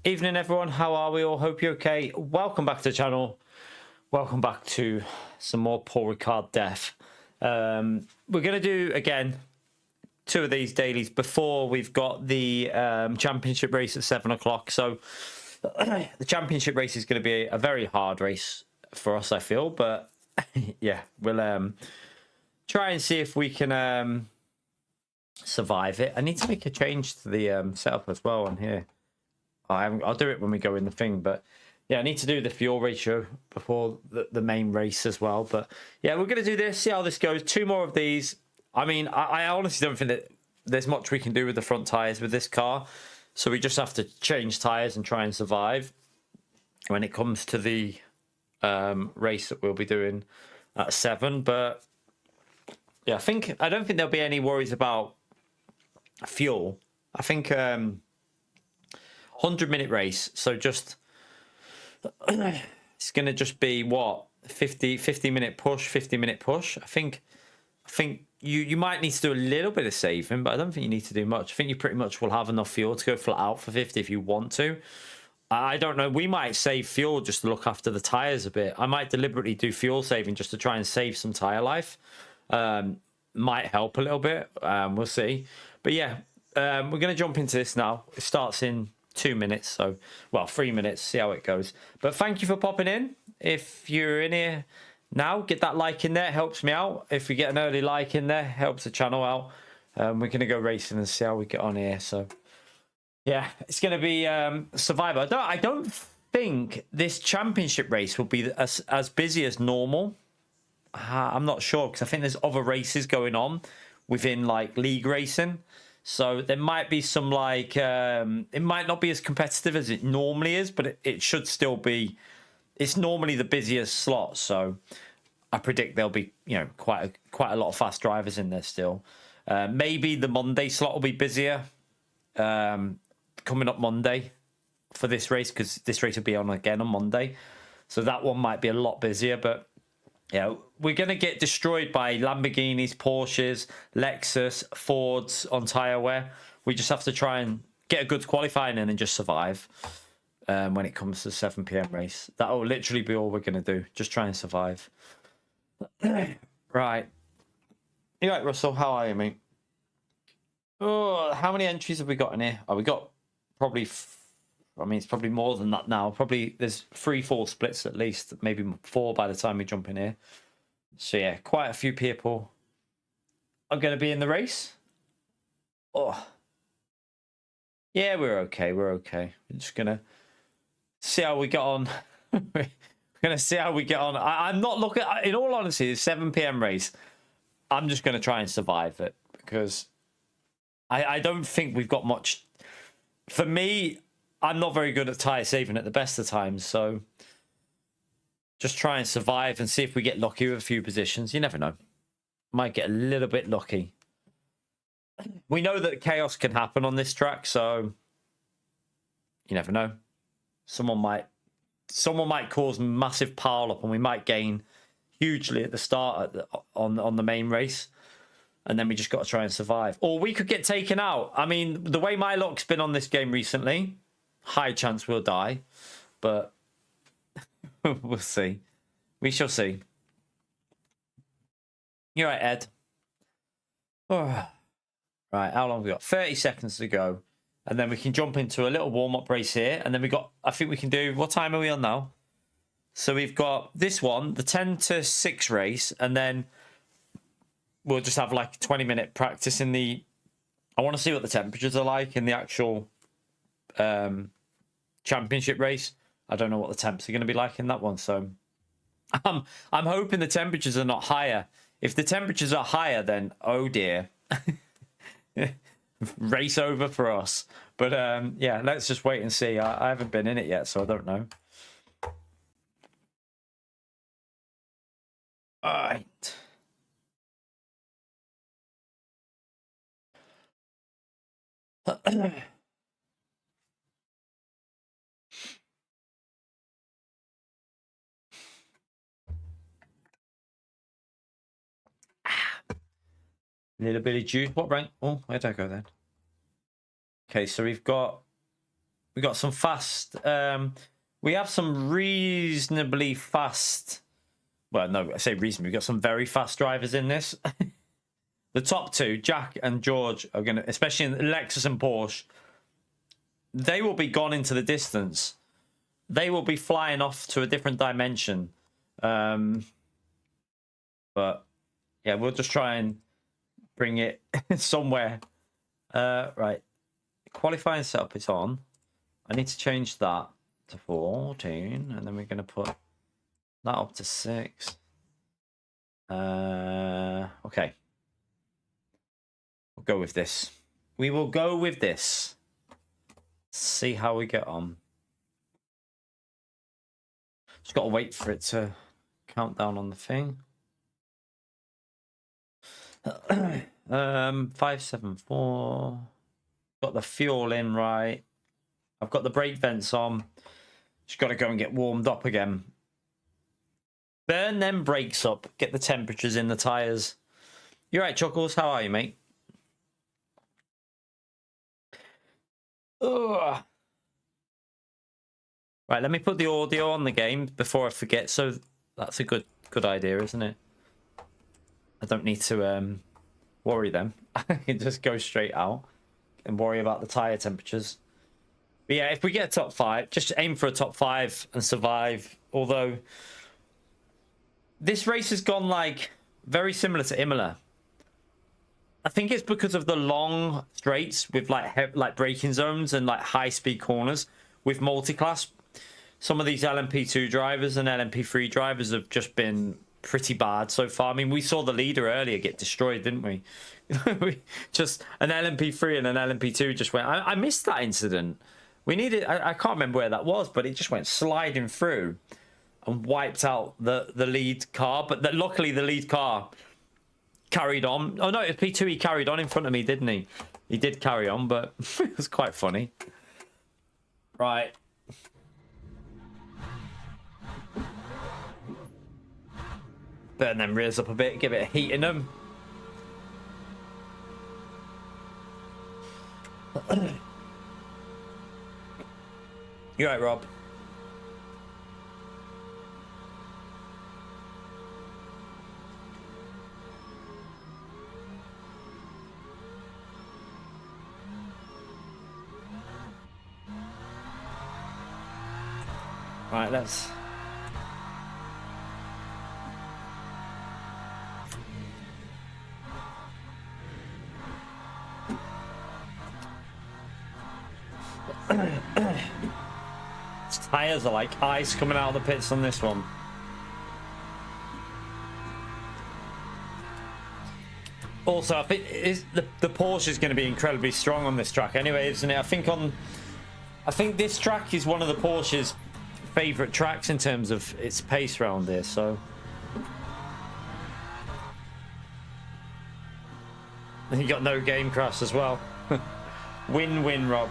Evening everyone, how are we all? Hope you're okay. Welcome back to the channel. Welcome back to some more Paul Ricard death. We're going to do, again, 2 of these dailies before we've got the championship race at 7 o'clock. So the championship race is going to be a very hard race for us, I feel. But yeah, we'll try and see if we can survive it. I need to make a change to the setup as well on here. I'll do it when we go in the thing, but yeah, I need to do the fuel ratio before the main race as well. But yeah, we're going to do this, see how this goes. 2 more of these. I mean, I honestly don't think that there's much we can do with the front tyres with this car. So we just have to change tyres and try and survive when it comes to the race that we'll be doing at 7. But yeah, I don't think there'll be any worries about fuel. I think 100-minute race, so just it's going to just be what 50-minute push. I think you might need to do a little bit of saving, but I don't think you need to do much. I think you pretty much will have enough fuel to go flat out for 50 if you want to. I don't know, we might save fuel just to look after the tires a bit. I might deliberately do fuel saving just to try and save some tire life. Might help a little bit. We'll see. But yeah, we're going to jump into this now. It starts in 2 minutes, so well, 3 minutes, see how it goes. But thank you for popping in. If you're in here now, get that like in there, helps me out. If we get an early like in there, helps the channel out. We're gonna go racing and see how we get on here. So yeah, it's gonna be Survivor. I don't think this championship race will be as busy as normal. I'm not sure, because I think there's other races going on within like league racing. So there might be some like, it might not be as competitive as it normally is, but it should still be, it's normally the busiest slot. So I predict there'll be, you know, quite a lot of fast drivers in there still. Maybe the Monday slot will be busier coming up Monday for this race, because this race will be on again on Monday. So that one might be a lot busier, but yeah, we're going to get destroyed by Lamborghinis, Porsches, Lexus, Fords on tyre wear. We just have to try and get a good qualifying in and just survive when it comes to the 7 p.m. race. That will literally be all we're going to do. Just try and survive. Right. You right, Russell? How are you, mate? Oh, how many entries have we got in here? Oh, we got probably... I mean, it's probably more than that now. Probably there's 3-4 splits at least, maybe 4 by the time we jump in here. So yeah, quite a few people are going to be in the race. Oh, yeah, we're okay. We're okay. We're just gonna see how we get on. We're gonna see how we get on. I'm not looking. In all honesty, the 7 p.m. race, I'm just gonna try and survive it, because I don't think we've got much. For me, I'm not very good at tyre saving at the best of times, so just try and survive and see if we get lucky with a few positions. You never know. Might get a little bit lucky. We know that chaos can happen on this track, so you never know. Someone might cause massive pile up, and we might gain hugely at the start on the main race, and then we just got to try and survive. Or we could get taken out. I mean, the way my luck's been on this game recently, high chance we'll die, but we'll see. We shall see. You're right, Ed. Oh. Right, how long have we got? 30 seconds to go. And then we can jump into a little warm-up race here. And then we got, I think we can do, what time are we on now? So we've got this one, the 10 to 6 race. And then we'll just have like a 20-minute practice in the, I want to see what the temperatures are like in the actual championship race. I don't know what the temps are going to be like in that one, so I'm hoping the temperatures are not higher. If the temperatures are higher, then oh dear, race over for us. But yeah, let's just wait and see. I haven't been in it yet, so I don't know. All right. Little bit of juice. What rank? Oh, where'd I go then? Okay, so we've got We got some fast. We have some reasonably fast. Well, no, I say reasonably. We've got some very fast drivers in this. The top two, Jack and George, are going to, especially in Lexus and Porsche, they will be gone into the distance. They will be flying off to a different dimension. But yeah, we'll just try and bring it somewhere. Right. Qualifying setup is on. I need to change that to 14, and then we're going to put that up to 6. Okay. We'll go with this. We will go with this. See how we get on. Just got to wait for it to count down on the thing. 574. Got the fuel in right. I've got the brake vents on. Just got to go and get warmed up again. Burn them brakes up. Get the temperatures in the tyres. You right, Chuckles? How are you, mate? Ugh. Right, let me put the audio on the game before I forget. So that's a good idea, isn't it? I don't need to worry them. I can just go straight out and worry about the tyre temperatures. But yeah, if we get a top 5, just aim for a top 5 and survive. Although this race has gone like very similar to Imola. I think it's because of the long straights with like braking zones and like high speed corners with multi-class. Some of these LMP2 drivers and LMP3 drivers have just been pretty bad so far. I mean, we saw the leader earlier get destroyed, didn't we? Just an LMP3 and an LMP2 just went. I missed that incident. We needed. I can't remember where that was, but it just went sliding through and wiped out the lead car. But luckily, the lead car carried on. Oh no, it was P2. He carried on in front of me, didn't he? He did carry on, but it was quite funny. Right. Burn them rears up a bit, give it a heat in them. You right, Rob? Right, let's... Tires are like ice coming out of the pits on this one. Also, I think the Porsche is going to be incredibly strong on this track anyway, isn't it? I think this track is one of the Porsche's favourite tracks in terms of its pace round there, so... And you got no game crash as well. Win-win, Rob.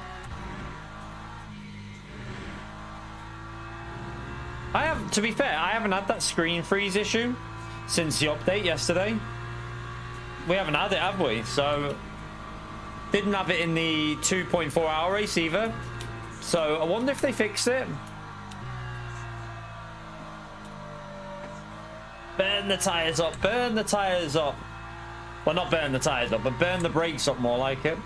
To be fair, I haven't had that screen freeze issue since the update yesterday. We haven't had it, have we? So, didn't have it in the 2.4 hour race either. So, I wonder if they fixed it. Burn the tyres up, burn the tyres up. Well, not burn the tyres up, but burn the brakes up more like it.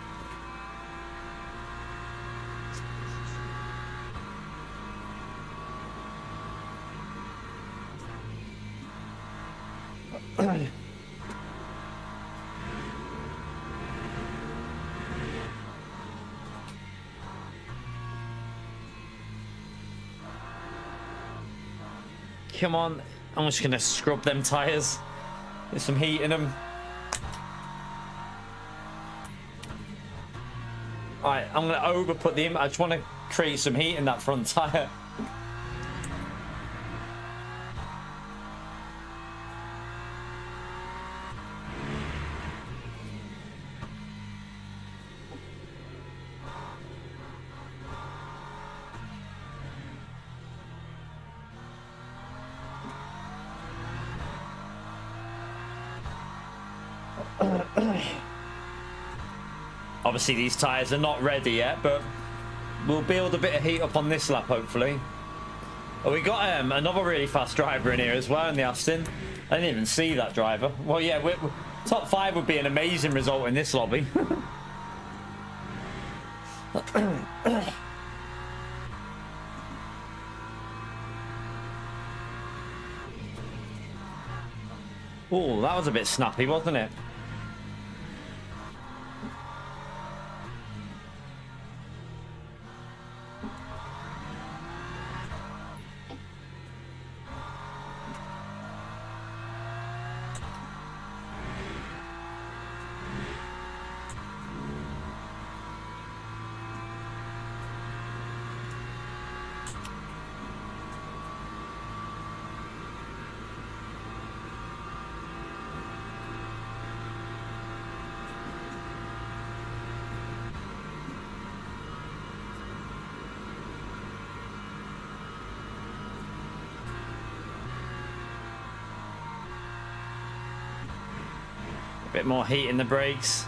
Come on, I'm just gonna scrub them tires. There's some heat in them. Alright, I'm gonna overput the. I just want to create some heat in that front tire. Obviously these tires are not ready yet, but We'll build a bit of heat up on this lap, hopefully. Oh, we got another really fast driver in here as well in the Aston. I didn't even see that driver. Well, yeah, top 5 would be an amazing result in this lobby. Oh, that was a bit snappy, wasn't it? Bit more heat in the brakes.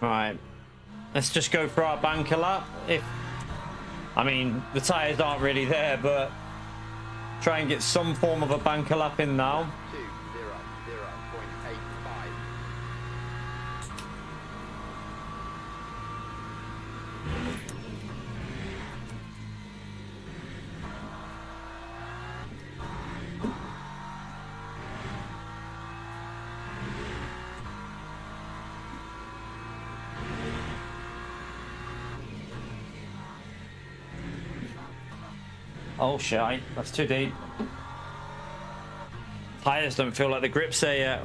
Right, let's just go for our banker lap. I mean, the tyres aren't really there, but try and get some form of a banker lap in now. 2:00.85. Oh shite, that's too deep. Tyres don't feel like the grip's there yet.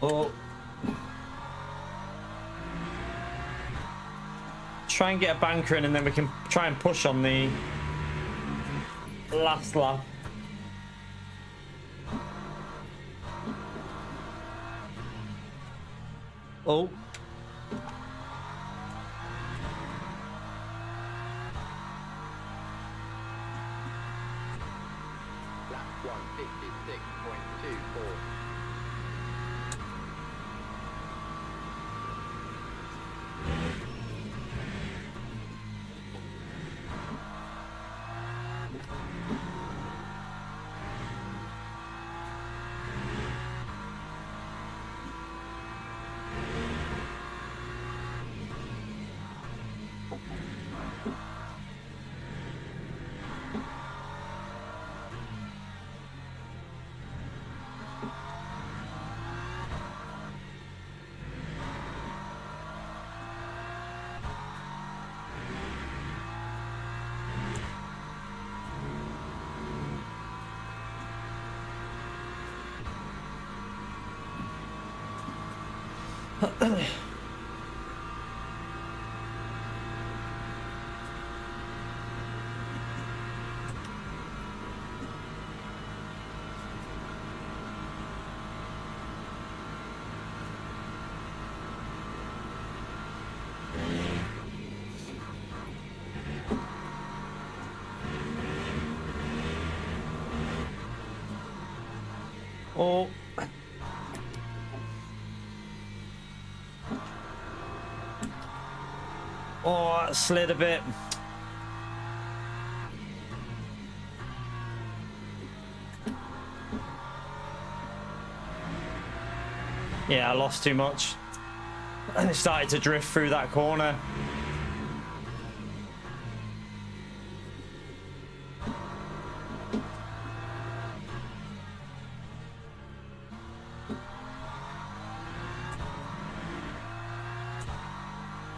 Oh. Try and get a banker in and then we can try and push on the last lap. Oh. Lap 1:56.24. Oh. Oh, it slid a bit. Yeah, I lost too much. And it started to drift through that corner.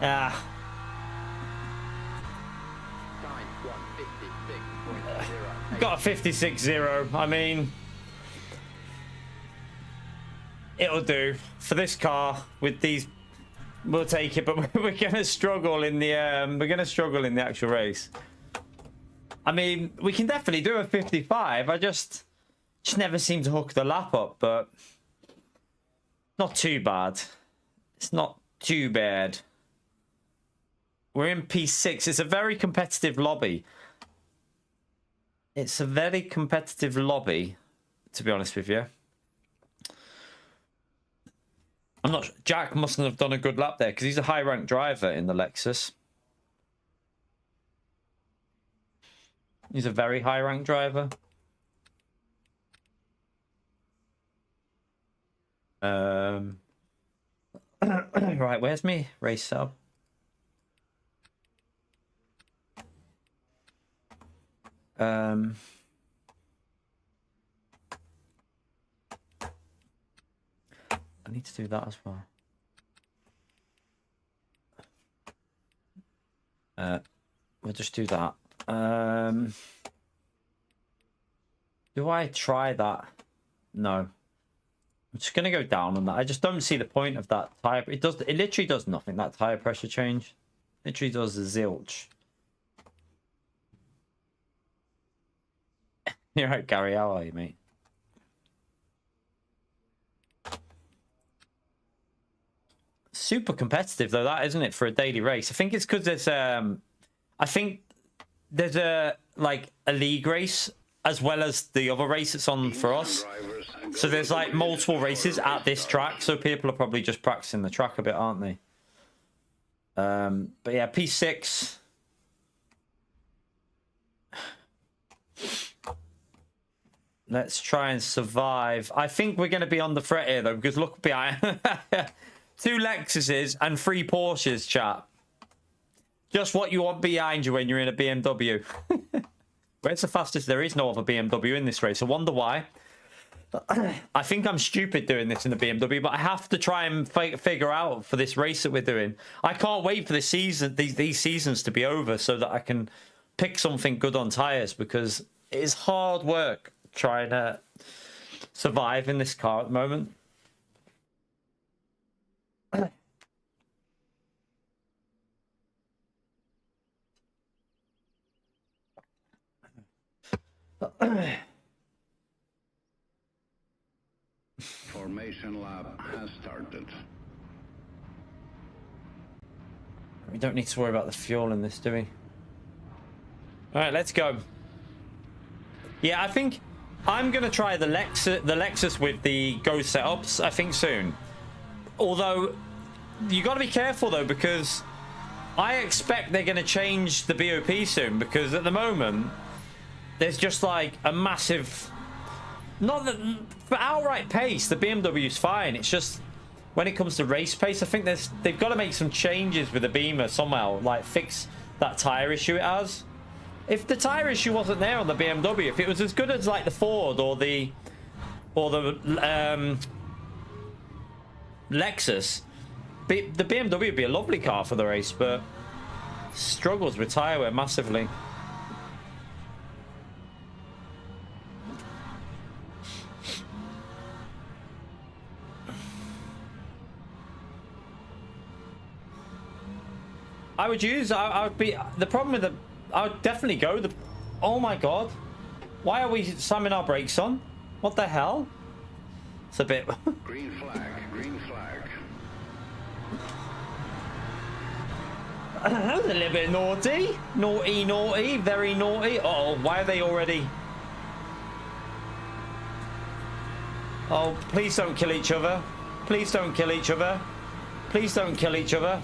Ah. Got a 56.0. I mean, it'll do for this car with these. We'll take it, but we're gonna struggle in the actual race. I mean, we can definitely do a 55. I just never seem to hook the lap up, but not too bad. It's not too bad. We're in P6. It's a very competitive lobby. It's a very competitive lobby, to be honest with you. I'm not. Jack mustn't have done a good lap there because he's a high-ranked driver in the Lexus. He's a very high-ranked driver. Right, where's me race sub? I need to do that as well. We'll just do that. Do I try that? No. I'm just gonna go down on that. I just don't see the point of that tire. It literally does nothing. That tire pressure change literally does zilch. You're right, Gary. How are you, mate? Super competitive though, that isn't it, for a daily race? I think it's because there's a like a league race as well as the other race that's on for us. So there's like multiple races at this track, so people are probably just practicing the track a bit, aren't they? But yeah, P6. Let's try and survive. I think we're going to be on the threat here though, because look behind. 2 Lexuses and 3 Porsches, chat. Just what you want behind you when you're in a BMW. Where's the fastest? There is no other BMW in this race. I wonder why. I think I'm stupid doing this in the BMW, but I have to try and figure out for this race that we're doing. I can't wait for the season, these seasons to be over so that I can pick something good on tires, because it is hard work trying to survive in this car at the moment. Formation lab has started. We don't need to worry about the fuel in this, do we? All right, let's go. Yeah, I think I'm going to try the Lexus with the Go setups, I think, soon. Although, you got to be careful, though, because I expect they're going to change the BOP soon, because at the moment, there's just like a massive... Not that for outright pace, the BMW's fine. It's just when it comes to race pace, I think they've got to make some changes with the Beamer somehow, like fix that tire issue it has. If the tire issue wasn't there on the BMW, if it was as good as like the Ford or the Lexus, the BMW would be a lovely car for the race, but struggles with tire wear massively. I would use, I would be, the problem with the, I would definitely go the, oh my god. Why are we slamming our brakes on? What the hell? It's a bit... Green flag, green flag. That was a little bit naughty. Naughty, naughty, very naughty. Uh oh, why are they already... Oh, please don't kill each other. Please don't kill each other. Please don't kill each other.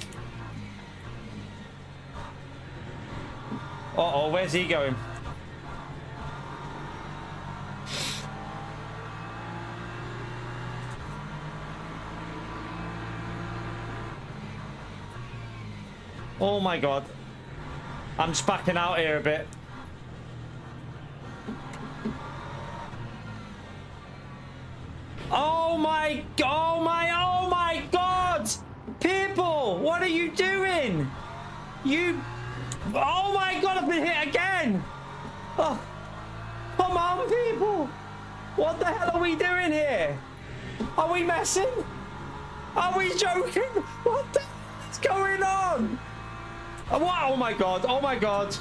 Uh-oh, where's he going? Oh my god. I'm just backing out here a bit. Oh my god! People, what are you doing? Oh my god, I've been hit again! Oh, come on, people! What the hell are we doing here? Are we messing? Are we joking? What the hell is going on? What? Oh my god, oh my god.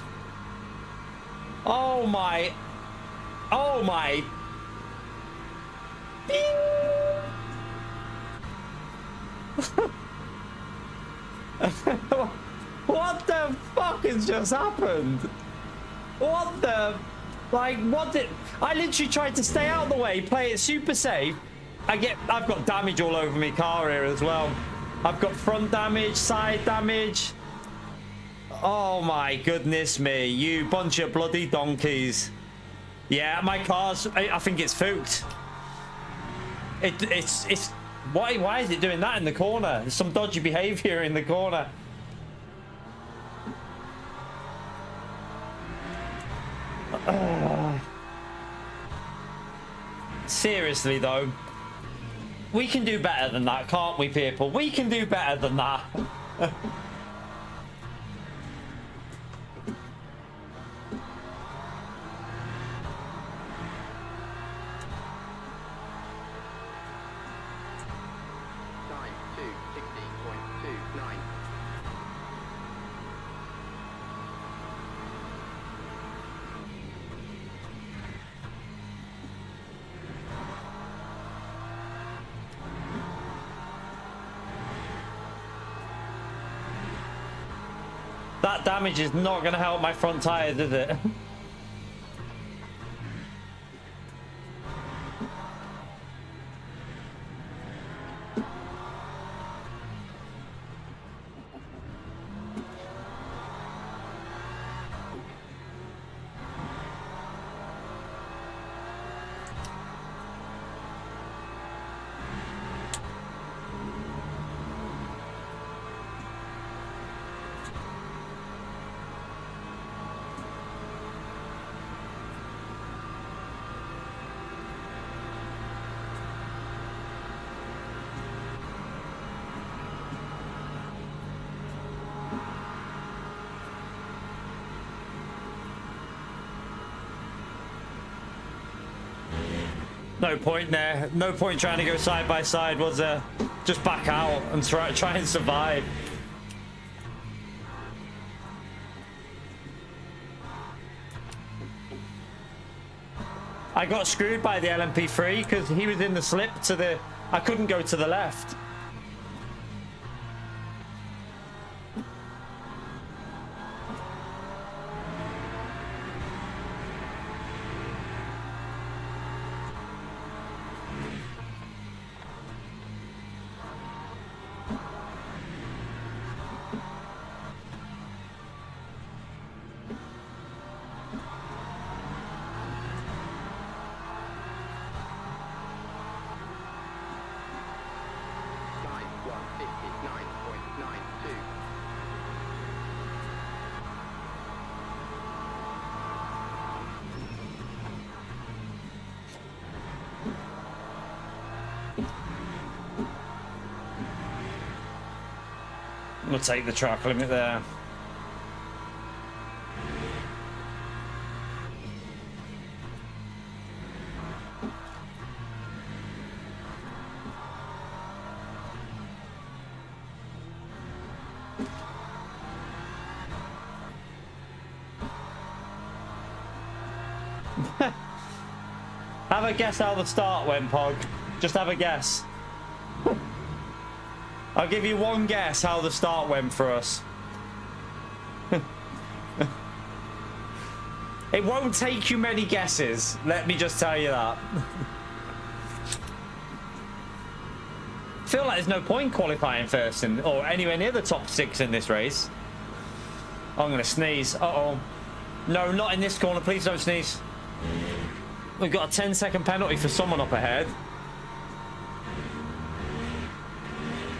Oh my. Oh my. What the fuck has just happened? What the, like, what did I literally tried to stay out of the way, play it super safe. I've got damage all over my car here as well. I've got front damage, side damage. Oh my goodness me, you bunch of bloody donkeys. Yeah, my car's, I think it's fooked. It's why is it doing that in the corner? There's some dodgy behavior in the corner. Seriously though, we can do better than that, can't we, people? We can do better than that. That damage is not going to help my front tires, is it? No point there. No point trying to go side by side, was there? Just back out and try and survive. I got screwed by the LMP3 because he was in the slip to the... I couldn't go to the left. We'll take the track limit there. Have a guess how the start went, Pog. Just have a guess. I'll give you one guess how the start went for us. It won't take you many guesses. Let me just tell you that. feel like there's no point qualifying first or anywhere near the top 6 in this race. I'm going to sneeze. Uh-oh. No, not in this corner. Please don't sneeze. We've got a 10-second penalty for someone up ahead.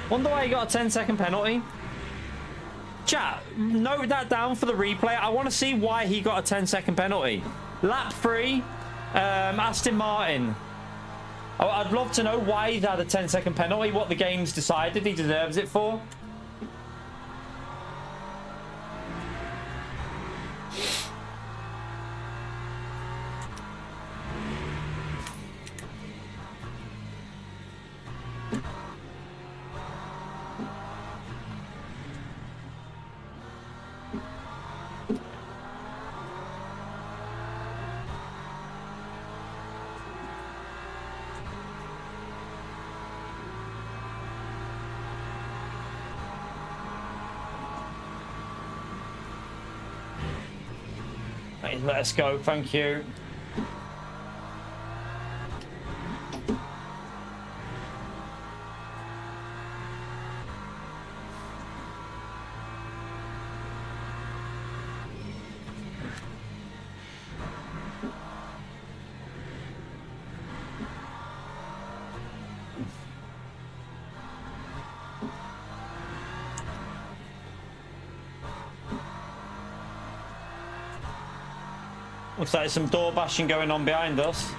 Wonder why he got a 10-second penalty. Chat, note that down for the replay. I want to see why he got a 10-second penalty. Lap 3, Aston Martin. I'd love to know why he's had a 10-second penalty, what the game's decided he deserves it for. Let us go, thank you. Looks like there's some door bashing going on behind us.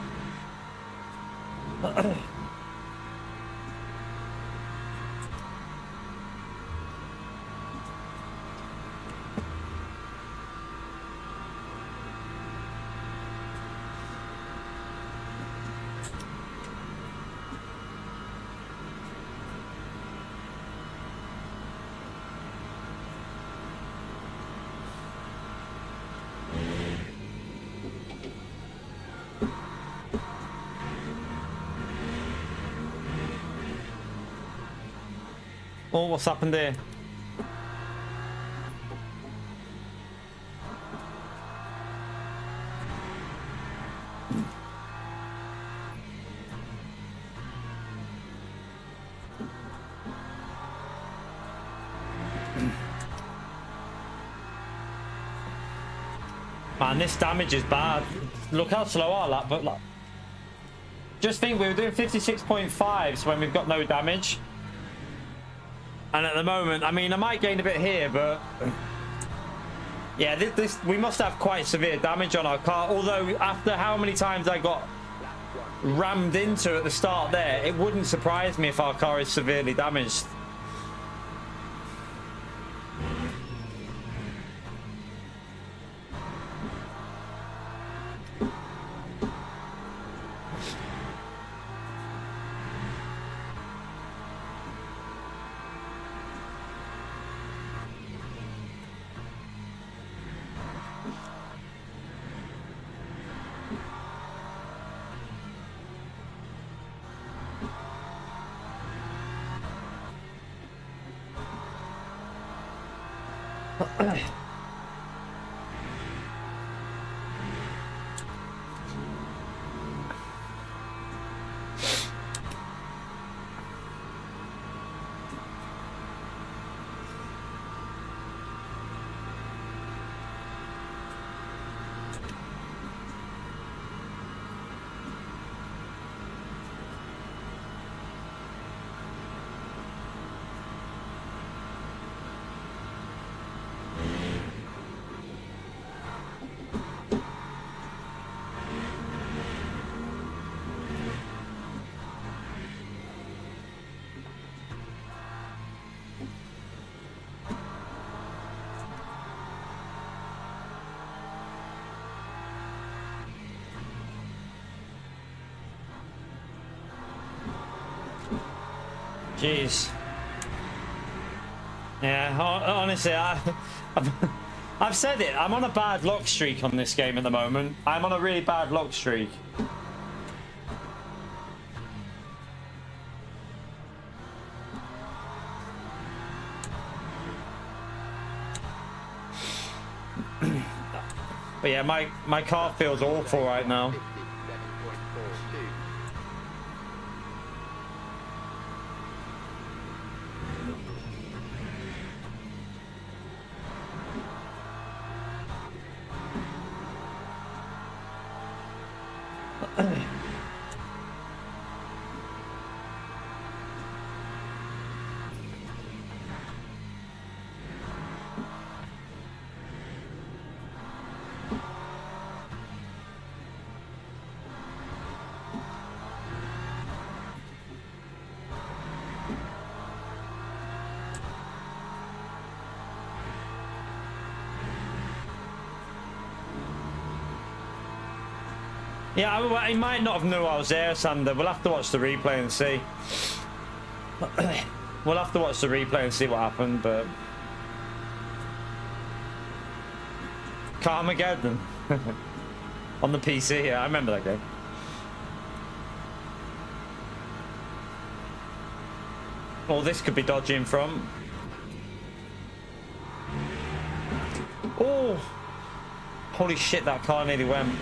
Oh, what's happened there? Man, this damage is bad. Look how slow our lap, but like, just think we were doing 56.5s when we've got no damage. And at the moment, I mean, I might gain a bit here, but yeah, this we must have quite severe damage on our car. Although after how many times I got rammed into at the start there, it wouldn't surprise me if our car is severely damaged. Jeez. Yeah, honestly, I've said it. I'm on a bad luck streak on this game at the moment. I'm on a really bad luck streak. But yeah, my car feels awful right now. Yeah, he might not have knew I was there, Sander. We'll have to watch the replay and see. We'll have to watch the replay and see what happened, but... Carmageddon. On the PC, yeah, I remember that game. Oh, this could be dodgy in front. Oh! Holy shit, that car nearly went.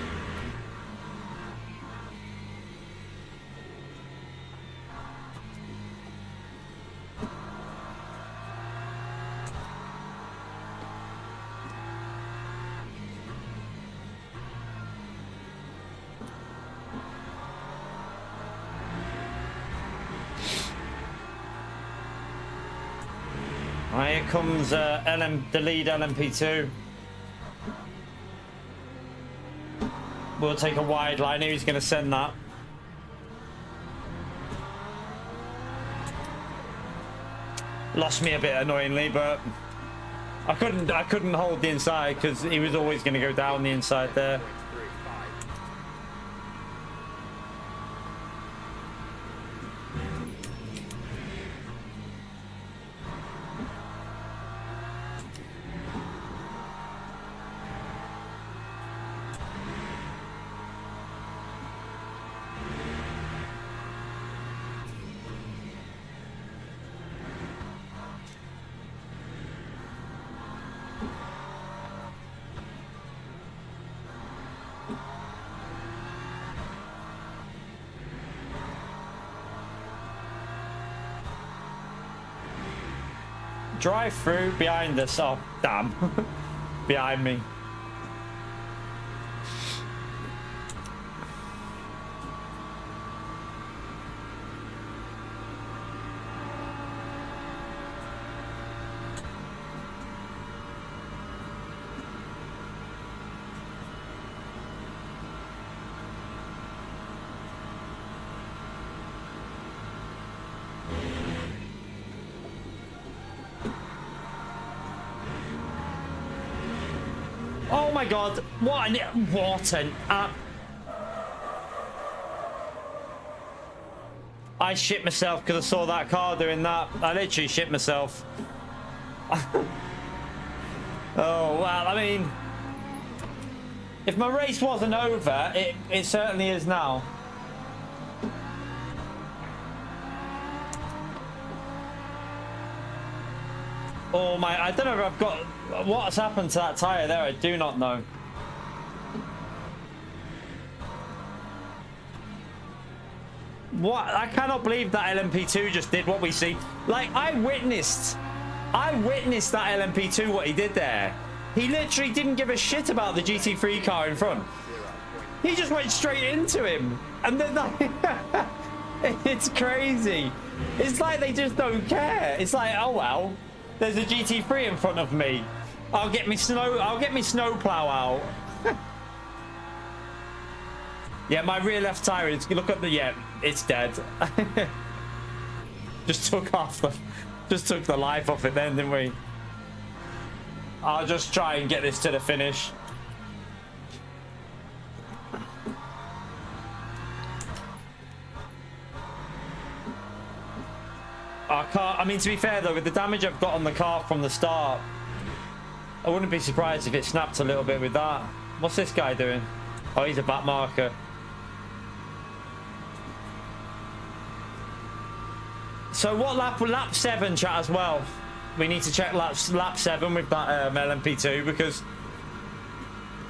Here comes the lead LMP2. We'll take a wide line here. He's going to send that. Lost me a bit annoyingly, but I couldn't hold the inside because he was always going to go down the inside there. Drive through behind us. Oh, damn. Behind me. Oh my god, what an I shit myself because I saw that car doing that. I literally shit myself. Oh, well, I mean, if my race wasn't over, it certainly is now. Oh my, I don't know if I've got... What's happened to that tyre there? I do not know. What? I cannot believe that LMP2 just did what we see. Like, I witnessed that LMP2, what he did there. He literally didn't give a shit about the GT3 car in front. He just went straight into him. And then, like, it's crazy. It's like they just don't care. It's like, oh well. There's a GT3 in front of me. I'll get me snowplow out. Yeah, my rear left tire is, look at the, yeah, it's dead. just took the life off it then, didn't we? I'll just try and get this to the finish. I mean, to be fair though, with the damage I've got on the car from the start, I wouldn't be surprised if it snapped a little bit with that. What's this guy doing? Oh, he's a back marker. So what lap 7, chat, as well? We need to check lap 7 with that LMP2 because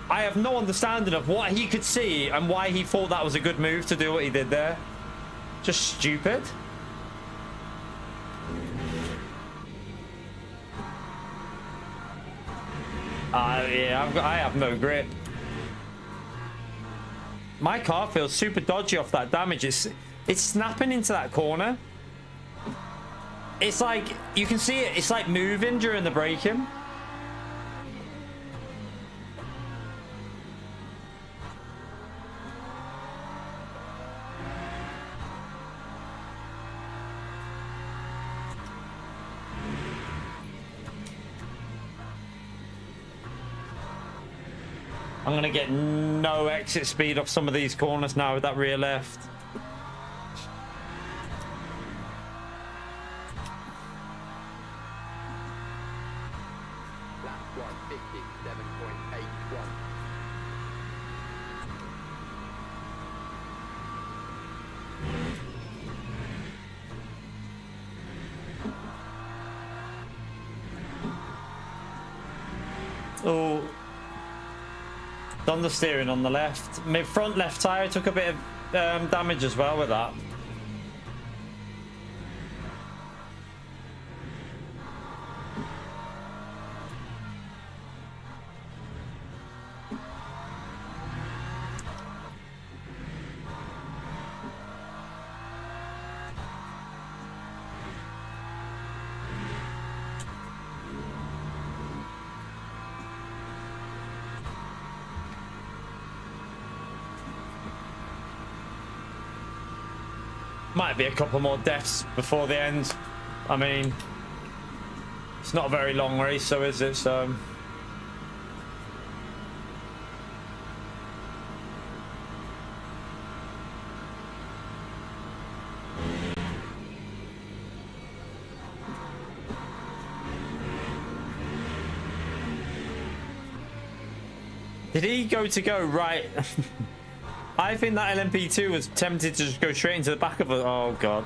I have no understanding of what he could see and why he thought that was a good move to do what he did there. Just stupid. Yeah, I have no grip. My car feels super dodgy off that damage. It's snapping into that corner. It's like, you can see it. It's like moving during the braking. I'm going to get no exit speed off some of these corners now with that rear left. Lap 157.81. Oh. Done the steering on the left. My front left tyre took a bit of damage as well with that. Might be a couple more deaths before the end. I mean, it's not a very long race, so is it? So did he go right? I think that LMP2 was tempted to just go straight into the back of it. Oh, God.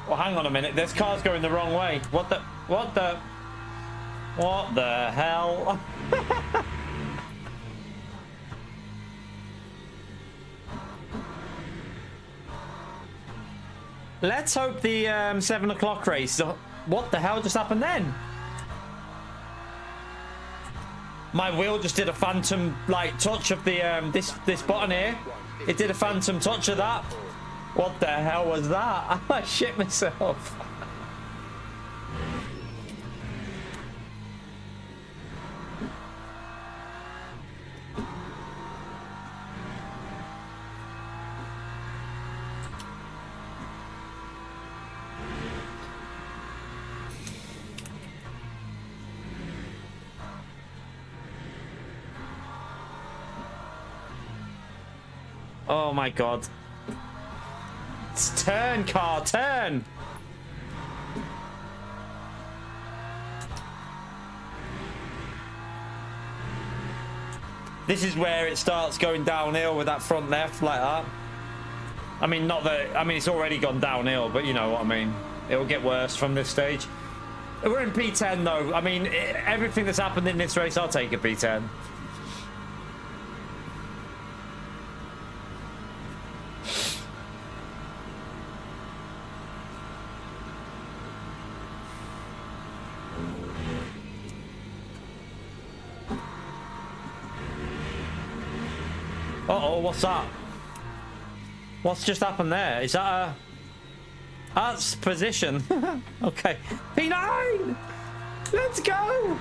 Well, hang on a minute. This car's going the wrong way. What the hell? Let's hope the 7 o'clock race. What the hell just happened then? My wheel just did a phantom like touch of the this button here. It did a phantom touch of that. What the hell was that? I shit myself. Oh my God. Turn, car, turn. This is where it starts going downhill with that front left like that. I mean, not that, I mean, it's already gone downhill, but you know what I mean. It'll get worse from this stage. We're in P10 though. I mean, everything that's happened in this race, I'll take a P10. Uh-oh, what's that? What's just happened there? Is that a... That's position. Okay. P9! Let's go!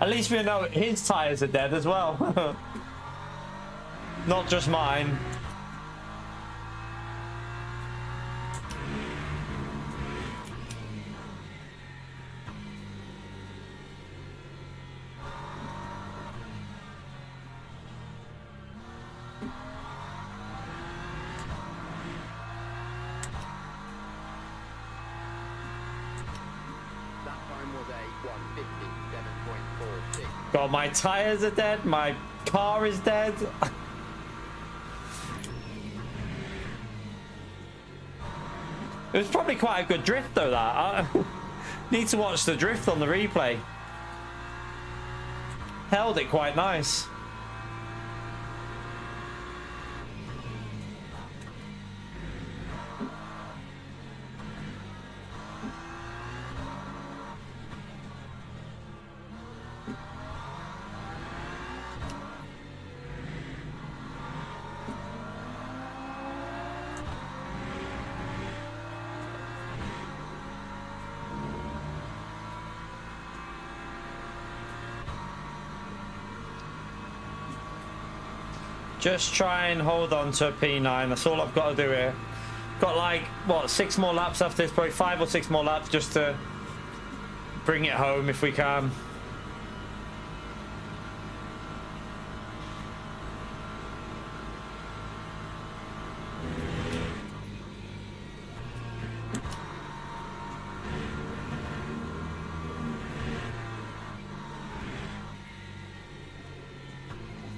At least we know his tyres are dead as well. Not just mine. God, my tires are dead. My car is dead. It was probably quite a good drift though, that. I need to watch the drift on the replay. Held it quite nice. Just try and hold on to a P9. That's all I've got to do here. Got like, what, 6 more laps after this? Probably 5 or 6 more laps just to bring it home if we can.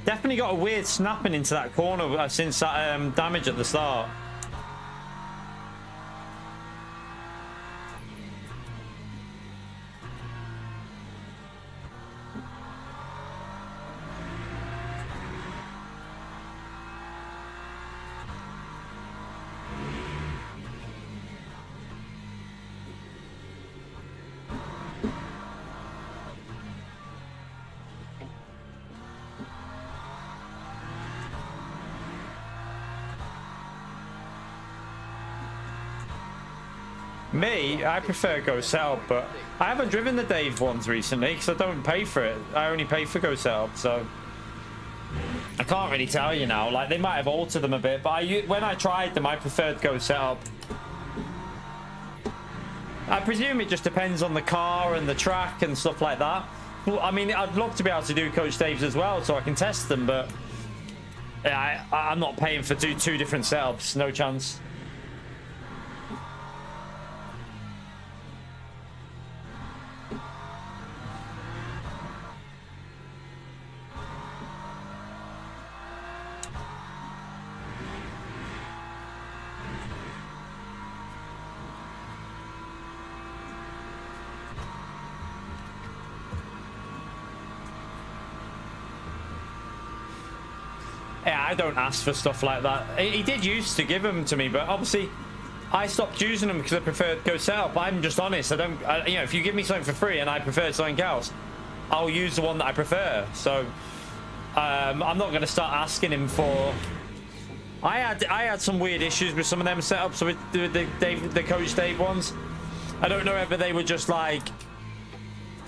Definitely got a weird snapping into that corner since that damage at the start. Me, I prefer Go Setup, but I haven't driven the Dave ones recently because I don't pay for it. I only pay for Go Setup, so I can't really tell you now. Like, they might have altered them a bit, but when I tried them, I preferred Go Setup. I presume it just depends on the car and the track and stuff like that. Well, I mean, I'd love to be able to do Coach Dave's as well, so I can test them, but yeah, I'm not paying for two different setups. No chance. Yeah, I don't ask for stuff like that. He did used to give them to me, but obviously I stopped using them because I preferred Go Setup. I'm just honest. You know, if you give me something for free and I prefer something else, I'll use the one that I prefer. So I'm not going to start asking him for. I had some weird issues with some of them setups with the Coach Dave ones. I don't know whether they were just like,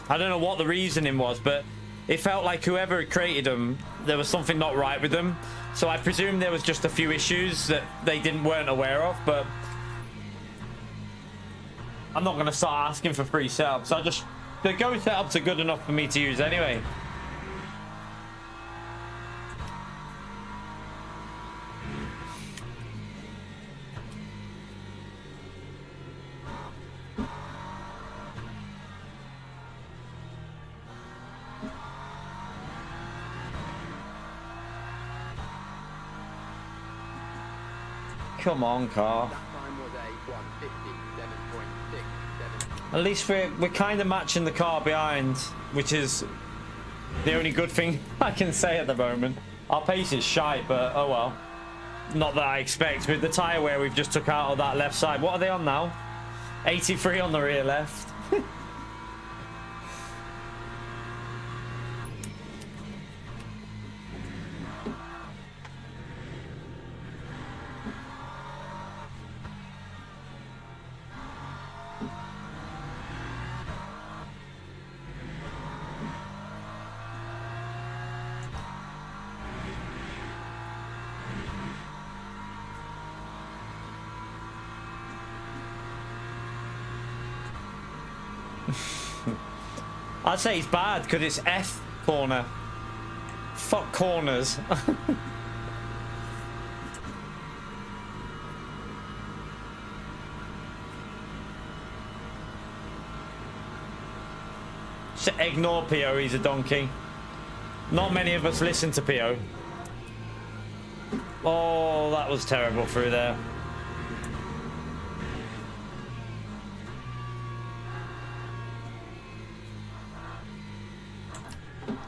I don't know what the reasoning was, but it felt like whoever created them, there was something not right with them. So I presume there was just a few issues that they weren't aware of, but I'm not going to start asking for free setups. The Go setups are good enough for me to use anyway. Come on, car. At least we're kind of matching the car behind, which is the only good thing I can say at the moment. Our pace is shite, but oh well. Not that I expect. With the tyre wear we've just took out of that left side. What are they on now? 83 on the rear left. I'd say it's bad because it's F corner. Fuck corners. Just ignore PO, he's a donkey. Not many of us listen to PO. Oh, that was terrible through there.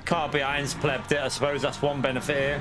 Car behind's plebbed it. I suppose that's one benefit here.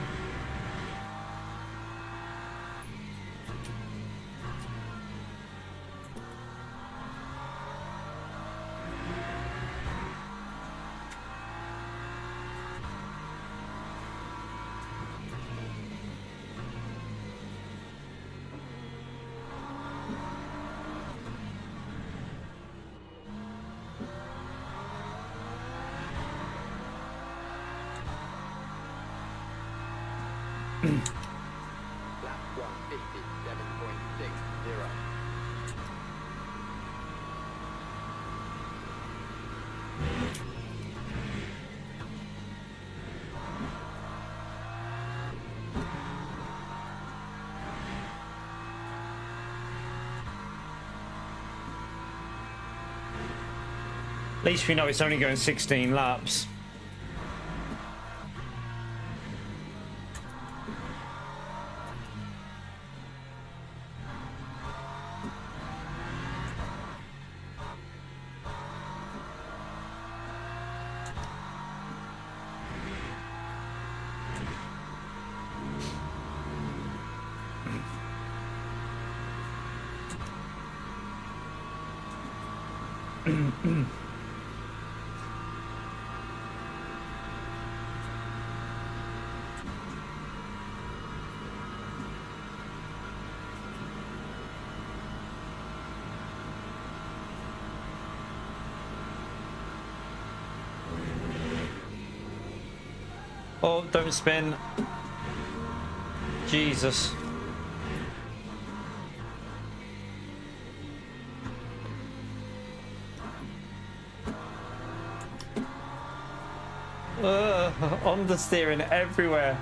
At least we know it's only going 16 laps. Oh, don't spin. Jesus. Understeering everywhere.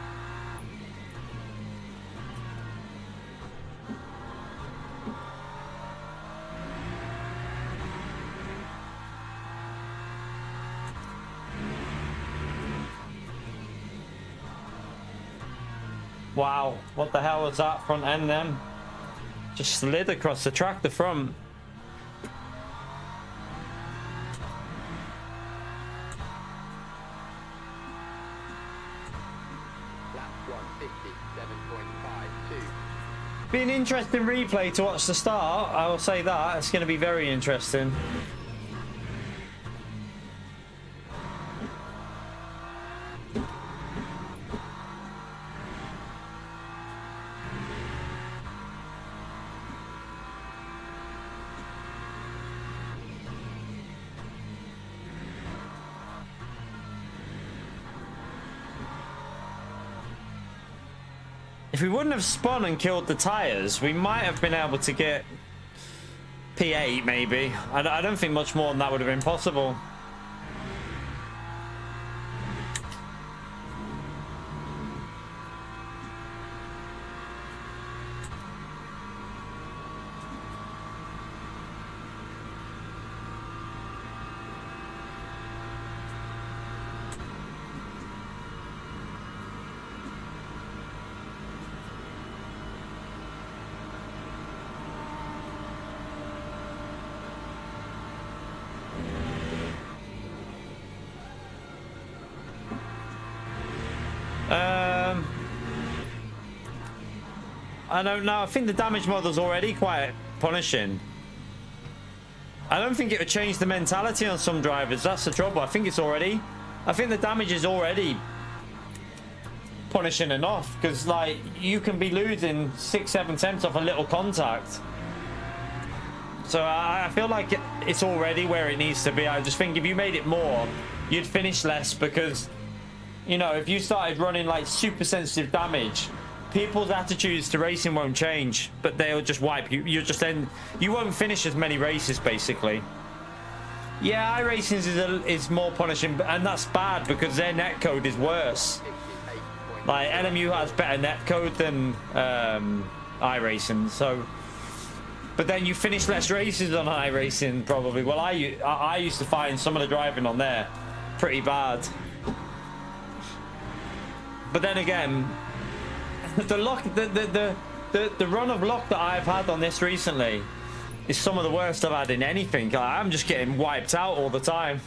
Wow, what the hell was that front end then? Just slid across the track, the front. Be an interesting replay to watch the start, I will say that. It's going to be very interesting. If we wouldn't have spun and killed the tires, we might have been able to get P8 maybe. I don't think much more than that would have been possible. I don't know. I think the damage model's already quite punishing. I don't think it would change the mentality on some drivers. That's the trouble. I think the damage is already punishing enough, because like you can be losing 6-7 tenths off a little contact. So I feel like it's already where it needs to be. I just think if you made it more, you'd finish less, because you know, if you started running like super sensitive damage, people's attitudes to racing won't change, but they'll just wipe you. You won't finish as many races basically. Yeah, iRacing is more punishing, and that's bad because their netcode is worse. Like NMU has better netcode than iRacing, so. But then you finish less races on iRacing probably. Well, I used to find some of the driving on there pretty bad. But then again, the luck, the run of luck that I've had on this recently is some of the worst I've had in anything. I'm just getting wiped out all the time.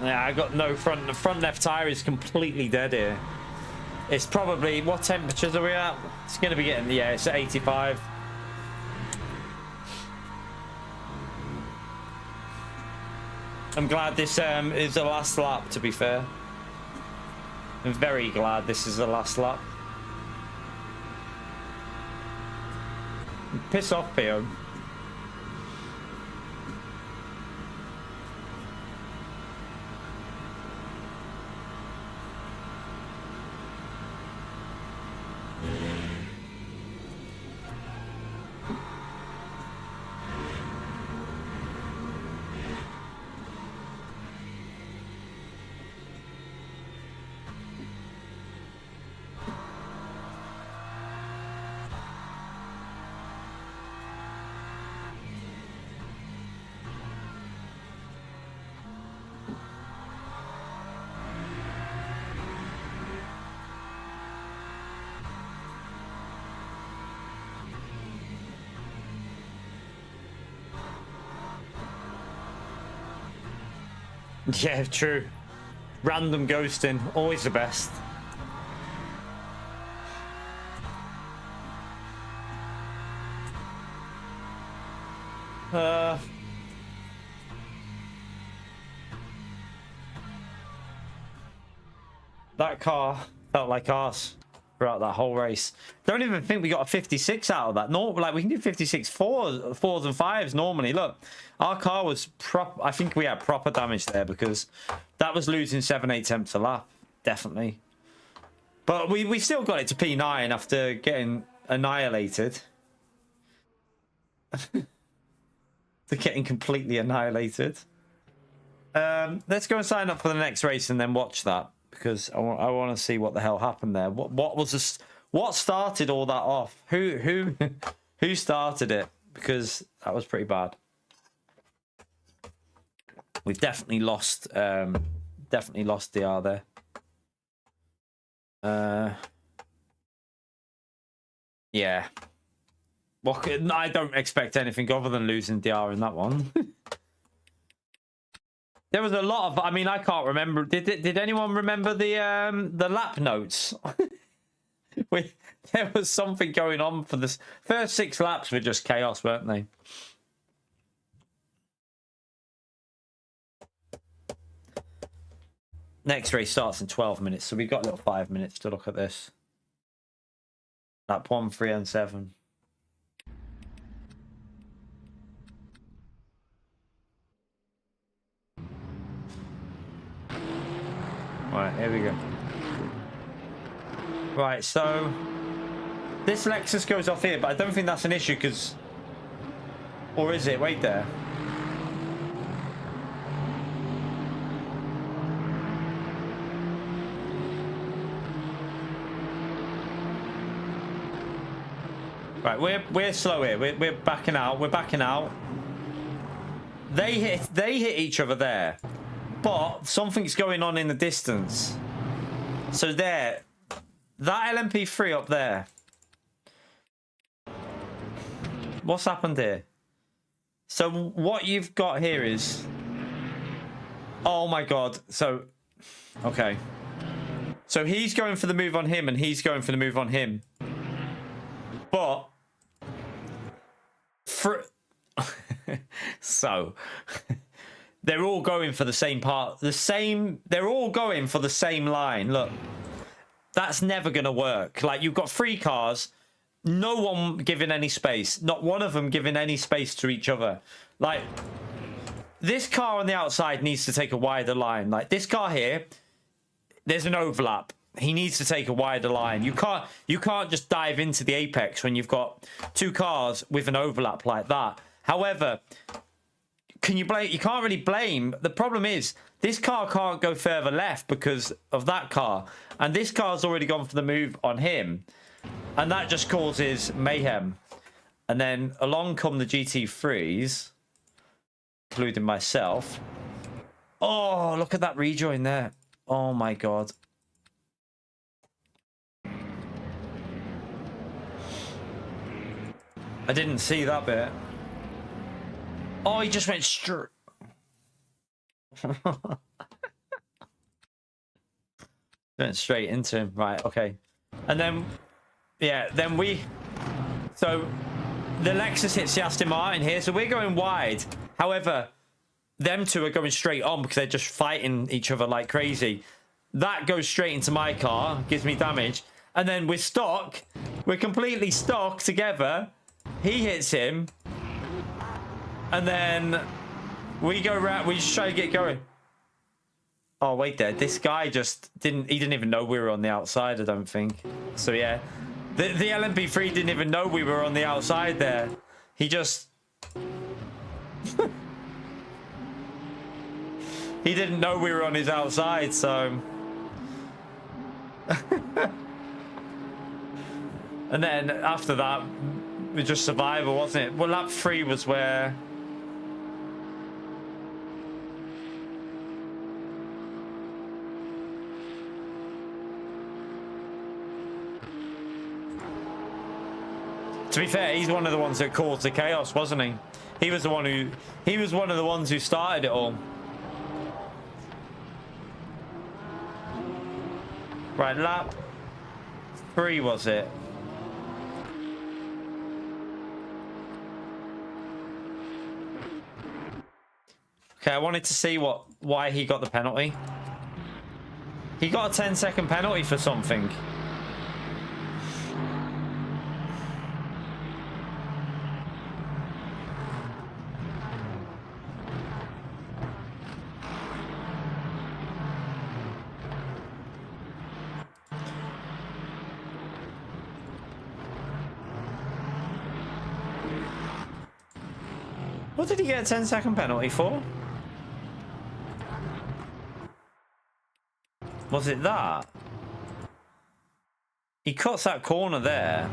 Yeah, I got no front. The front left tire is completely dead here. It's probably, what temperatures are we at? It's going to be getting, yeah, it's at 85. I'm glad this is the last lap, to be fair. I'm very glad this is the last lap. Piss off, Pio. Yeah, true. Random ghosting, always the best. That car felt like arse throughout that whole race. Don't even think we got a 56 out of that. No, like we can do 56 fours and 5s normally. Look, our car was I think we had proper damage there because that was losing 7/8 tenths a lap, definitely. But we still got it to P9 after getting annihilated. They're getting completely annihilated. Let's go and sign up for the next race and then watch that because I want to see what the hell happened there. What was this? What started all that off? Who started it? Because that was pretty bad. We've definitely lost DR there. Yeah. Well, I don't expect anything other than losing DR in that one. There was a lot of. I mean, I can't remember. Did anyone remember the lap notes? There was something going on for the first 6 laps. Were just chaos, weren't they? Next race starts in 12 minutes, so we've got a little 5 minutes to look at this. Lap 1, 3, and 7. Right, here we go. Right, so this Lexus goes off here, but I don't think that's an issue because, or is it? Wait there. Right, we're slow here. We're backing out. We're backing out. They hit each other there. But something's going on in the distance. So there, that LMP3 up there. What's happened here? So what you've got here is, oh my God. So, okay. So he's going for the move on him and he's going for the move on him. But, so... They're all going for the same part. They're all going for the same line. Look, that's never going to work. Like, you've got 3 cars, no one giving any space. Not one of them giving any space to each other. Like, this car on the outside needs to take a wider line. Like, this car here, there's an overlap. He needs to take a wider line. You can't just dive into the apex when you've got 2 cars with an overlap like that. However... Can you blame? You can't really blame. The problem is this car can't go further left because of that car, and this car's already gone for the move on him, and that just causes mayhem. And then along come the GT3s, including myself. Oh, look at that rejoin there! Oh my God. I didn't see that bit. Oh, he just went straight. Went straight into him. Right, okay. And then, yeah, then so the Lexus hits the Aston Martin here. So we're going wide. However, them two are going straight on because they're just fighting each other like crazy. That goes straight into my car, gives me damage. And then we're stuck. We're completely stuck together. He hits him. And then we go around, we just try to get going. Oh, wait there. This guy just didn't even know we were on the outside, I don't think. So, yeah. The LMP3 didn't even know we were on the outside there. He just... he didn't know we were on his outside, so... And then after that, it was just survival, wasn't it? Well, lap 3 was where... To be fair, he's one of the ones that caused the chaos, wasn't he? He was one of the ones who started it all. Right, lap 3 was it? Okay, I wanted to see why he got the penalty. He got a 10-second penalty for something. What did he get a 10-second penalty for? Was it that? He cuts that corner there.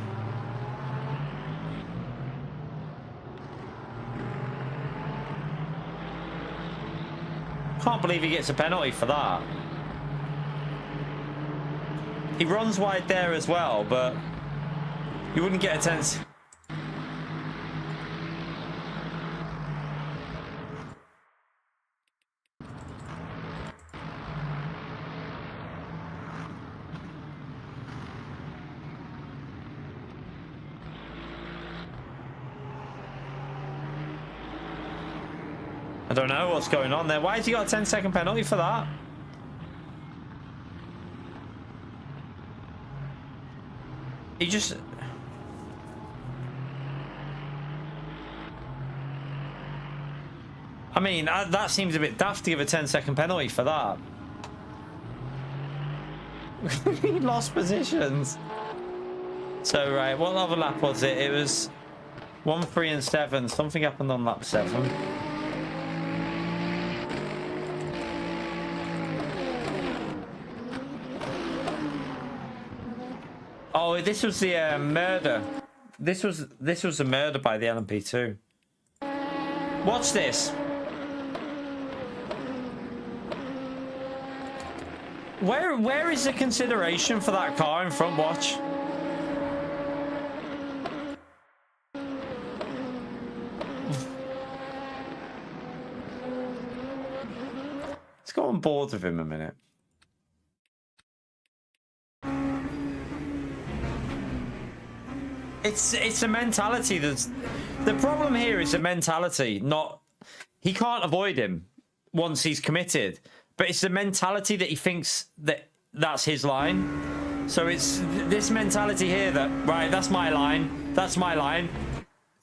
Can't believe he gets a penalty for that. He runs wide there as well, but you wouldn't get a 10. I don't know what's going on there. Why has he got a 10-second penalty for that? He just... I mean, that seems a bit daft to give a 10-second penalty for that. He lost positions. So, right, what other lap was it? It was 1, 3, and 7. Something happened on lap 7. Oh, this was the murder. This was the murder by the LMP2. Watch this. Where is the consideration for that car in front? Watch. Let's go on board with him a minute. It's a mentality that's... The problem here is a mentality, not... He can't avoid him once he's committed. But it's the mentality that he thinks that that's his line. So it's this mentality here that, right, that's my line. That's my line.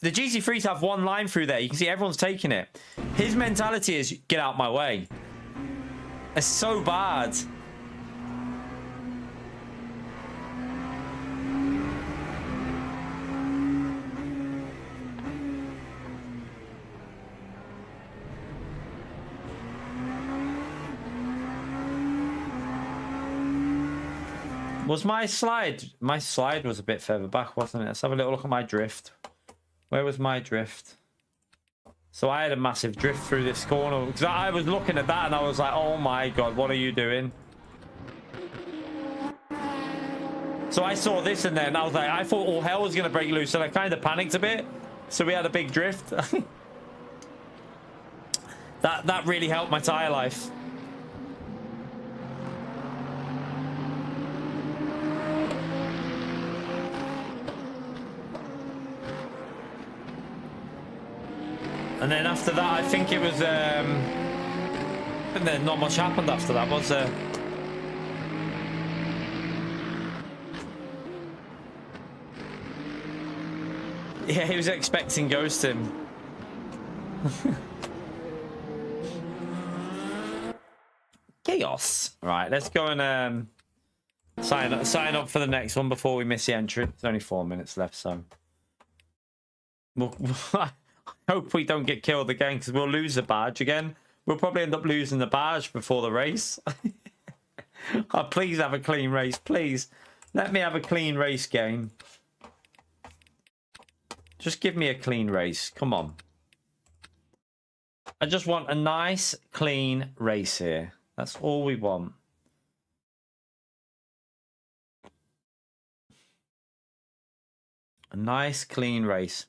The GT3s have one line through there. You can see everyone's taking it. His mentality is, get out my way. It's so bad. Was my slide? My slide was a bit further back, wasn't it? Let's have a little look at my drift. Where was my drift? So I had a massive drift through this corner because I was looking at that and I was like, oh my god, what are you doing? So I saw this and then I was like, I thought all hell was going to break loose and I kind of panicked a bit. So we had a big drift. that really helped my tire life. And then after that, I think it was... and then not much happened after that, was there? Yeah, he was expecting ghosting. Chaos. Right, let's go and sign up for the next one before we miss the entry. There's only 4 minutes left, so... I hope we don't get killed again because we'll lose the badge again. We'll probably end up losing the badge before the race. Oh, please have a clean race. Please. Let me have a clean race game. Just give me a clean race. Come on. I just want a nice, clean race here. That's all we want. A nice, clean race.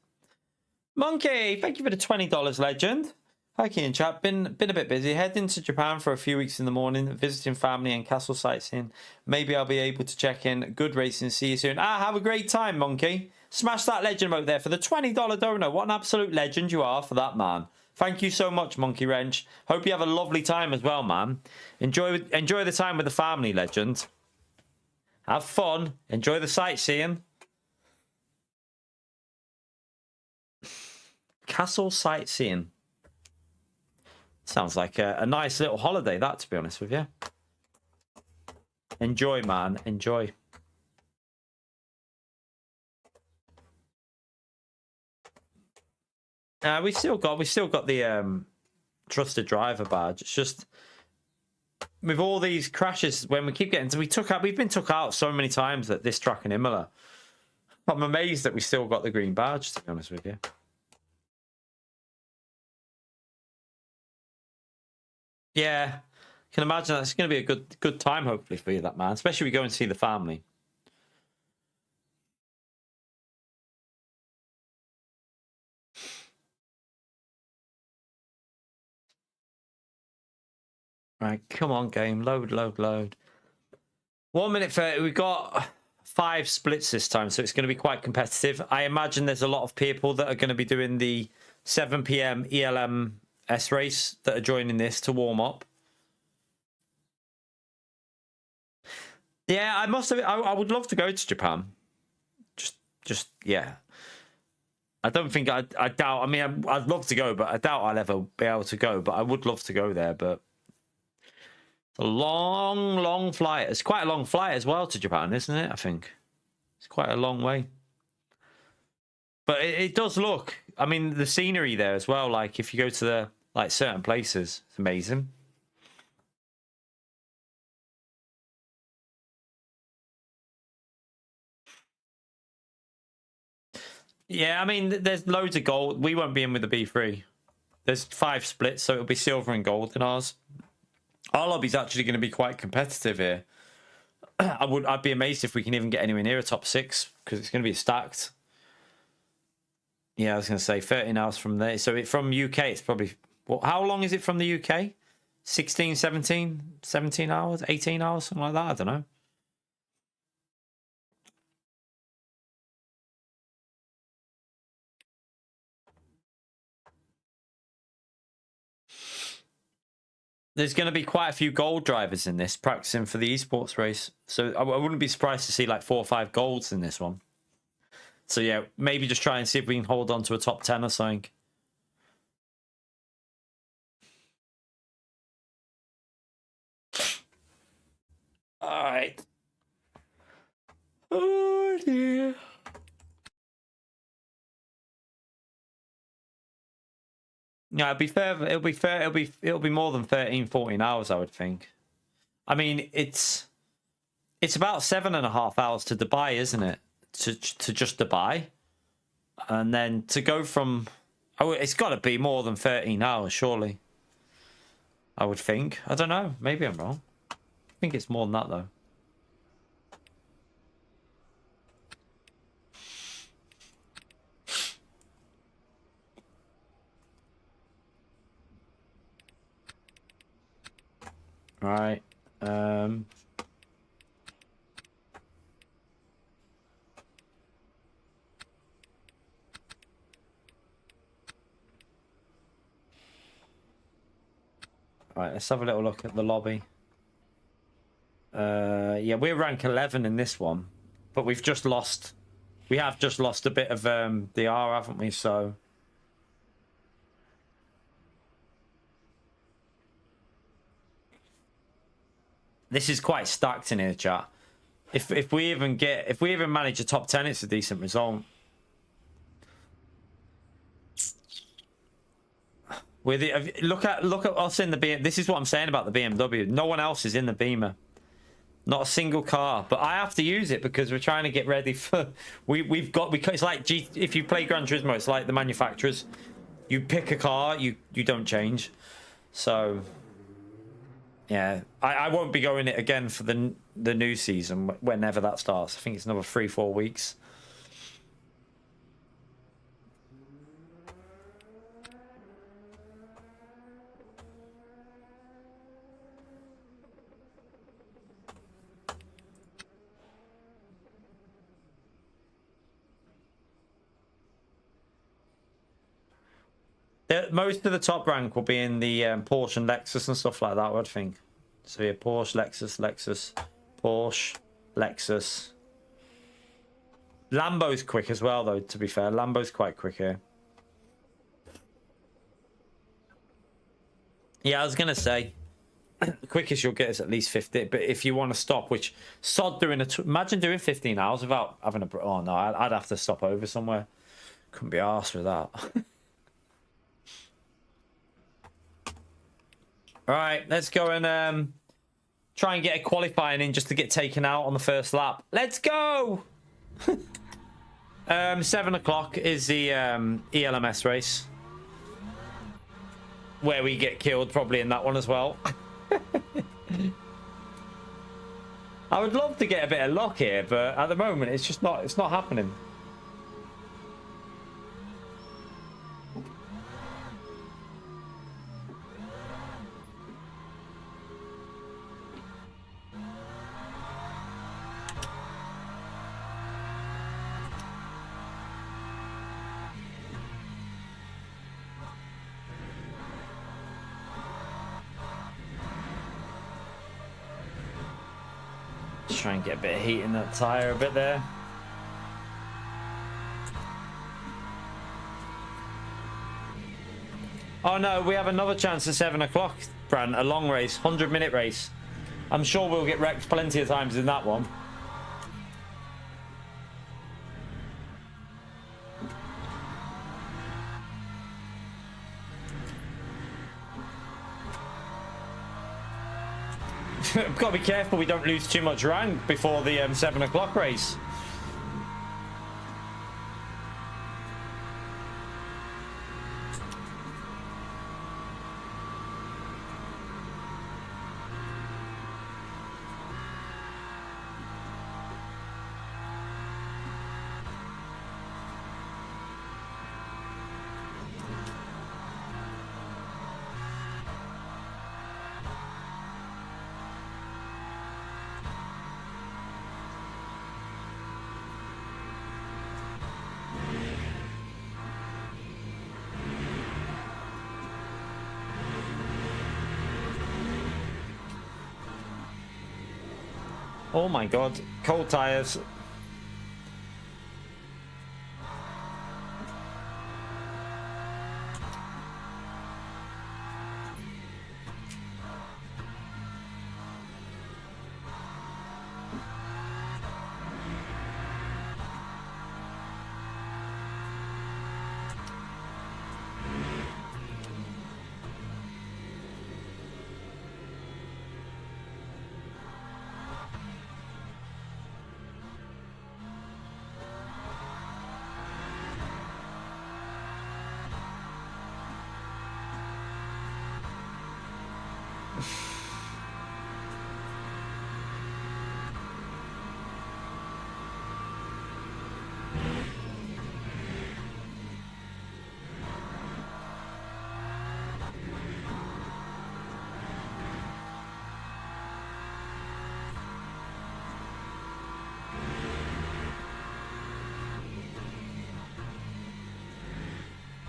Monkey, thank you for the $20, legend. Hi, Keen chat. Been a bit busy. Heading to Japan for a few weeks in the morning, visiting family and castle sightseeing. Maybe I'll be able to check in. Good racing. See you soon. Have a great time, Monkey. Smash that legend emote there for the $20 donor. What an absolute legend you are for that, man. Thank you so much, Monkey Wrench. Hope you have a lovely time as well, man. Enjoy the time with the family, legend. Have fun. Enjoy the sightseeing. Castle sightseeing. Sounds like a nice little holiday, that, to be honest with you. Enjoy, man. Enjoy. We still got the trusted driver badge. It's just with all these crashes, when we keep getting, we've been took out so many times at this track in Imola. I'm amazed that we still got the green badge, to be honest with you. Yeah, can imagine that's going to be a good time, hopefully, for you, that man. Especially if we go and see the family. Right, come on, game. Load. 1 minute 30. We've got 5 splits this time, so it's going to be quite competitive. I imagine there's a lot of people that are going to be doing the 7 p.m. ELMS race that are joining this to warm up. Yeah, I would love to go to Japan. Just yeah. I don't think I doubt. I mean, I'd love to go, but I doubt I'll ever be able to go. But I would love to go there. But it's a long flight. It's quite a long flight as well to Japan, isn't it? I think it's quite a long way. But it does look. I mean, the scenery there as well. Like if you go to certain places, it's amazing. Yeah, I mean, there's loads of gold. We won't be in with the B3. There's 5 splits, so it'll be silver and gold in ours. Our lobby's actually going to be quite competitive here. I'd be amazed if we can even get anywhere near a top 6 because it's going to be stacked. Yeah, I was going to say 13 hours from there. So from UK, it's probably how long is it from the UK? 16, 17 hours, 18 hours, something like that. I don't know. There's going to be quite a few gold drivers in this practicing for the esports race. So I wouldn't be surprised to see like 4 or 5 golds in this one. So yeah, maybe just try and see if we can hold on to a top 10 or something. All right. Oh dear. Yeah, it'll be fair. It'll be more than 13, 14 hours, I would think. I mean, it's about 7.5 hours to Dubai, isn't it? To just Dubai, and then to go from it's got to be more than 13 hours, surely. I would think. I don't know. Maybe I'm wrong. I think it's more than that though. Right. Right, let's have a little look at the lobby. Yeah, we're rank 11 in this one, but we have just lost a bit of DR, haven't we? So this is quite stacked in here, chat. If we even manage a top 10, it's a decent result. Look at us in the BM. This is what I'm saying about the BMW. No one else is in the Beamer. Not a single car. But I have to use it because we're trying to get ready for. It's like if you play Gran Turismo, it's like the manufacturers. You pick a car, you don't change. So yeah, I won't be going it again for the new season whenever that starts. I think it's another 3-4 weeks. Most of the top rank will be in the Porsche and Lexus and stuff like that, I would think. So yeah, Porsche, Lexus, Porsche, Lexus. Lambo's quick as well, though, to be fair. Lambo's quite quick here. Yeah, I was going to say, the quickest you'll get is at least 50. But if you want to stop, which sod doing imagine doing 15 hours without having a... Oh, no, I'd have to stop over somewhere. Couldn't be arsed with that. All right, let's go and try and get a qualifying in just to get taken out on the first lap. Let's go! 7 o'clock is the ELMS race. Where we get killed probably in that one as well. I would love to get a bit of luck here, but at the moment it's just not happening. Try and get a bit of heat in that tire a bit there. Oh no, we have another chance at 7 o'clock, Brant. A long race, 100-minute race. I'm sure we'll get wrecked plenty of times in that one. We've got to be careful we don't lose too much rank before the 7 o'clock race. Oh my god, cold tires.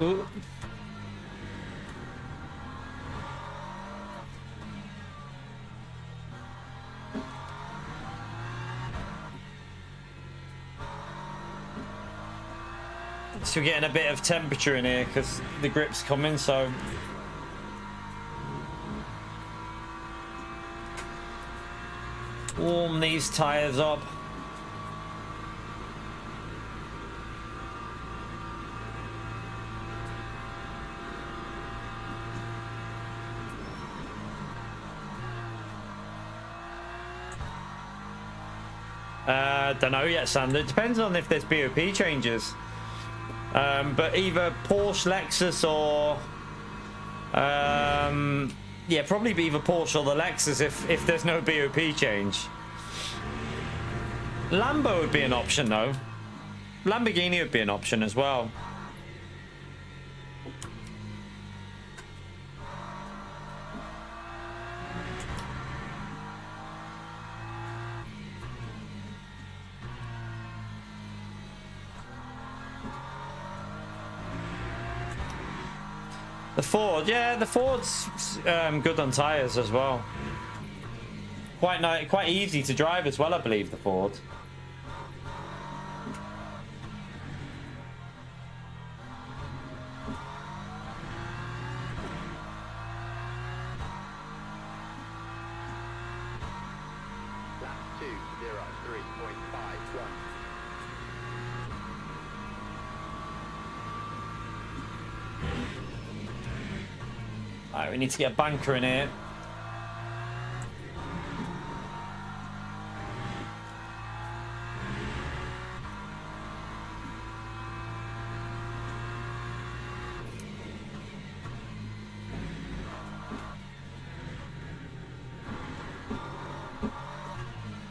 Ooh. So we're getting a bit of temperature in here because the grip's coming, so warm these tires up. Don't know yet, Sander. It depends on if there's BOP changes. But either Porsche, Lexus, or yeah, probably be either Porsche or the Lexus if there's no BOP change. Lambo would be an option though. Lamborghini would be an option as well. The Ford, yeah, the Ford's good on tyres as well. Quite easy to drive as well, I believe, the Ford. Alright, we need to get a banker in here.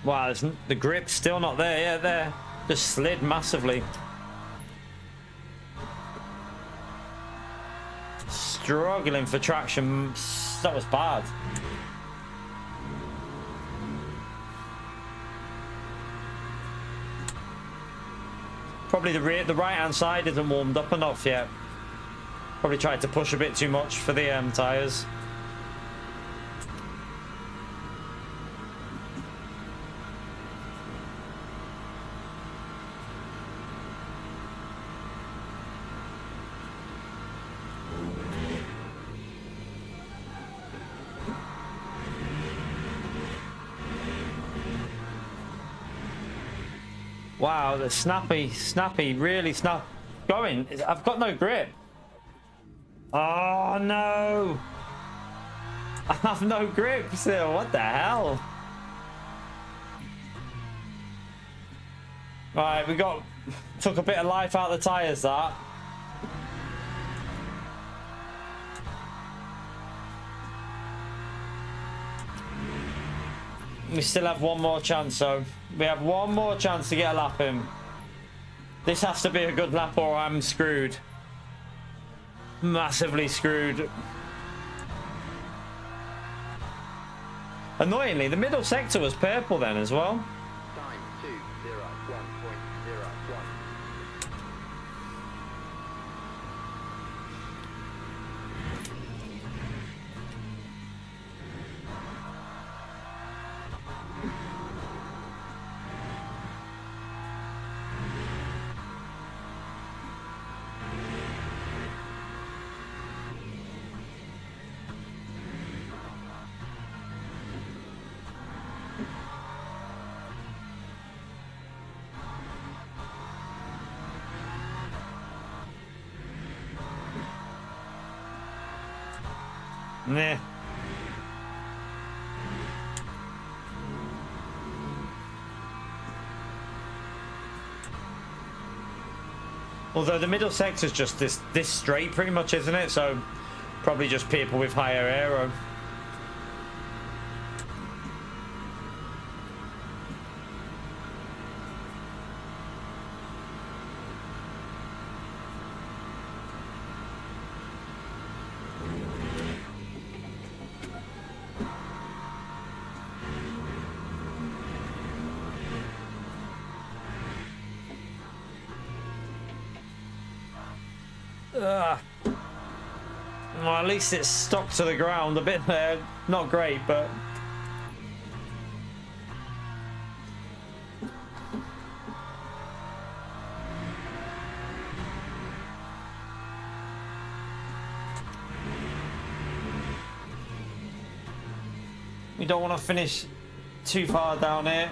Wow, the grip's still not there. Yeah, there. Just slid massively. Struggling for traction. That was bad. Probably the right hand side isn't warmed up enough yet. Probably tried to push a bit too much for the tyres. Wow, the snappy, really snap. Going. I've got no grip. Oh no! I have no grip still. What the hell? Right, took a bit of life out of the tyres. That. We still have one more chance, so we have one more chance to get a lap in. This has to be a good lap or I'm screwed. Massively screwed. Annoyingly, the middle sector was purple then as well. Time 2:01.01. Nah. Although the middle sector's just this straight pretty much, isn't it? So probably just people with higher aero. Well, at least it's stuck to the ground a bit there. Not great, but we don't want to finish too far down here.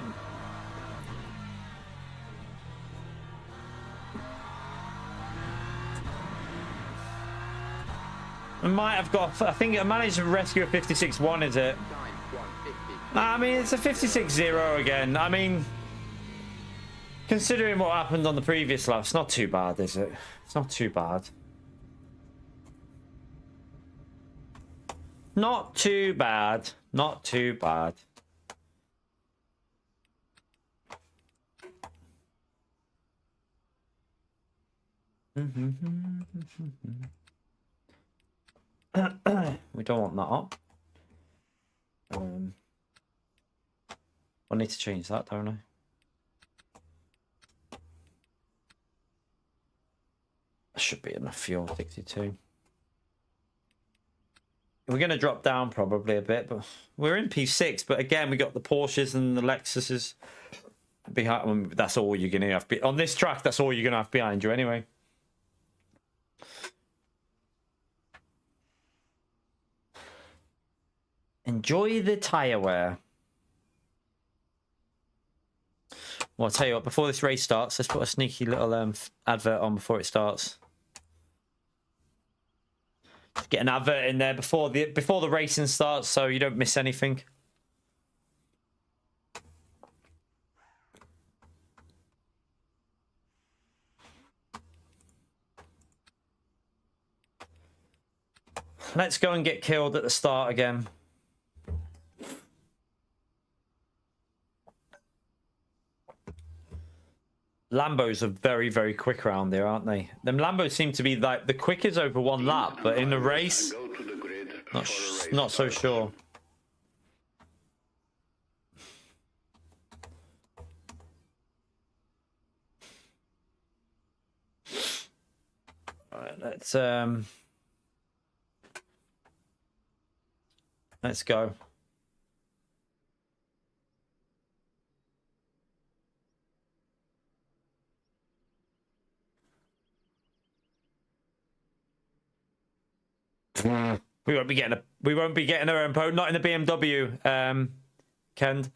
I might have got, I think I managed to rescue a 56-1, is it? I mean, it's a 56-0 again. I mean, considering what happened on the previous lap, it's not too bad, is it? It's not too bad. Not too bad. Not too bad. We don't want that up. I need to change that, don't I? That should be enough fuel, 62. We're going to drop down probably a bit, but we're in P6. But again, we got the Porsches and the Lexuses behind. That's all you're going to have on this track. That's all you're going to have behind you anyway. Enjoy the tyre wear. Well, I'll tell you what. Before this race starts, let's put a sneaky little advert on before it starts. Get an advert in there before the racing starts, so you don't miss anything. Let's go and get killed at the start again. Lambos are very, very quick around there, aren't they? Them Lambos seem to be like the quickest over one lap, but in the race, not so sure. All right, let's go. We won't be getting our own pole, not in the BMW, Ken.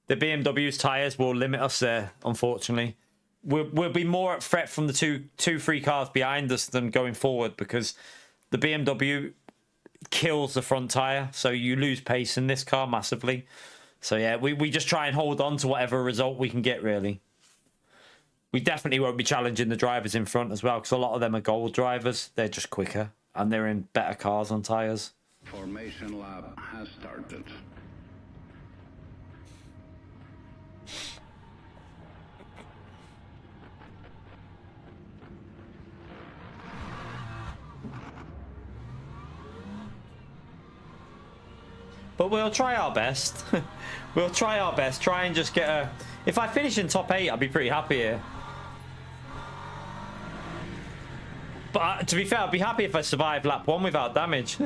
The BMW's tyres will limit us there, unfortunately. We'll be more at threat from the two free cars behind us than going forward, because the BMW kills the front tyre, so you lose pace in this car massively. So yeah, we just try and hold on to whatever result we can get, really. We definitely won't be challenging the drivers in front as well, because a lot of them are gold drivers. They're just quicker. And they're in better cars on tyres. Formation lap has started. But we'll try our best. We'll try our best. Try and just get a... If I finish in top 8, I'll be pretty happy here. But to be fair, I'd be happy if I survive lap 1 without damage.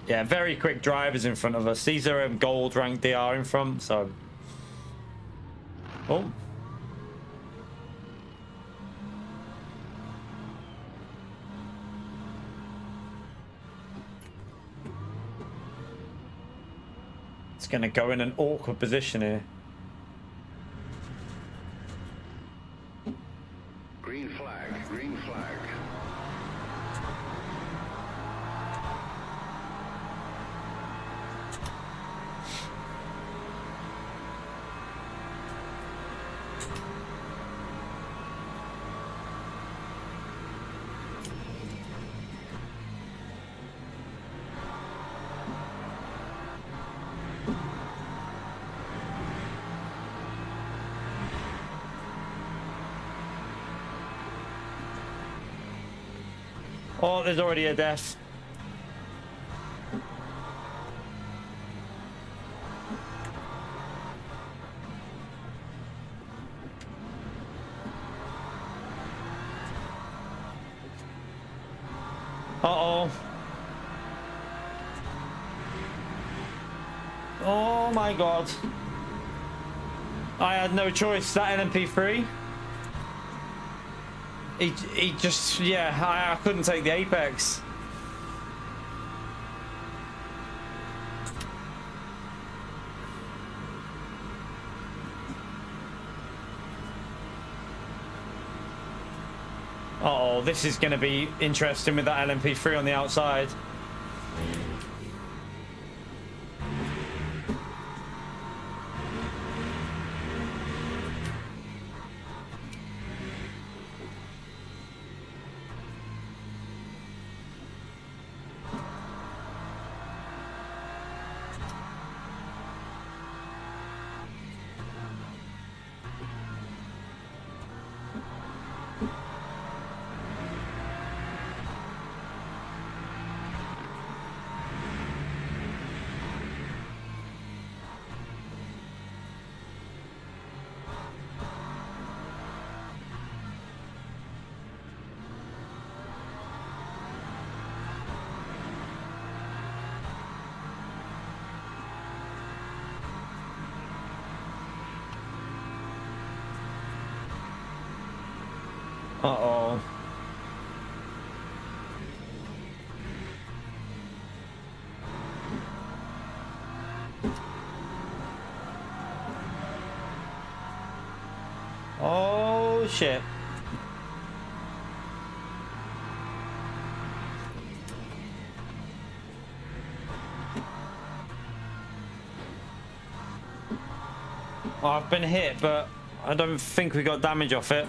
Yeah, very quick drivers in front of us. These are gold rank DR in front, so... Oh. It's going to go in an awkward position here. Green flag, green flag. Oh, there's already a death. Uh-oh. Oh my god. I had no choice. That LMP3. He just, yeah, I couldn't take the apex. Uh-oh, this is going to be interesting with that LMP3 on the outside. Uh-oh. Oh, shit. Oh, I've been hit, but I don't think we got damage off it.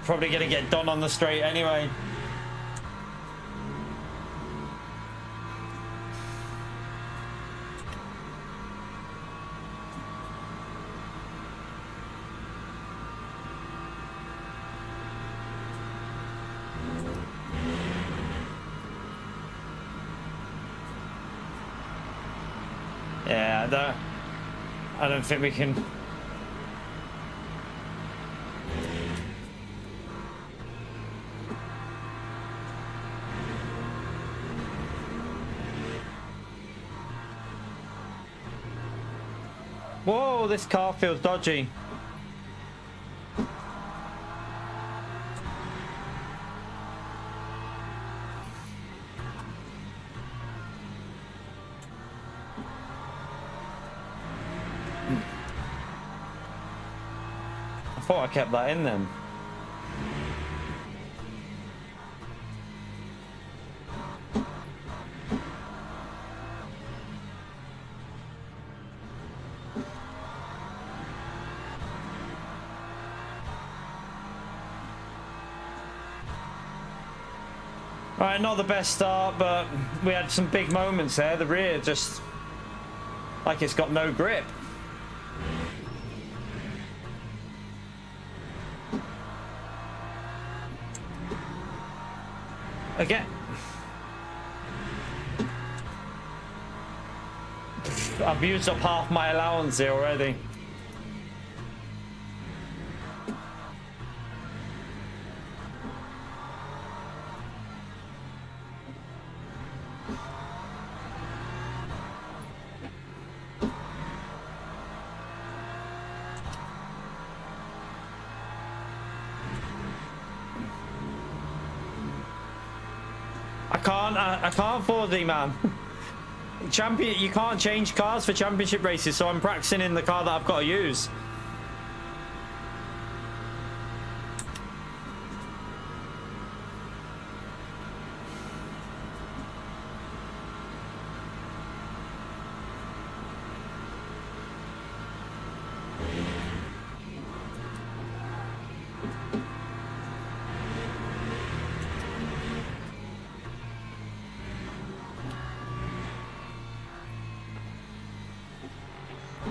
Probably gonna get done on the straight anyway. Yeah, I don't think we can. Whoa, this car feels dodgy. I thought I kept that in then. Right, not the best start, but we had some big moments there. The rear just like it's got no grip. Again. I've used up half my allowance here already. I can't afford thee, man. Champion, you can't change cars for championship races, so I'm practicing in the car that I've got to use.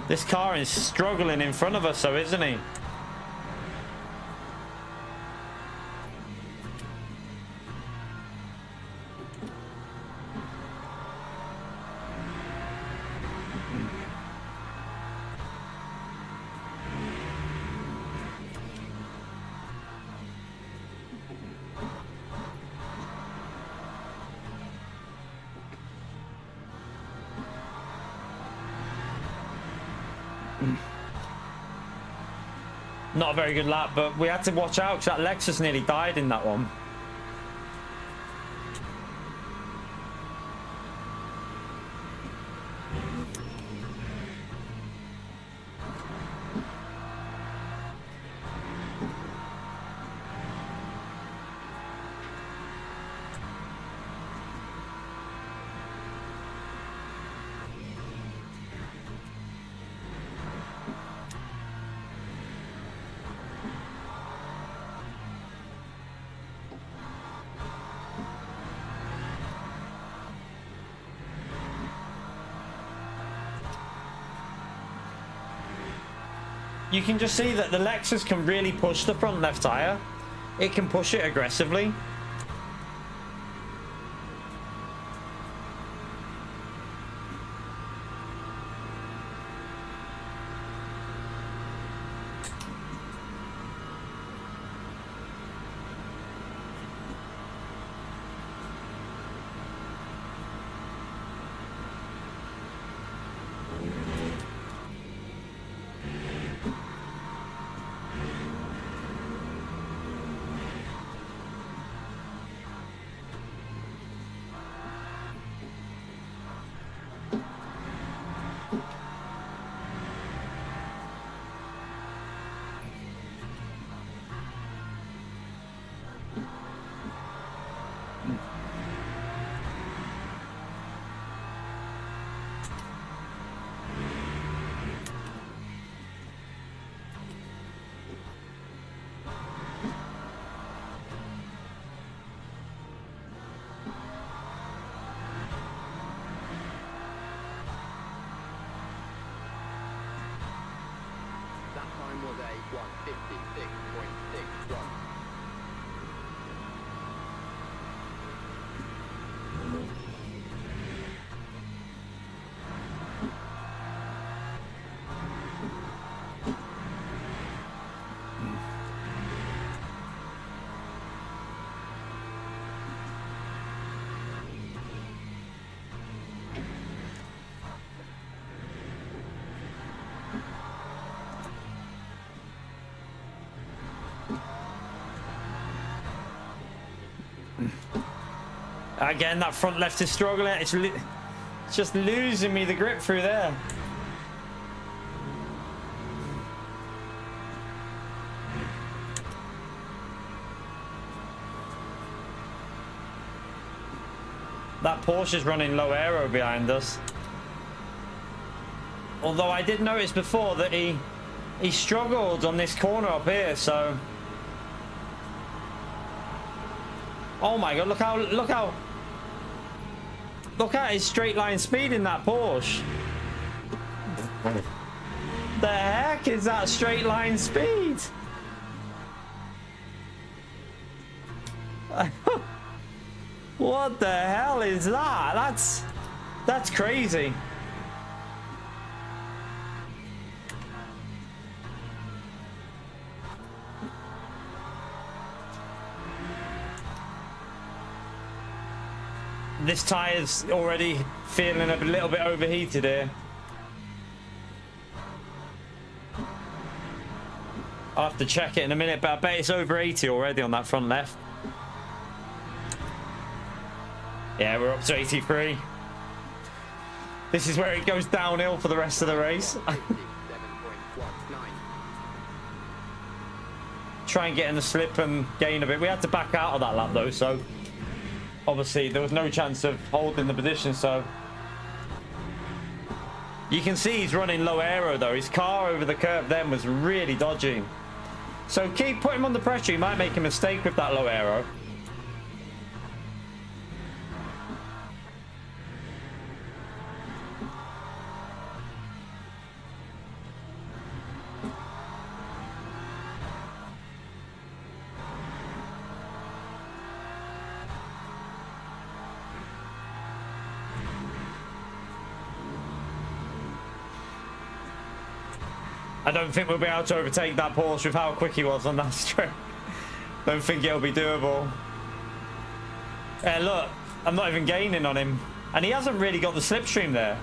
This car is struggling in front of us, though, isn't he? Not a very good lap, but we had to watch out because that Lexus nearly died in that one. You can just see that the Lexus can really push the front left tire. It can push it aggressively. 156.61. Again, that front left is struggling. It's just losing me the grip through there. That Porsche is running low aero behind us. Although I did notice before that he struggled on this corner up here, so. Oh my god, look at his straight line speed in that Porsche. The heck is that straight line speed? What the hell is that? That's crazy. This tire's already feeling a little bit overheated here. I'll have to check it in a minute, but I bet it's over 80 already on that front left. Yeah, we're up to 83. This is where it goes downhill for the rest of the race. Try and get in the slip and gain a bit. We had to back out of that lap though, so obviously there was no chance of holding the position, so you can see he's running low aero though. His car over the curve then was really dodgy. So put him under pressure. He might make a mistake with that low aero. I don't think we'll be able to overtake that Porsche with how quick he was on that straight. Don't think it'll be doable. Yeah, look, I'm not even gaining on him. And he hasn't really got the slipstream there.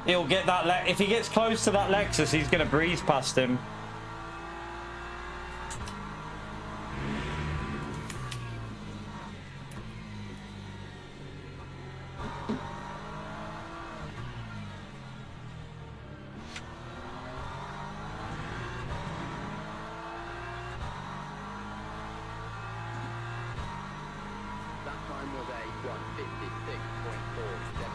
He'll get that. If he gets close to that Lexus, he's going to breeze past him. That time was a 156.47.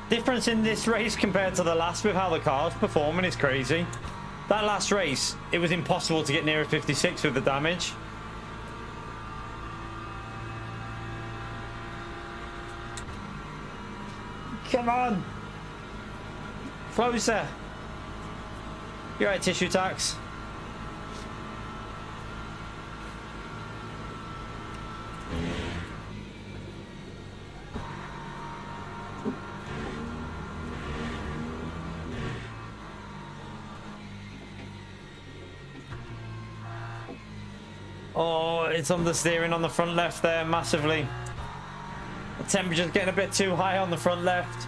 Difference in this race compared to the last with how the car's performing is crazy. That last race, it was impossible to get near a 56 with the damage. Come on. Closer. You're right, tissue tax. Oh, it's understeering on the front left there massively. The temperature's getting a bit too high on the front left.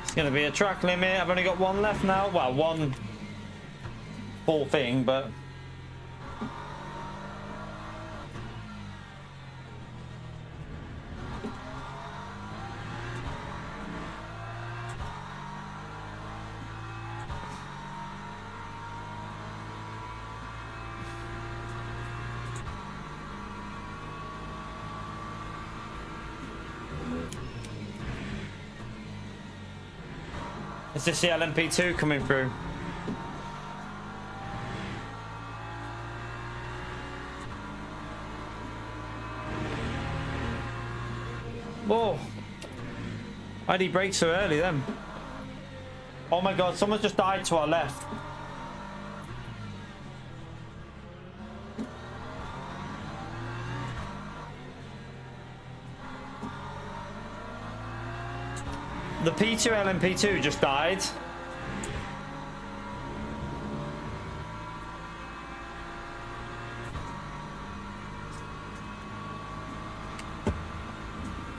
It's going to be a track limit. I've only got one left now. Well, one full thing, but... Is this the LMP2 coming through? Whoa. Why'd he brake so early then? Oh my god, someone's just died to our left. The P2 LMP2 just died.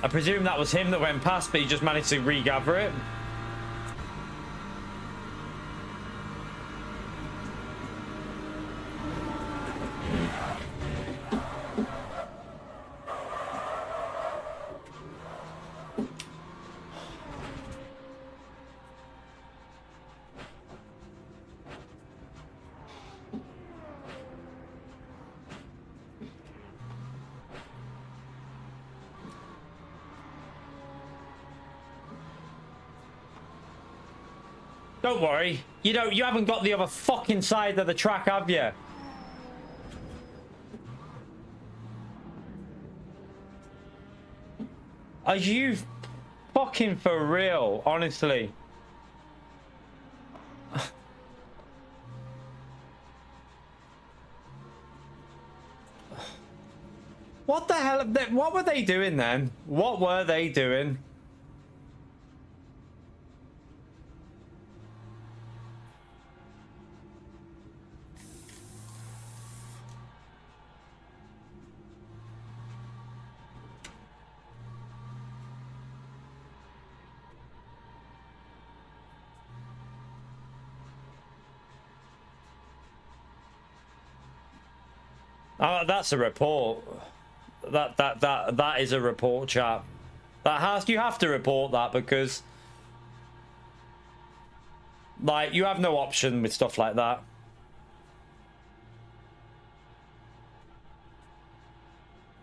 I presume that was him that went past, but he just managed to regather it. Don't worry. You haven't got the other fucking side of the track, have you? Are you fucking for real? Honestly. What the hell? What were they doing then? What were they doing? That's a report. That is a report, chap. You have to report that because, like, you have no option with stuff like that.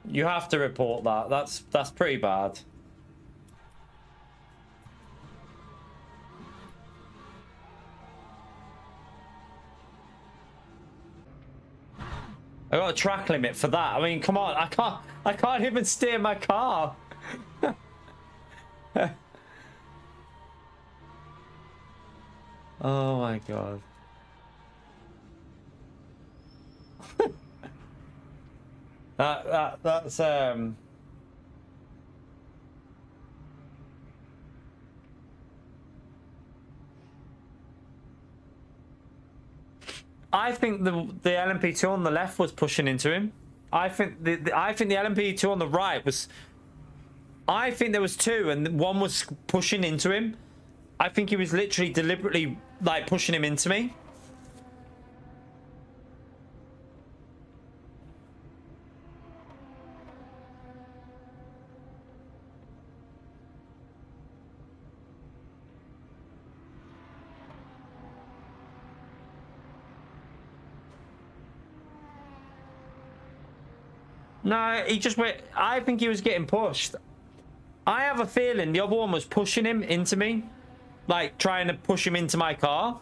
You have to report that. That's pretty bad. I got a track limit for that. I mean, come on, I can't even steer my car. Oh my god. That's I think the LMP2 on the left was pushing into him. I think the LMP2 on the right was. I think there was two, and one was pushing into him. I think he was literally deliberately like pushing him into me. No, he just went. I think he was getting pushed. I have a feeling the other one was pushing him into me, like trying to push him into my car.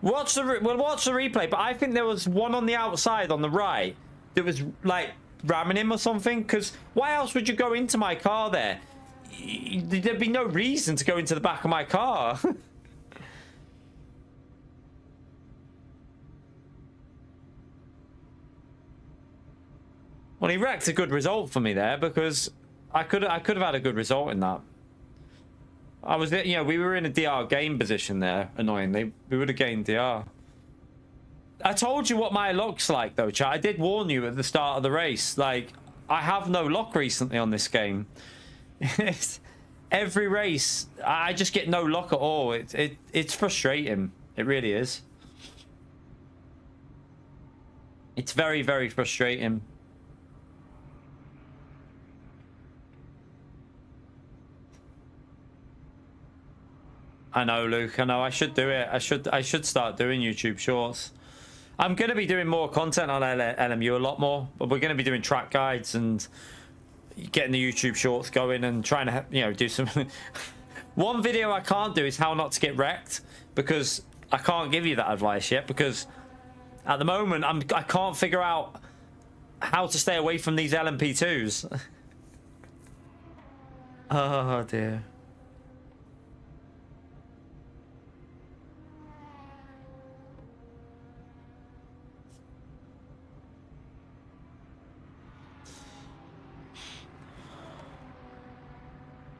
Watch the replay, but I think there was one on the outside on the right that was like ramming him or something. Because why else would you go into my car there? There'd be no reason to go into the back of my car. Well, he wrecked a good result for me there because I could have had a good result in that. I was, you know, we were in a DR game position there. Annoyingly, we would have gained DR. I told you what my luck's like though, chat. I did warn you at the start of the race. Like, I have no luck recently on this game. Every race, I just get no luck at all. It's frustrating. It really is. It's very, very frustrating. I know, Luke. I know. I should do it. I should start doing YouTube Shorts. I'm going to be doing more content on LMU a lot more, but we're going to be doing track guides and getting the YouTube Shorts going and trying to, you know, do some. One video I can't do is how not to get wrecked, because I can't give you that advice yet, because at the moment I can't figure out how to stay away from these LMP2s. Oh dear.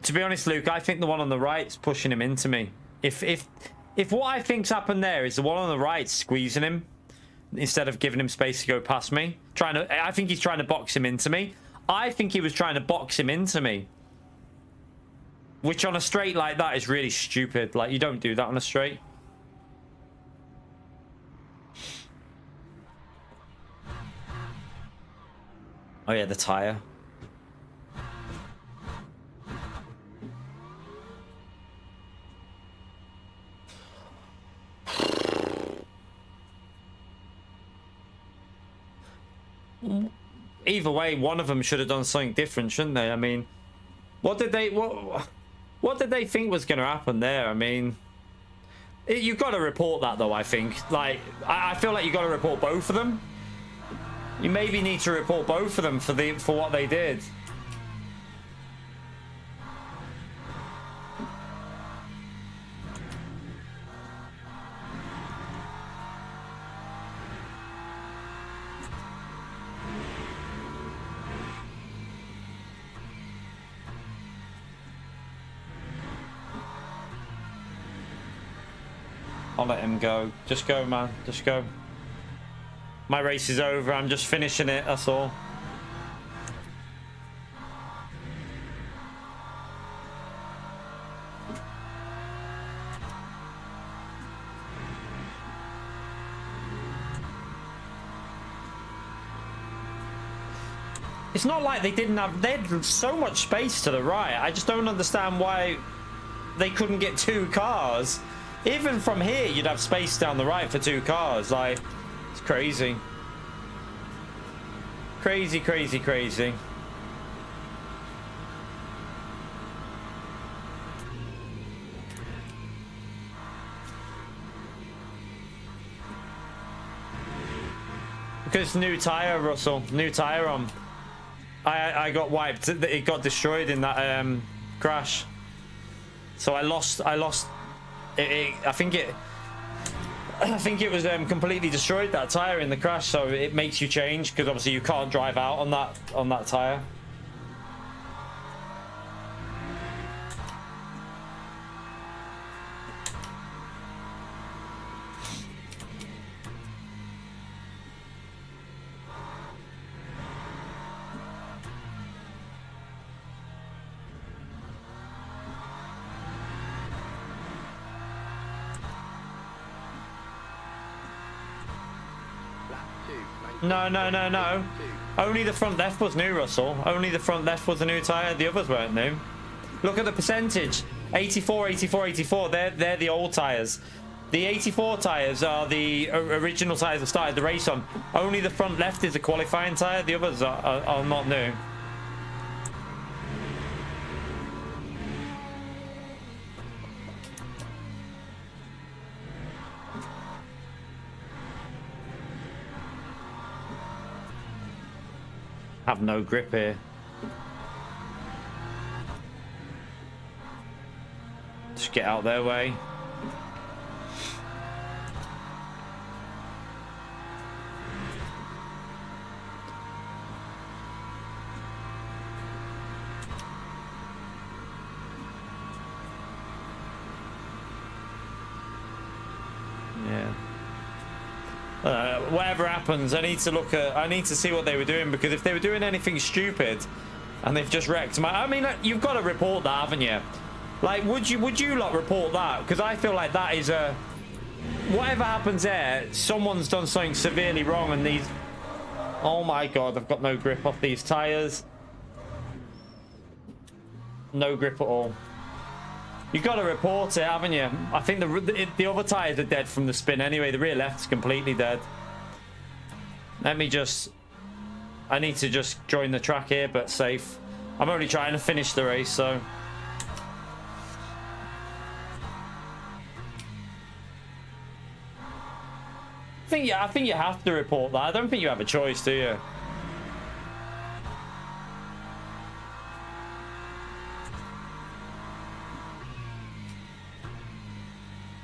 To be honest, Luke, I think the one on the right's pushing him into me. If what I think's happened there is the one on the right squeezing him instead of giving him space to go past me, I think he's trying to box him into me. I think he was trying to box him into me, which on a straight like that is really stupid. Like, you don't do that on a straight. Oh yeah, the tire. Either way, one of them should have done something different, shouldn't they? I mean, what did they think was going to happen there? I mean, you've got to report that though. I think, like, I feel like you got to report both of them. You maybe need to report both of them for what they did. I'll let him go. Just go, man. Just go. My race is over. I'm just finishing it. That's all. It's not like they didn't have... They had so much space to the right. I just don't understand why they couldn't get two cars. Even from here, you'd have space down the right for two cars. Like, it's crazy. Crazy, crazy, crazy. Because new tire, Russell. New tire on. I got wiped. It got destroyed in that crash. So I lost. I think it was completely destroyed, that tire, in the crash. So it makes you change, because obviously you can't drive out on that tire. No. Only the front left was new, Russell. Only the front left was a new tyre. The others weren't new. Look at the percentage. 84, 84, 84. They're the old tyres. The 84 tyres are the original tyres that started the race on. Only the front left is a qualifying tyre. The others are not new. Have no grip here. Just get out their way. Whatever happens, I need to see what they were doing, because if they were doing anything stupid and they've just wrecked I mean, you've got to report that, haven't you? Like, would you lot report that? Because I feel like that is a, whatever happens there, someone's done something severely wrong, and these, oh my god, I've got no grip off these tires. No grip at all. You got to report it, haven't you? I think the other tires are dead from the spin anyway. The rear left's completely dead. Let me just, I need to just join the track here, but safe. I'm only trying to finish the race, so. I think you have to report that. I don't think you have a choice, do you?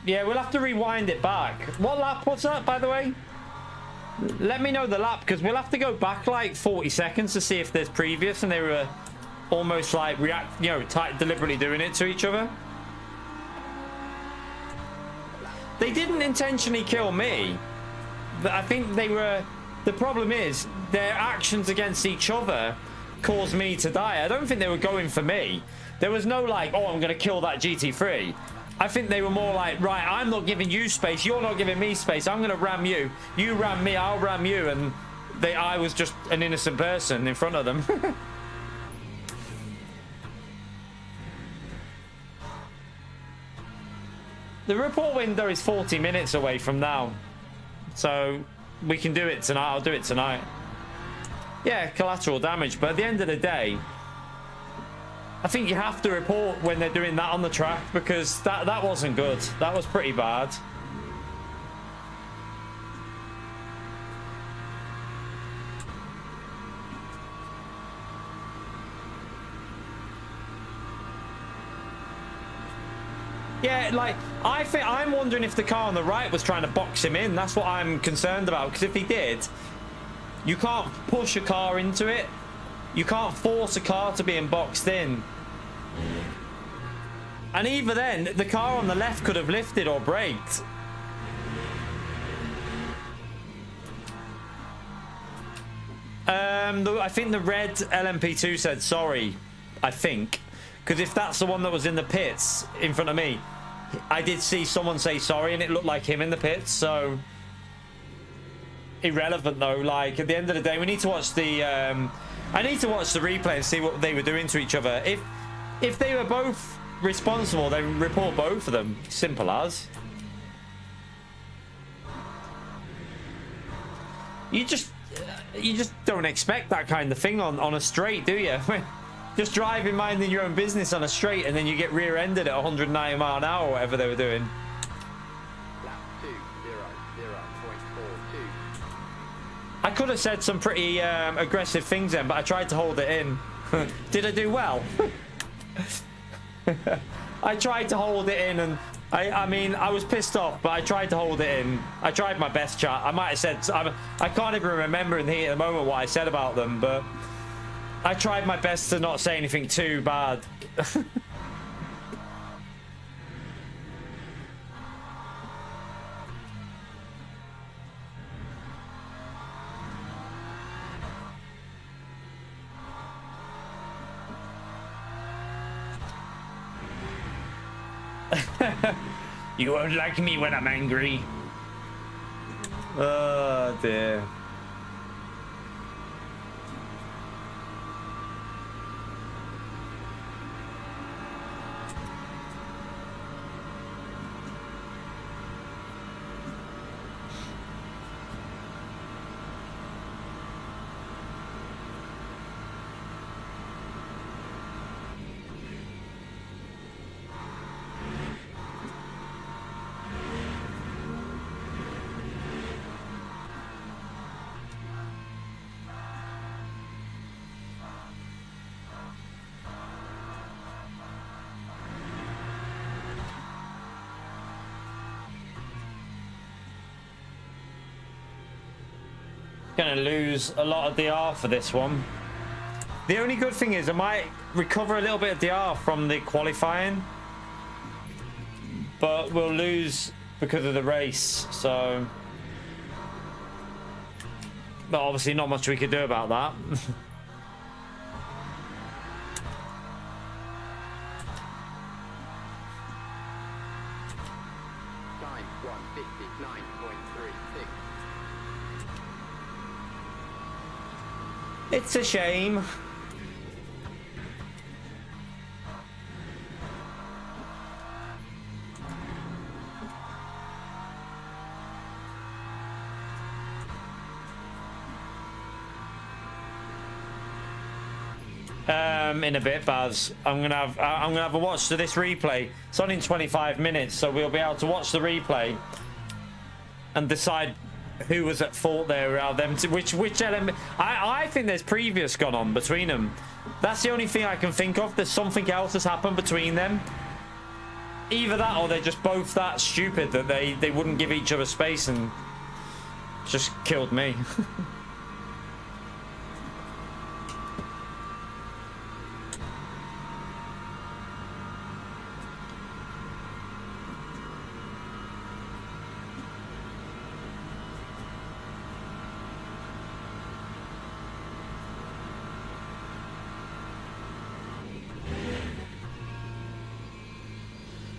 Yeah, we'll have to rewind it back. What lap was that, by the way? Let me know the lap, because we'll have to go back like 40 seconds to see if there's previous and they were almost like deliberately doing it to each other. They didn't intentionally kill me. I think they were, the problem is their actions against each other caused me to die. I don't think they were going for me. There was no like, oh, I'm going to kill that GT3. I think they were more like, right, I'm not giving you space, you're not giving me space, I'm going to ram you. You ram me, I'll ram you. And I was just an innocent person in front of them. The report window is 40 minutes away from now. So we can do it tonight. I'll do it tonight. Yeah, collateral damage. But at the end of the day, I think you have to report when they're doing that on the track, because that wasn't good. That was pretty bad. Yeah, like, I'm wondering if the car on the right was trying to box him in. That's what I'm concerned about, because if he did, you can't push a car into it. You can't force a car to being boxed in. And even then, the car on the left could have lifted or braked. I think the red LMP2 said sorry, I think. Because if that's the one that was in the pits in front of me, I did see someone say sorry and it looked like him in the pits, so irrelevant though. Like, at the end of the day, we need to watch the I need to watch the replay and see what they were doing to each other. If they were both responsible, then report both of them. Simple as. You just don't expect that kind of thing on a straight, do you? Just driving, minding your own business on a straight, and then you get rear-ended at 190 mile an hour, or whatever they were doing. Lap 2:00.42. I could have said some pretty aggressive things then, but I tried to hold it in. Did I do well? I tried to hold it in, and I mean, I was pissed off, but I tried to hold it in. I tried my best, chat. I might have said, I can't even remember in the heat of the moment what I said about them, but I tried my best to not say anything too bad. You won't like me when I'm angry. Oh dear. Gonna lose a lot of DR for this one. The only good thing is I might recover a little bit of DR from the qualifying, but we'll lose because of the race. So But obviously not much we could do about that. 159.36. It's a shame. In a bit, Baz, I'm gonna have a watch to this replay. It's on in 25 minutes, so we'll be able to watch the replay and decide who was at fault there. Which element? I think there's previous gone on between them. That's the only thing I can think of. There's something else that's happened between them. Either that, or they're just both that stupid that they wouldn't give each other space and just killed me.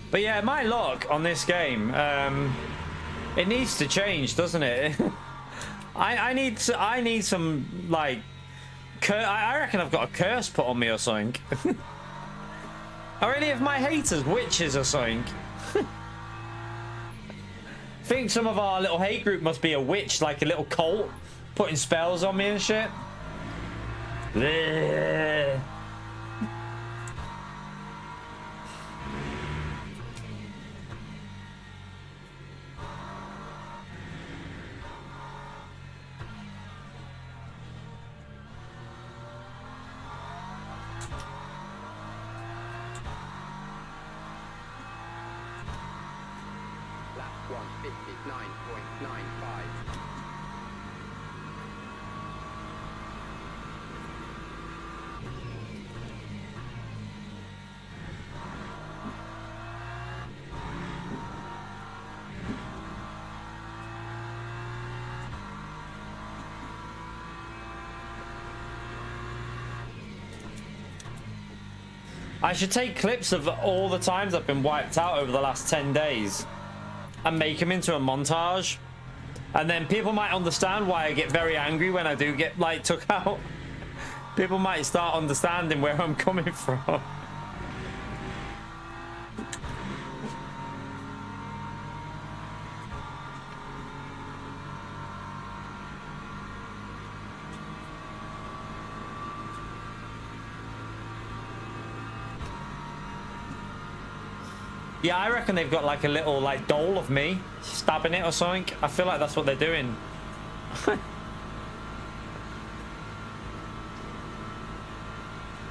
But yeah, my luck on this game, it needs to change, doesn't it? I need some, like, I reckon I've got a curse put on me or something. Are any of my haters witches or something? I think some of our little hate group must be a witch, like a little cult, putting spells on me and shit. Bleh. Lap 159.95. I should take clips of all the times I've been wiped out over the last 10 days and make them into a montage. And then people might understand why I get very angry when I do get, like, took out. People might start understanding where I'm coming from. Yeah, I reckon they've got like a little like doll of me stabbing it or something. I feel like that's what they're doing.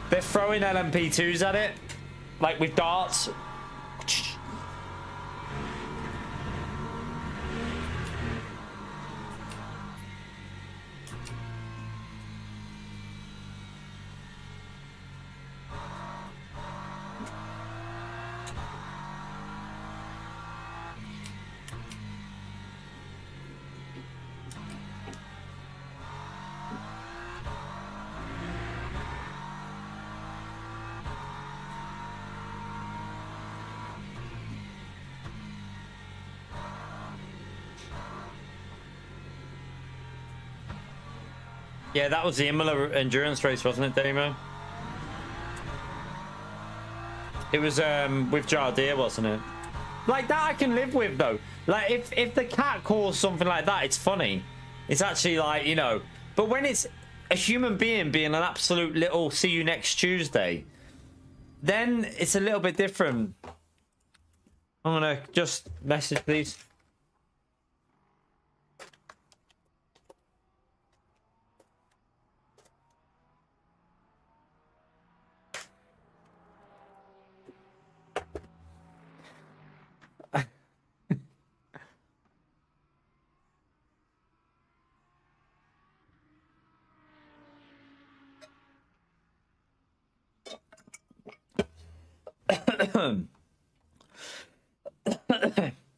They're throwing LMP2s at it, like with darts. Yeah, that was the Imola endurance race, wasn't it, Damo? It was with Jardir, wasn't it? Like that I can live with though. Like if the cat calls something like that, it's funny. It's actually like, you know, but when it's a human being an absolute little see you next Tuesday, then it's a little bit different. I'm gonna just message please.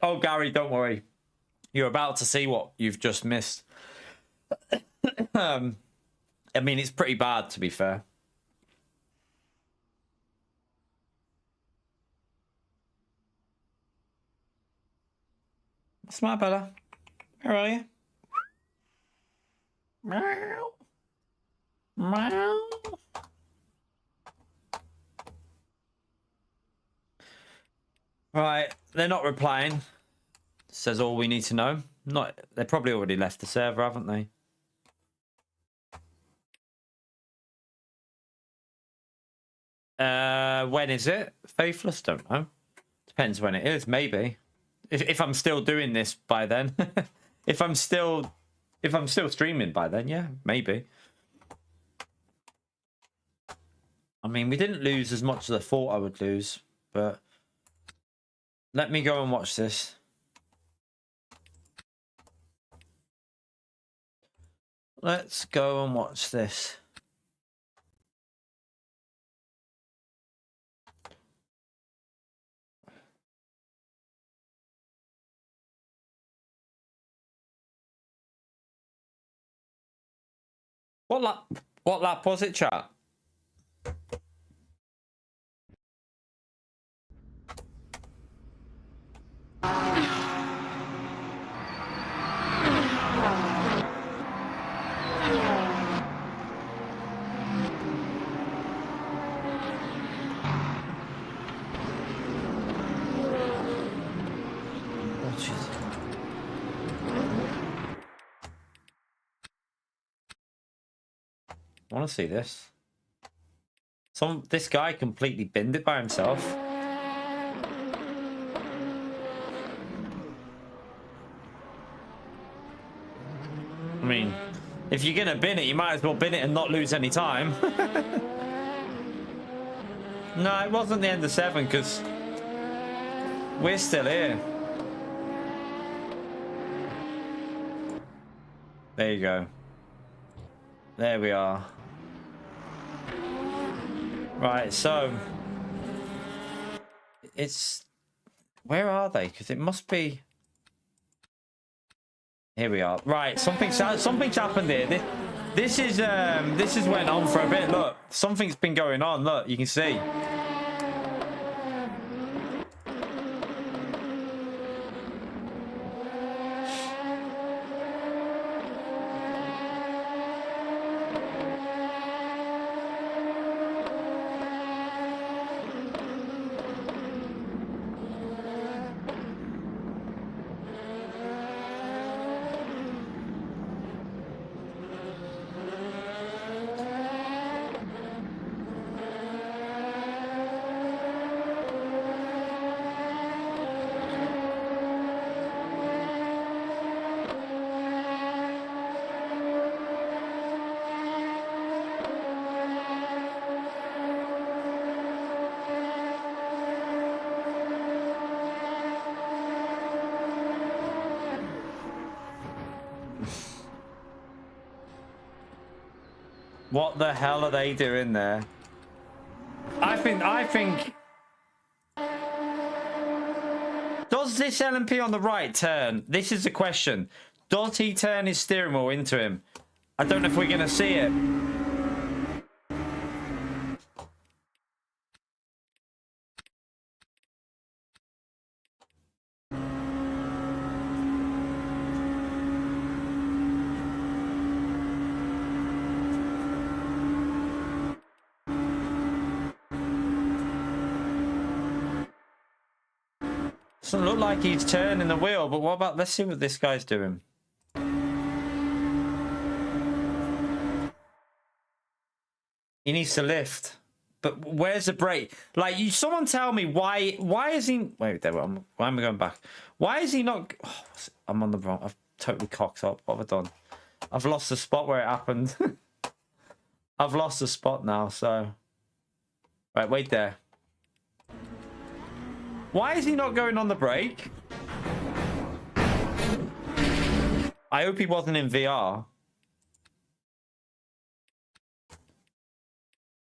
Oh, Gary, don't worry. You're about to see what you've just missed. I mean, it's pretty bad, to be fair. What's my Bella? Where are you? Meow. Meow. Right, they're not replying. Says all we need to know. Not, they probably already left the server, haven't they? When is it? Faithless? Don't know. Depends when it is. Maybe. If I'm still doing this by then. if I'm still streaming by then, yeah, maybe. I mean, we didn't lose as much as I thought I would lose, but let me go and watch this. Let's go and watch this. What lap was it, chat? I want to see this. This guy completely binned it by himself. I mean, if you're gonna bin it, you might as well bin it and not lose any time. No, it wasn't the end of 7 because we're still here. There you go. There we are. Right, so it's, where are they? Because it must be. Here we are. Right, something's happened here. This is went on for a bit. Look, something's been going on. Look, you can see. What the hell are they doing there? I think. Does this LMP on the right turn? This is the question. Does he turn his steering wheel into him? I don't know if we're going to see it. Doesn't look like he's turning the wheel, but what about, let's see what this guy's doing. He needs to lift. But where's the brake? Like, someone tell me why is he, wait, there, why am I going back? Why is he not, oh, I'm on the wrong, I've totally cocked up. What have I done? I've lost the spot where it happened. I've lost the spot now, so. Right, wait there. Why is he not going on the brake? I hope he wasn't in VR.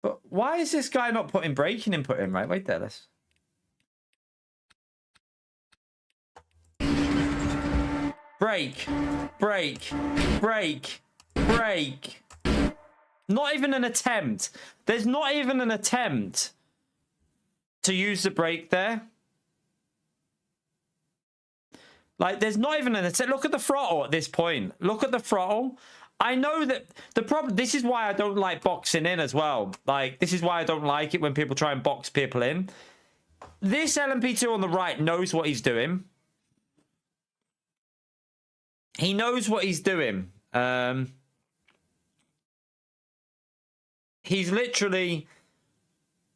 But why is this guy not putting braking input in? Right, wait there, let's. Brake, brake, brake. brake. Not even an attempt. There's not even an attempt to use the brake there. Like, there's not even an attempt. Look at the throttle at this point. Look at the throttle. I know that the problem... This is why I don't like boxing in as well. Like, this is why I don't like it when people try and box people in. This LMP2 on the right knows what he's doing. He knows what he's doing. He's literally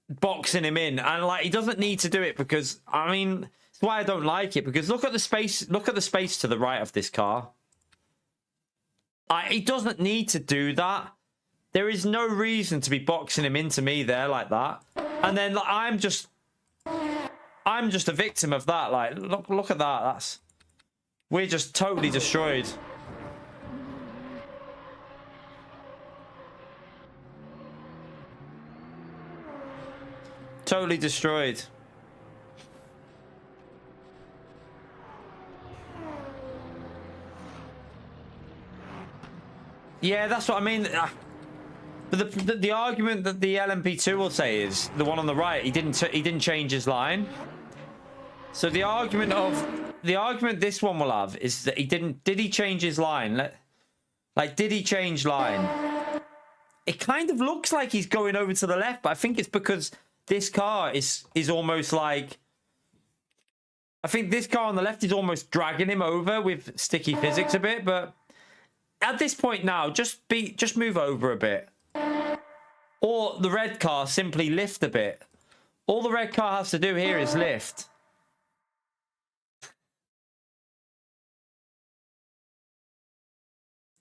boxing him in, and like he doesn't need to do it because I mean that's why I don't like it, because look at the space. Look at the space to the right of this car. He doesn't need to do that. There is no reason to be boxing him into me there like that. And then like, I'm just a victim of that. Like look at that. We're just totally destroyed. Totally destroyed. Yeah, that's what I mean. But the argument that the LMP2 will say is the one on the right. He didn't change his line. So the argument this one will have is that he didn't. Did he change his line? Like, did he change line? It kind of looks like he's going over to the left, but I think it's because this car is almost like... I think this car on the left is almost dragging him over with sticky physics a bit, but at this point now, just move over a bit. Or the red car simply lift a bit. All the red car has to do here is lift.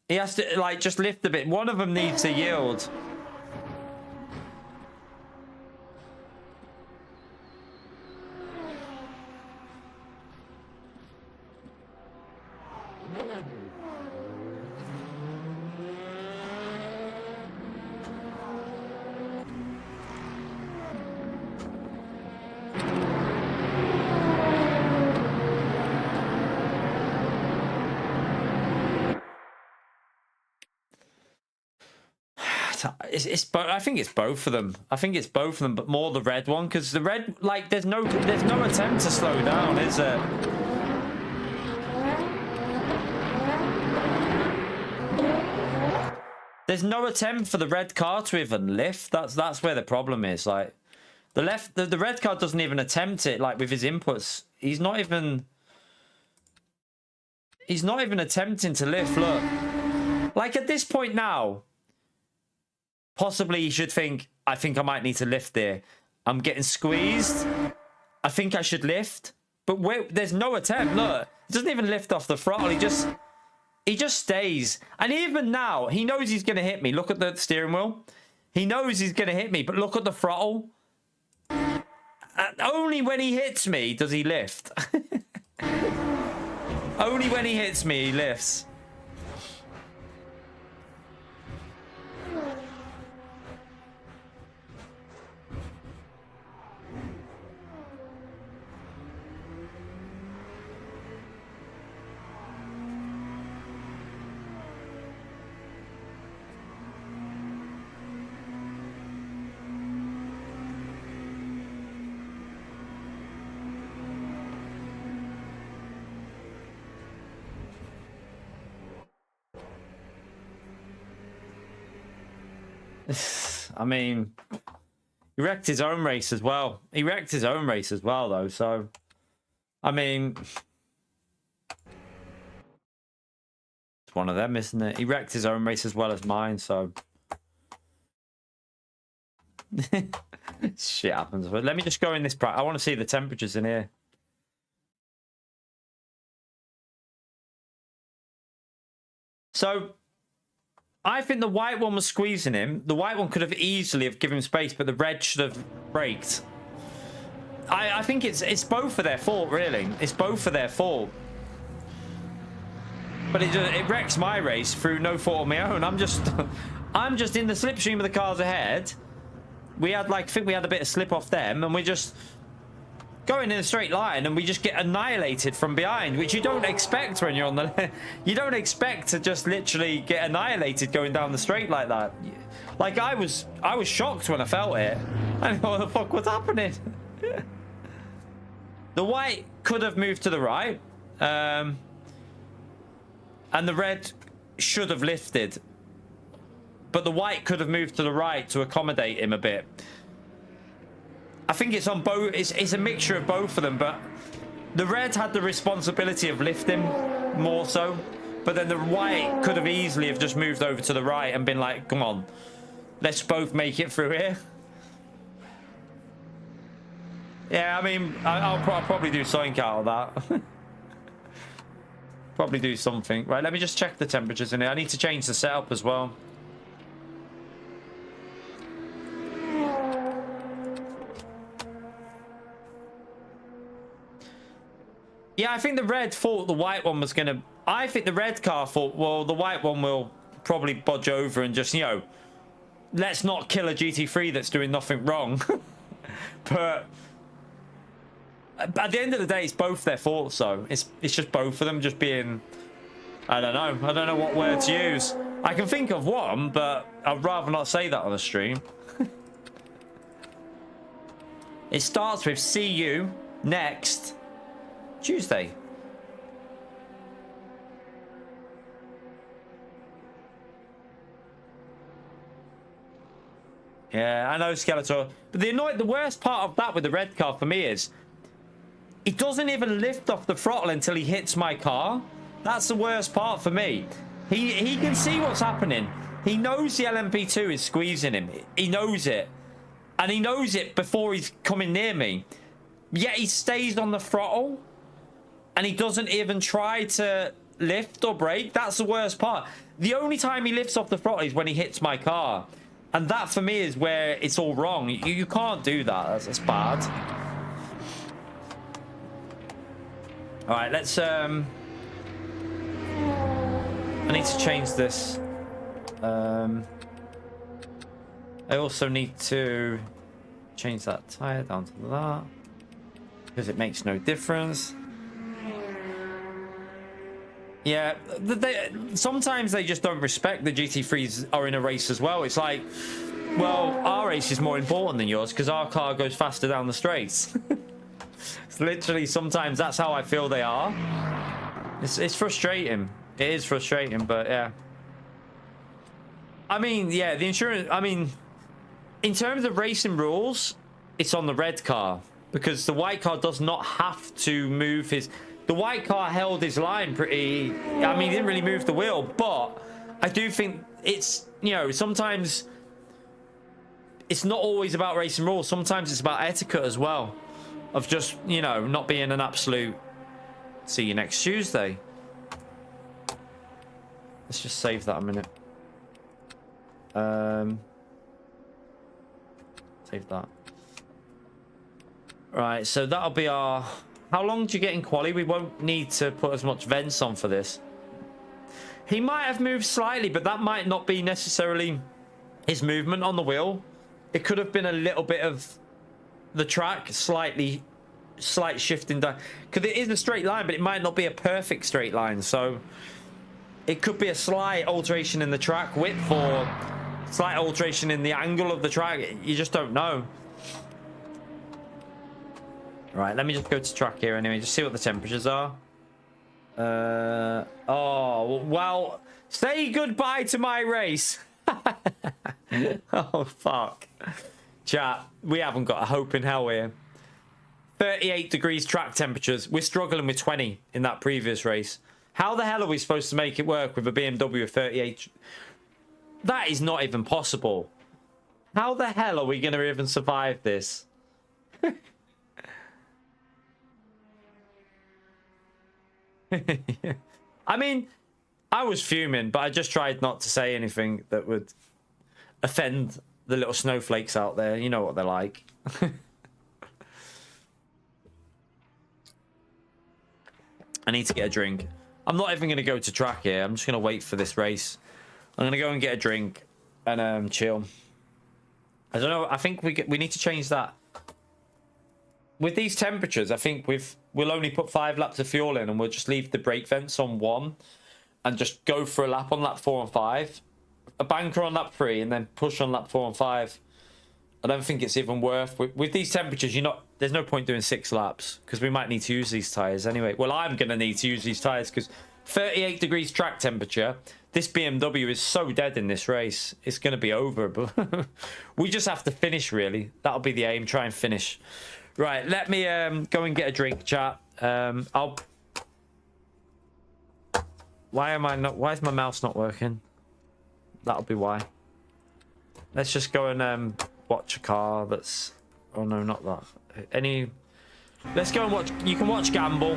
He has to, like, just lift a bit. One of them needs to yield. I think it's both of them. I think it's both of them, but more the red one, because the red, like, there's no attempt to slow down, is there? There's no attempt for the red car to even lift. That's where the problem is. Like, the red car doesn't even attempt it. Like, with his inputs, he's not even attempting to lift. Look, like at this point now. Possibly you should think, I think I might need to lift there. I'm getting squeezed. I think I should lift. But there's no attempt. Look, he doesn't even lift off the throttle. He just stays. And even now, he knows he's going to hit me. Look at the steering wheel. He knows he's going to hit me, but look at the throttle. Only when he hits me does he lift. Only when he hits me, he lifts. I mean, he wrecked his own race as well. He wrecked his own race as well, though. So, I mean, it's one of them, isn't it? He wrecked his own race as well as mine. So, shit happens. But let me just go in this. I want to see the temperatures in here. So, I think the white one was squeezing him. The white one could have easily have given him space, but the red should have braked. I think it's both of their fault, really. It's both of their fault. But it wrecks my race through no fault of my own. I'm just in the slipstream of the cars ahead. We had, like, I think we had a bit of slip off them, and going in a straight line, and we just get annihilated from behind, which you don't expect when you're on the... You don't expect to just literally get annihilated going down the straight like that. Like, I was shocked when I felt it. I don't know what the fuck was happening. The white could have moved to the right. And the red should have lifted. But the white could have moved to the right to accommodate him a bit. I think it's on both. It's a mixture of both of them, but the red had the responsibility of lifting more so. But then the white could have easily have just moved over to the right and been like, come on, let's both make it through here. Yeah, I mean, I'll probably do something out of that. Probably do something. Right, let me just check the temperatures in here. I need to change the setup as well. Yeah, I think the red thought the white one was going to... I think the red car thought, well, the white one will probably budge over and just, you know, let's not kill a GT3 that's doing nothing wrong. But at the end of the day, it's both their faults, though. It's just both of them just being... I don't know. I don't know what word to use. I can think of one, but I'd rather not say that on the stream. It starts with see you next Tuesday. Yeah, I know, Skeletor. But the worst part of that with the red car for me is he doesn't even lift off the throttle until he hits my car. That's the worst part for me. He can see what's happening. He knows the LMP2 is squeezing him. He knows it. And he knows it before he's coming near me. Yet he stays on the throttle. And he doesn't even try to lift or brake. That's the worst part. The only time he lifts off the throttle is when he hits my car. And that, for me, is where it's all wrong. You can't do that. That's bad. All right, let's... I need to change this. I also need to change that tire down to that. Because it makes no difference. Yeah, sometimes they just don't respect the GT3s are in a race as well. It's like, well, our race is more important than yours because our car goes faster down the straights. It's literally, sometimes that's how I feel they are. It's frustrating. It is frustrating, but yeah. I mean, yeah, the insurance, I mean, in terms of racing rules, it's on the red car because the white car does not have to move his... The white car held his line pretty... I mean, he didn't really move the wheel, but I do think it's, you know, sometimes it's not always about racing rules. Sometimes it's about etiquette as well. Of just, you know, not being an absolute... See you next Tuesday. Let's just save that a minute. Save that. Right, so that'll be our... How long do you get in quali? We won't need to put as much vents on for this. He might have moved slightly, but that might not be necessarily his movement on the wheel. It could have been a little bit of the track, slight shifting down. Because it is a straight line, but it might not be a perfect straight line. So it could be a slight alteration in the track width or slight alteration in the angle of the track. You just don't know. Right, let me just go to track here anyway, just see what the temperatures are. Oh, well, say goodbye to my race. Oh, fuck. Chat, we haven't got a hope in hell here. 38 degrees track temperatures. We're struggling with 20 in that previous race. How the hell are we supposed to make it work with a BMW of 38? That is not even possible. How the hell are we going to even survive this? I mean, I was fuming, but I just tried not to say anything that would offend the little snowflakes out there. You know what they're like. I need to get a drink. I'm not even going to go to track here. I'm just going to wait for this race. I'm going to go and get a drink and chill. I don't know. I think we need to change that. with these temperatures, I think we'll only put 5 laps of fuel in, and we'll just leave the brake vents on 1 and just go for a lap on lap 4 and 5, a banker on lap 3, and then push on lap 4 and 5. I don't think it's even worth with these temperatures. There's no point doing 6 laps because we might need to use these tires anyway. Well, I'm gonna need to use these tires because 38 degrees track temperature. This BMW is so dead in this race. It's gonna be over, but we just have to finish. Really, that'll be the aim. Try and finish. Right, let me go and get a drink, chat. Why is my mouse not working? That'll be why. Let's just go and watch a car that's... Oh no, not that. Let's go and watch... You can watch Gamble.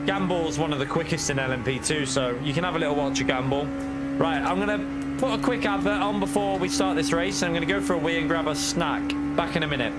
Gamble's one of the quickest in LMP2, so you can have a little watch of Gamble. Right, I'm gonna put a quick advert on before we start this race, and I'm gonna go for a wee and grab a snack. Back in a minute.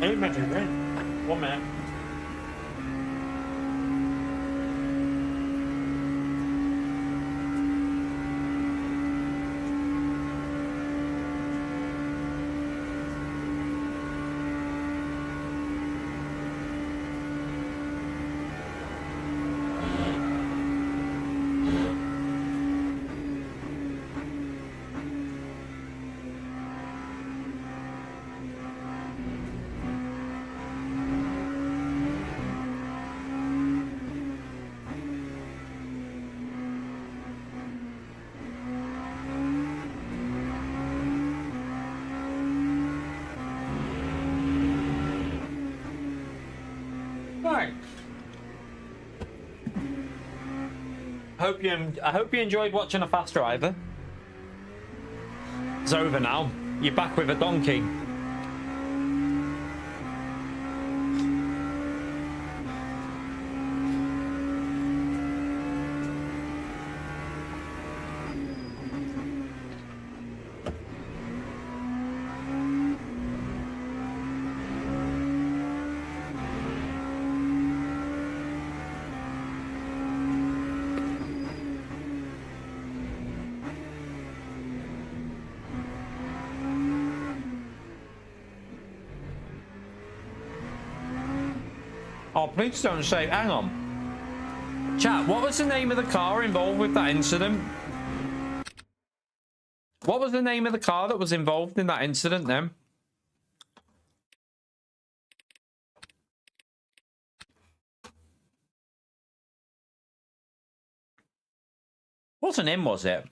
Maybe meant to win. 1 minute. I hope you enjoyed watching a fast driver. It's over now. You're back with a donkey. Oh, please don't say, hang on. Chat, what was the name of the car involved with that incident? What was the name of the car that was involved in that incident then? Wasn't him, was it?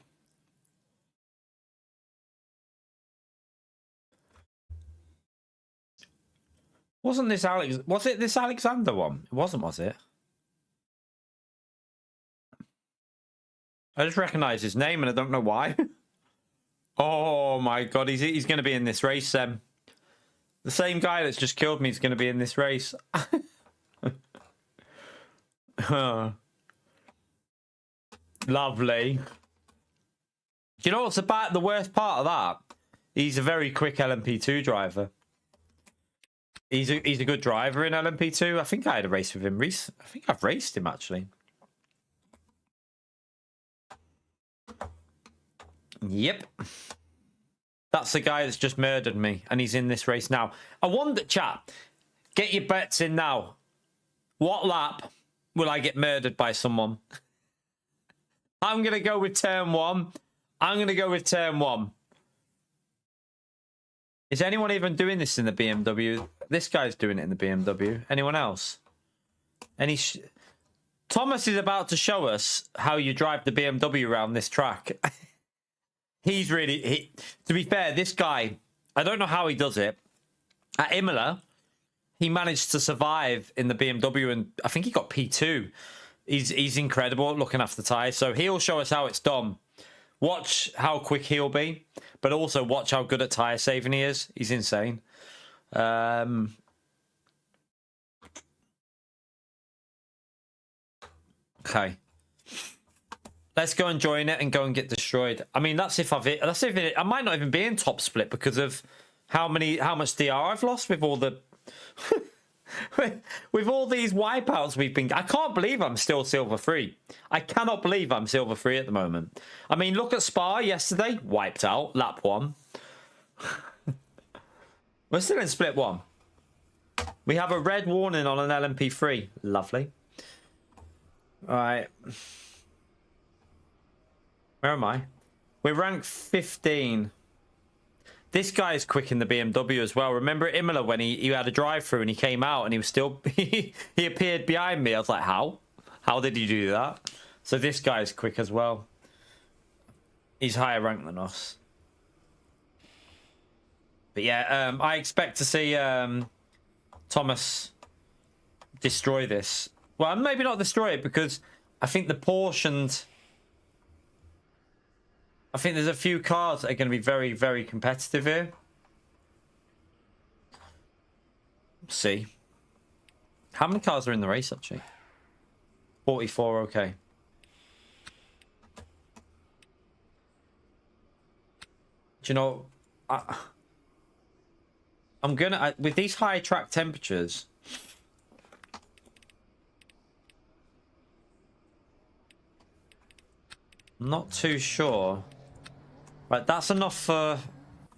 Wasn't this Alex? Was it this Alexander one? It wasn't, was it? I just recognise his name and I don't know why. Oh my god, he's going to be in this race, The same guy that's just killed me is going to be in this race. Lovely. Do you know what's about the worst part of that? He's a very quick LMP2 driver. He's a good driver in LMP2. I think I had a race with him recently. I think I've raced him actually. Yep. That's the guy that's just murdered me, and he's in this race now. I wonder, chat, get your bets in now. What lap will I get murdered by someone? I'm going to go with turn 1. I'm going to go with turn 1. Is anyone even doing this in the BMW? This guy's doing it in the BMW. Anyone else? Thomas is about to show us how you drive the BMW around this track. He's really... to be fair, this guy, I don't know how he does it. At Imola, he managed to survive in the BMW, and I think he got P2. He's incredible at looking after tyres, so he'll show us how it's done. Watch how quick he'll be, but also watch how good at tyre saving he is. He's insane. Okay. Let's go and join it and go and get destroyed. I mean, I might not even be in top split because of how much DR I've lost with all the with all these wipeouts we've been. I can't believe I'm still silver free. I cannot believe I'm silver free at the moment. I mean, look at Spa yesterday, wiped out lap 1. We're still in split 1. We have a red warning on an LMP3. Lovely. All right. Where am I? We're ranked 15. This guy is quick in the BMW as well. Remember at Imola when he had a drive-through and he came out and he was still... he appeared behind me. I was like, how? How did he do that? So this guy is quick as well. He's higher ranked than us. But yeah, I expect to see Thomas destroy this. Well, maybe not destroy it because I think the Porsche... I think there's a few cars that are going to be very, very competitive here. Let's see. How many cars are in the race, actually? 44, okay. Do you know... I'm going to... With these high track temperatures... I'm not too sure... Right, that's enough for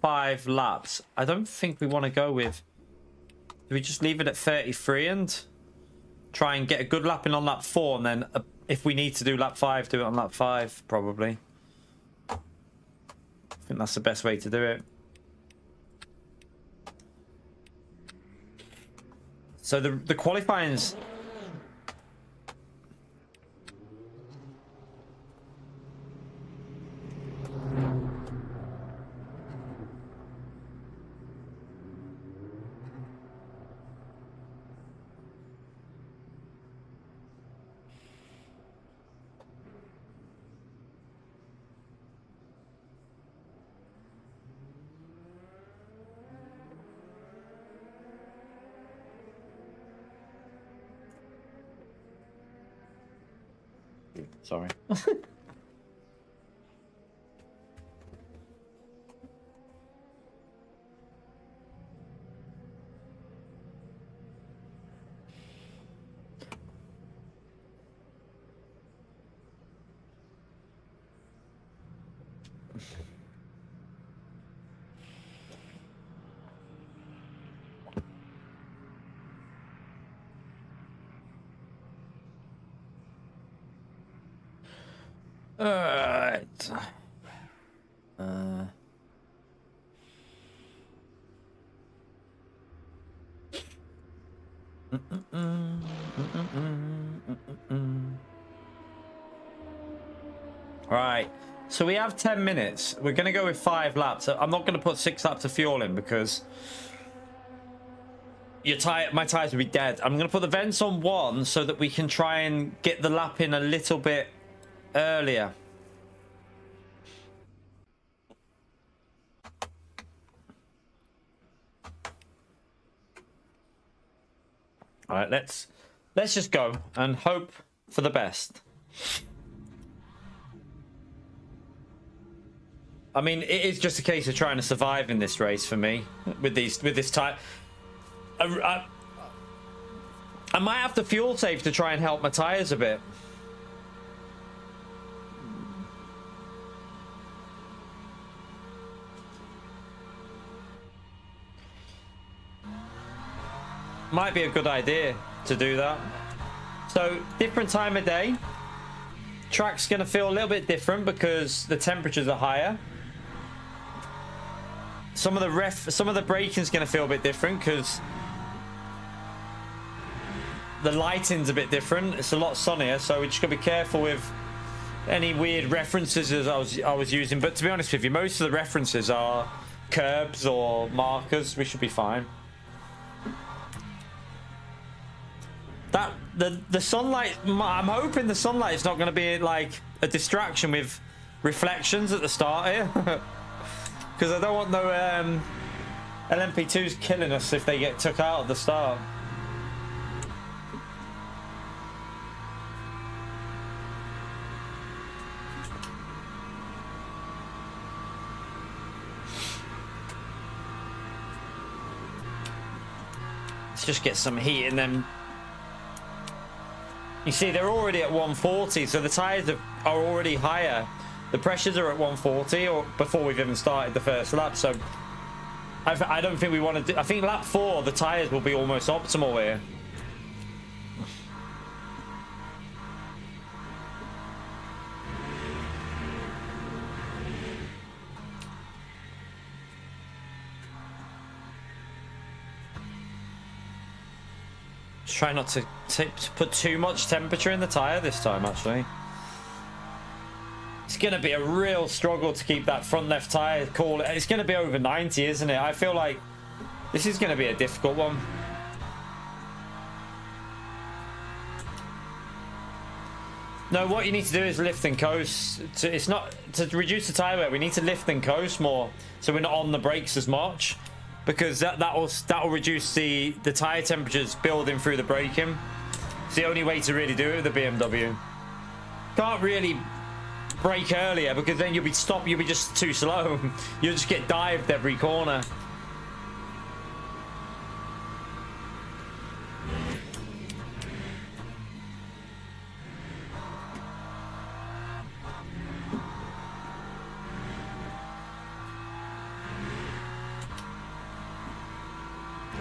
5 laps. I don't think we want to go with... Do we just leave it at 33 and try and get a good lap in on lap 4, and then if we need to do lap 5, do it on lap 5, probably. I think that's the best way to do it. So the qualifying's... Sorry. Alright. Right. So we have 10 minutes. We're going to go with 5 laps. I'm not going to put 6 laps of fuel in because my tires will be dead. I'm going to put the vents on 1 so that we can try and get the lap in a little bit earlier. All right, let's just go and hope for the best. I mean, it is just a case of trying to survive in this race for me with this type. I might have to fuel save to try and help my tires a bit. Might be a good idea to do that. So different time of day. Track's gonna feel a little bit different because the temperatures are higher. Some of the braking's gonna feel a bit different because the lighting's a bit different. It's a lot sunnier, so we just gotta be careful with any weird references as I was using. But to be honest with you, most of the references are curbs or markers. We should be fine. That the sunlight, I'm hoping the sunlight is not going to be like a distraction with reflections at the start here, because I don't want no LMP2s killing us if they get took out at the start. Let's just get some heat in them. You see, they're already at 140, so the tyres are already higher. The pressures are at 140, or before we've even started the first lap. So I don't think we want to do. I think lap 4, the tyres will be almost optimal here. Try not to put too much temperature in the tyre this time, actually. It's going to be a real struggle to keep that front left tyre cool. It's going to be over 90, isn't it? I feel like this is going to be a difficult one. No, what you need to do is lift and coast. It's not to reduce the tyre wear. We need to lift and coast more, so we're not on the brakes as much. Because that will reduce the tyre temperatures building through the braking. It's the only way to really do it with the BMW. Can't really brake earlier because then you'll be just too slow. You'll just get dived every corner.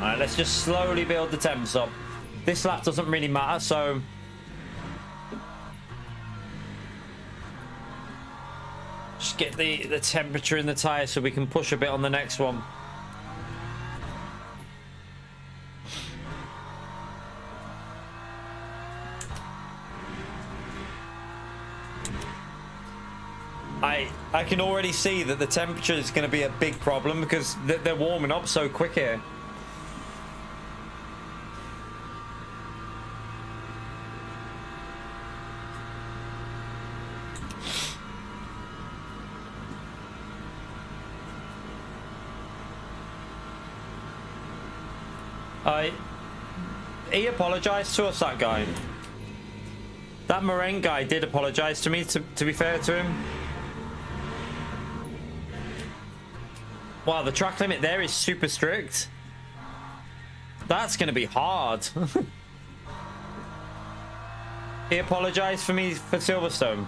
Alright, let's just slowly build the temps up. This lap doesn't really matter, so just get the temperature in the tyre so we can push a bit on the next one. I can already see that the temperature is going to be a big problem because they're warming up so quick here. He apologized to us, that guy. That Moraine guy did apologize to me, to be fair to him. Wow, the track limit there is super strict. That's going to be hard. He apologized for me for Silverstone.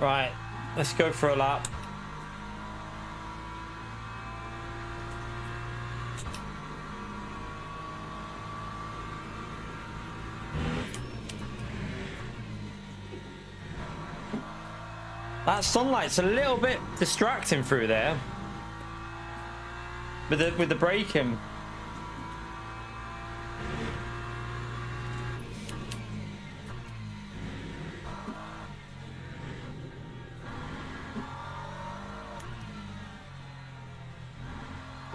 Right, let's go for a lap. That sunlight's a little bit distracting through there with the braking.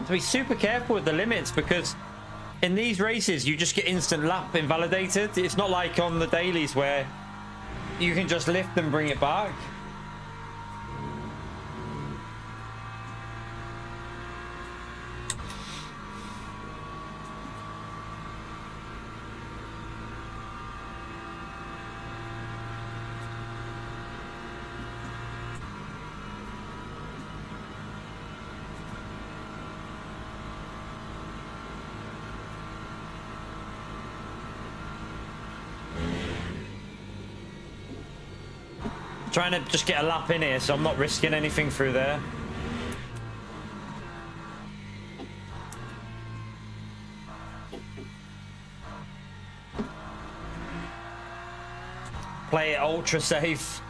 to be super careful with the limits, because in these races you just get instant lap invalidated. It's not like on the dailies where you can just lift and bring it back. Trying to just get a lap in here, so I'm not risking anything through there. Play it ultra safe.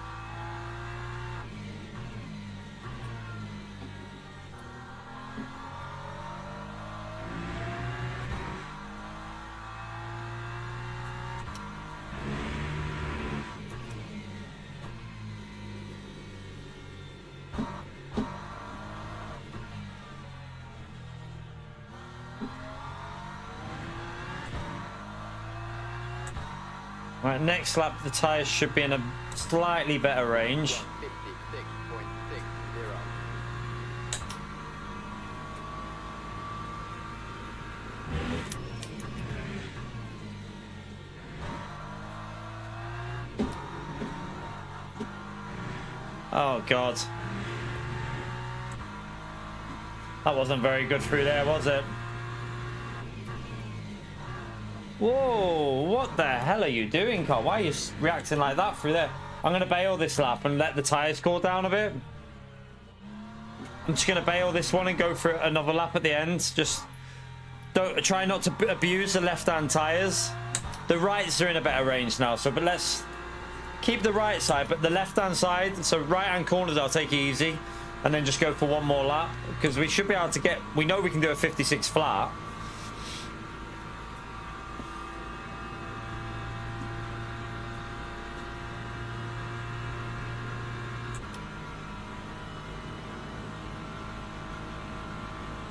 Right, next lap the tyres should be in a slightly better range. 56.60. Oh god. That wasn't very good through there, was it? Whoa, what the hell are you doing, Carl? Why are you reacting like that through there? I'm going to bail this lap and let the tyres cool down a bit. I'm just going to bail this one and go for another lap at the end. Just don't try not to abuse the left-hand tyres. The rights are in a better range now, so but let's keep the right side, but the left-hand side, so right-hand corners, I'll take it easy and then just go for one more lap, because we should be able to get, we know we can do a 56 flat.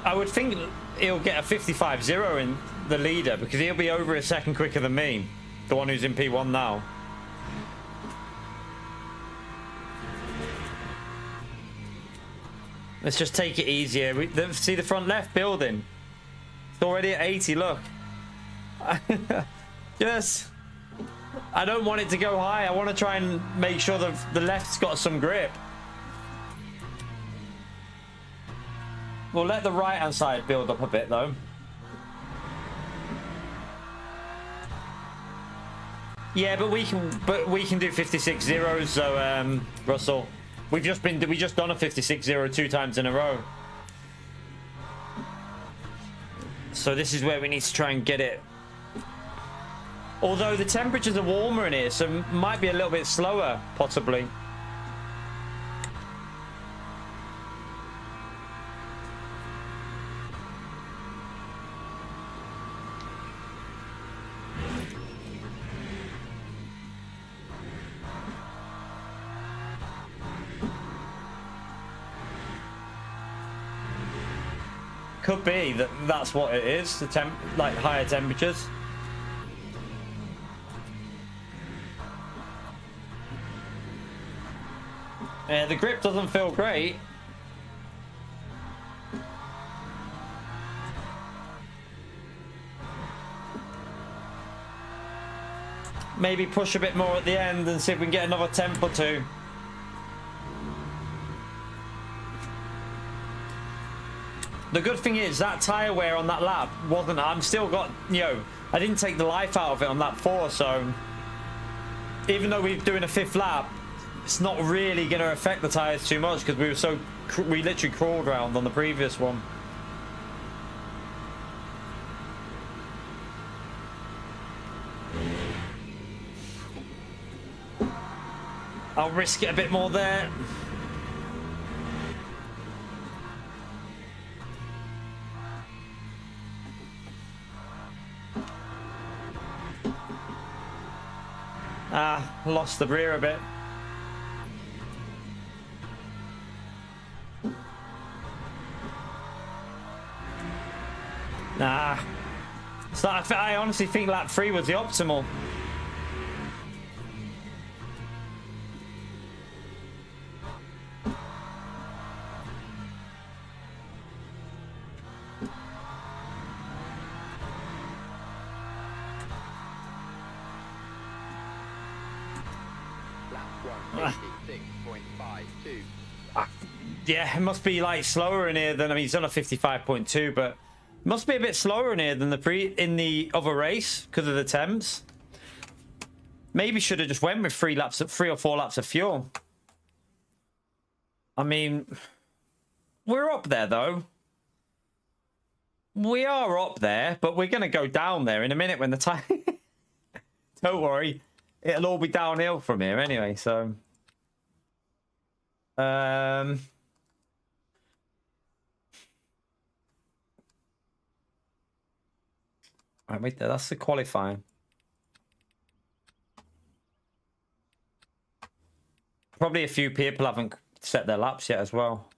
I would think he'll get a 55-0 in the leader, because he'll be over a second quicker than me, the one who's in P1 now. Let's just take it easier. See the front left building? It's already at 80, look. Yes. I don't want it to go high. I want to try and make sure the left's got some grip. We'll let the right-hand side build up a bit, though. Yeah, but we can do 56 zeros. So, Russell, we just done a 56-0 2 times in a row. So this is where we need to try and get it. Although the temperatures are warmer in here, so it might be a little bit slower, possibly. Could be that's what it is, the like higher temperatures. Yeah, the grip doesn't feel great. Maybe push a bit more at the end and see if we can get another temp or two. The good thing is that tyre wear on that lap wasn't, I'm still got, you know, I didn't take the life out of it on lap 4, so even though we're doing a 5th lap, it's not really going to affect the tyres too much, because we literally crawled around on the previous one. I'll risk it a bit more there. Lost the rear a bit. Nah. So I honestly think lap 3 was the optimal. Lap 156.52. Yeah, it must be like slower in here than, I mean, he's on a 55.2, but it must be a bit slower in here than in the other race because of the temps. Maybe should have just went with 3 or 4 laps of fuel. I mean, we're up there though. We are up there, but we're going to go down there in a minute when the time... Don't worry. It'll all be downhill from here anyway, so... Right, wait there. That's the qualifying. Probably a few people haven't set their laps yet as well.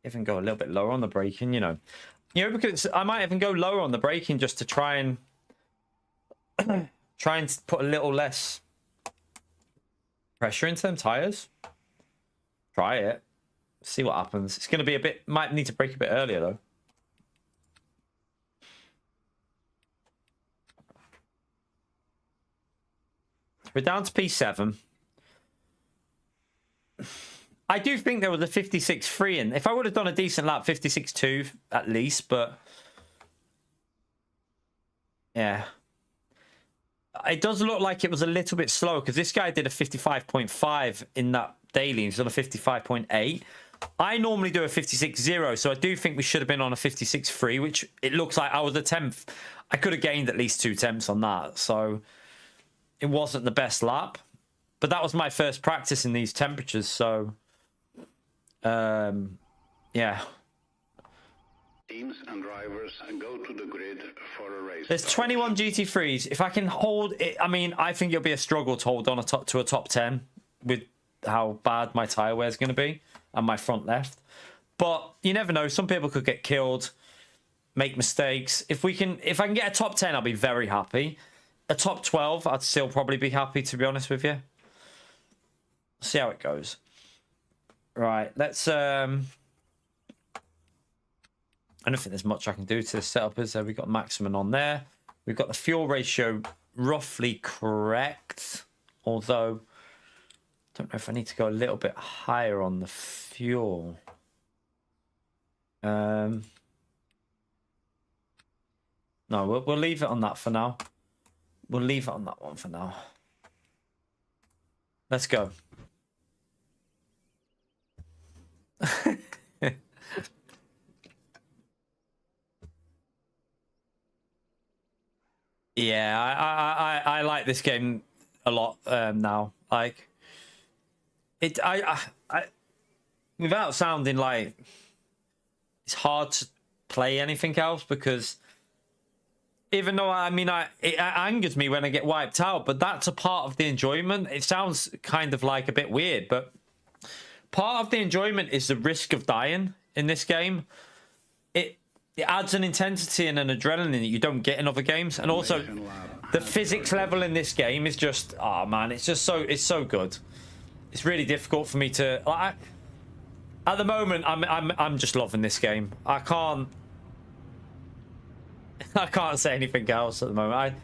Even go a little bit lower on the braking, you know. You know, because I might even go lower on the braking just to try and put a little less pressure into them tires. Try it. See what happens. It's going to be a bit... Might need to brake a bit earlier, though. We're down to P7. I do think there was a 56.3 in. If I would have done a decent lap, 56.2 at least, but... Yeah. It does look like it was a little bit slow, because this guy did a 55.5 in that daily. He's on a 55.8. I normally do a 56.0, so I do think we should have been on a 56.3, which it looks like I was a 10th. I could have gained at least 2 tenths on that, so it wasn't the best lap. But that was my first practice in these temperatures, so yeah. Teams and drivers go to the grid for a race. There's 21 GT3s. If I can hold it, I mean, I think it'll be a struggle to hold on to a top 10 with how bad my tyre wear is going to be and my front left. But you never know. Some people could get killed, make mistakes. If I can get a top 10, I'll be very happy. A top 12, I'd still probably be happy, to be honest with you. See how it goes. Right, let's... I don't think there's much I can do to the setup, is there? We've got maximum on there. We've got the fuel ratio roughly correct. Although, I don't know if I need to go a little bit higher on the fuel. No, we'll leave it on that for now. We'll leave it on that one for now. Let's go. Yeah, I like this game a lot now. Like it, I without sounding like it's hard to play anything else, because even though it angers me when I get wiped out, but that's a part of the enjoyment. It sounds kind of like a bit weird, but part of the enjoyment is the risk of dying in this game. It adds an intensity and an adrenaline that you don't get in other games. And also, the physics level in this game is just, oh man, it's so good. It's really difficult for me to... at the moment, I'm just loving this game. I can't say anything else at the moment.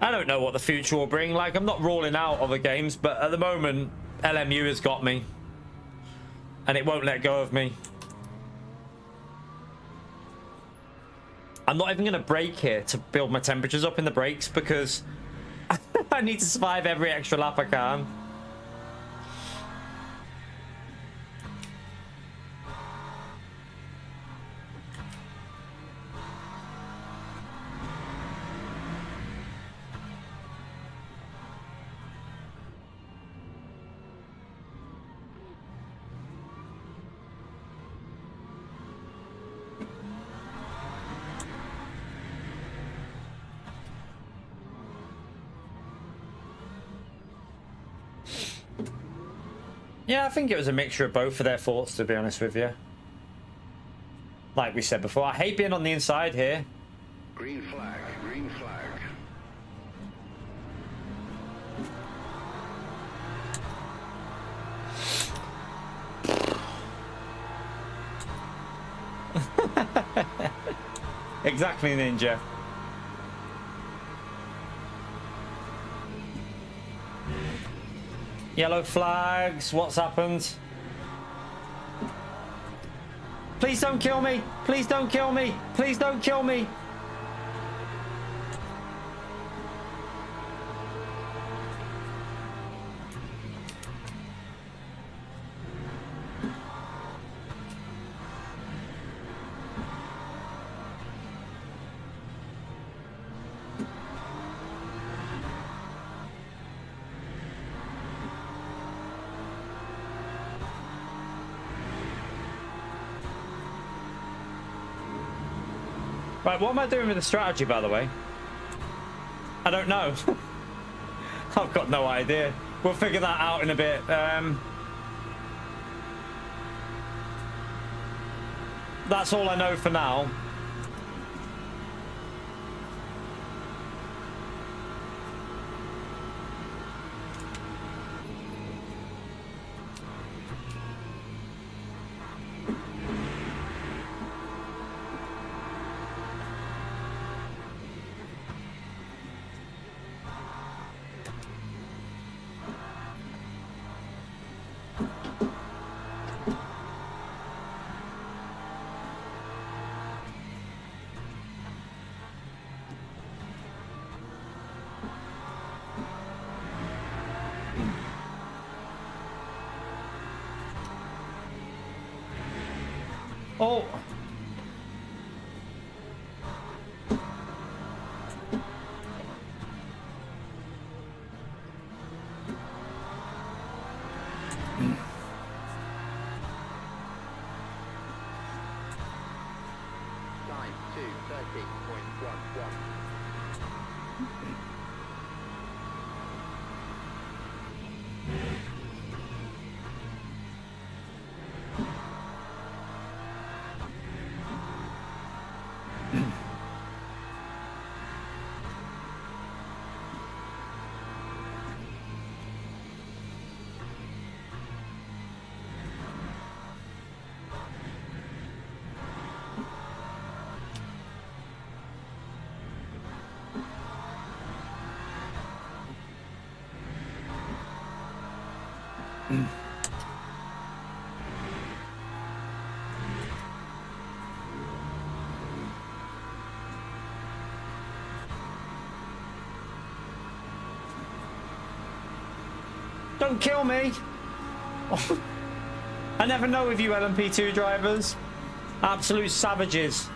I don't know what the future will bring. Like, I'm not ruling out other games, but at the moment, LMU has got me. And it won't let go of me. I'm not even going to brake here to build my temperatures up in the brakes, because I need to survive every extra lap I can. Yeah, I think it was a mixture of both of their thoughts, to be honest with you. Like we said before, I hate being on the inside here. Green flag, green flag. Exactly, Ninja. Yellow flags, what's happened? Please don't kill me! Please don't kill me! Please don't kill me! Right, what am I doing with the strategy, by the way? I don't know. I've got no idea. We'll figure that out in a bit. That's all I know for now. Oh. Time 2:30.11. Don't kill me! I never know with you LMP2 drivers. Absolute savages.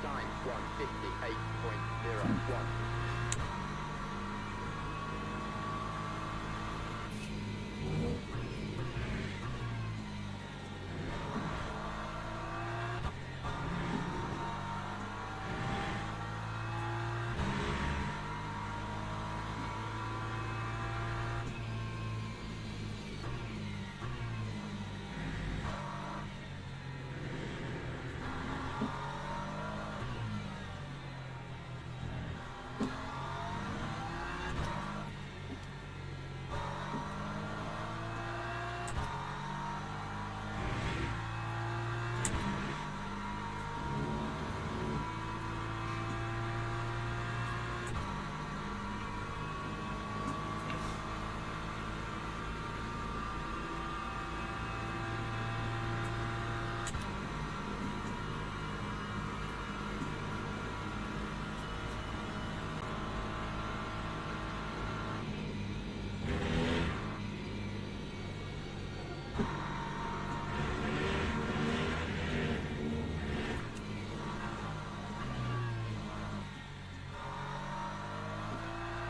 Time 1:58.01.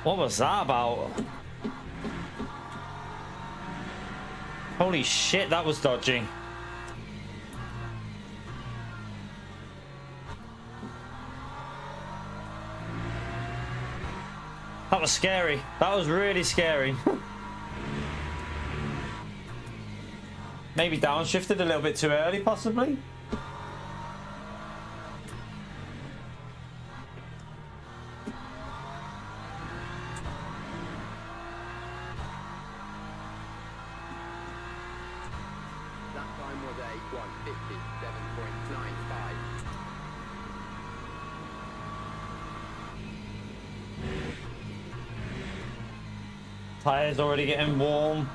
What was that about? Holy shit, that was dodgy. That was scary. That was really scary. Maybe downshifted a little bit too early, possibly. That time was a 1:57.95. Tires already getting warm.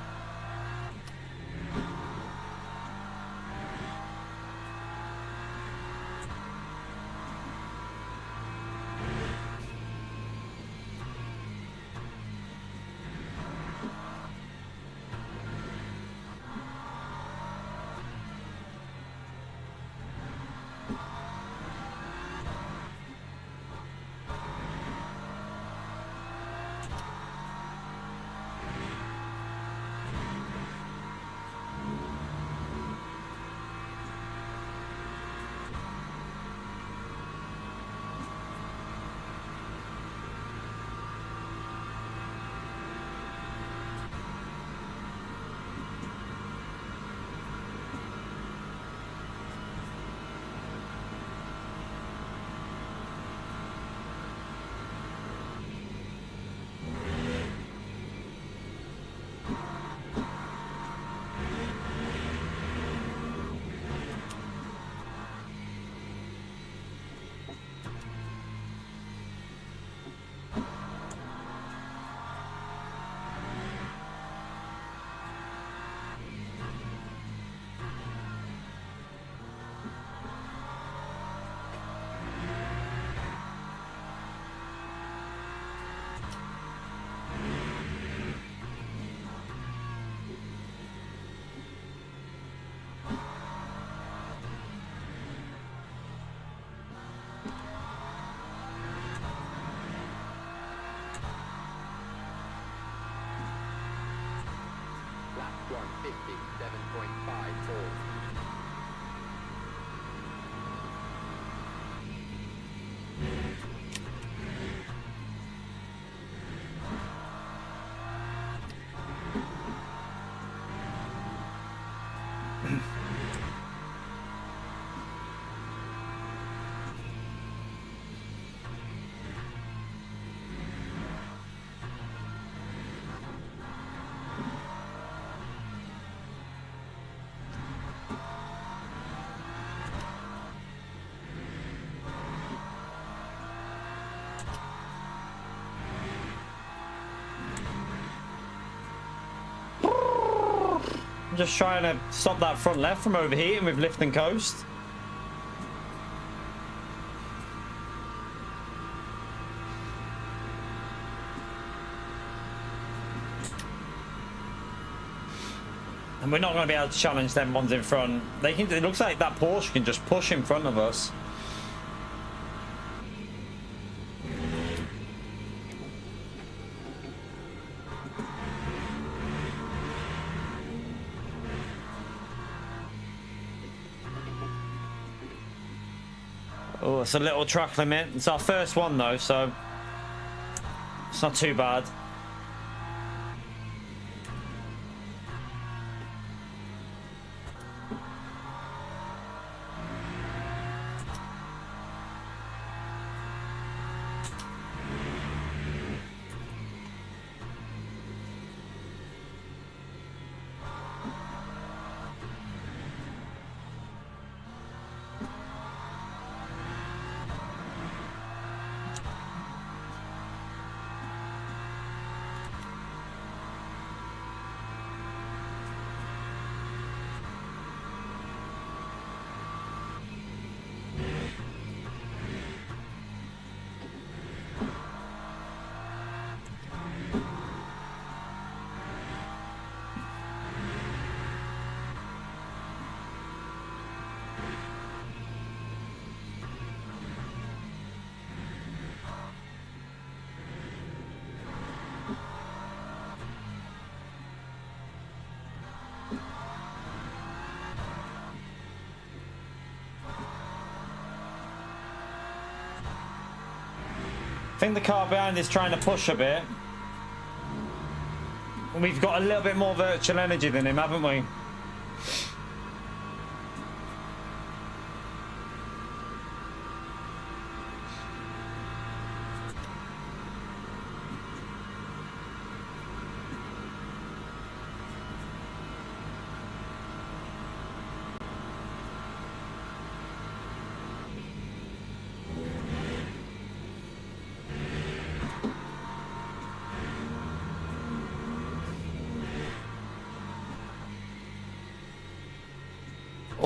Lap 1:57.54. I'm just trying to stop that front left from overheating with lift and coast. And we're not going to be able to challenge them ones in front. They can. It looks like that Porsche can just push in front of us. Oh, it's a little track limit. It's our first one though, so it's not too bad. I think the car behind is trying to push a bit. And we've got a little bit more virtual energy than him, haven't we?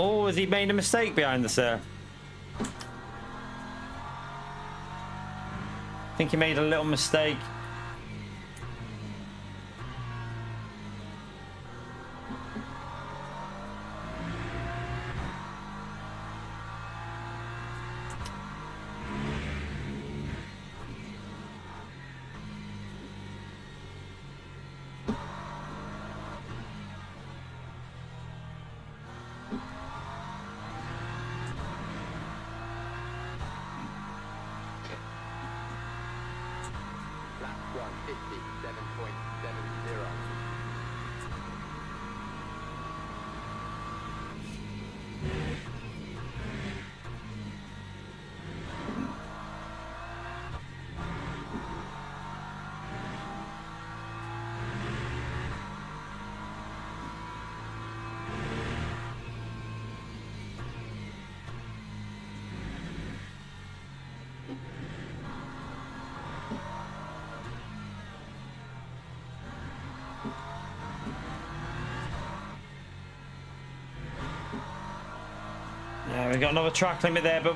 Oh, has he made a mistake behind us there? I think he made a little mistake. Yeah, we got another track limit there, but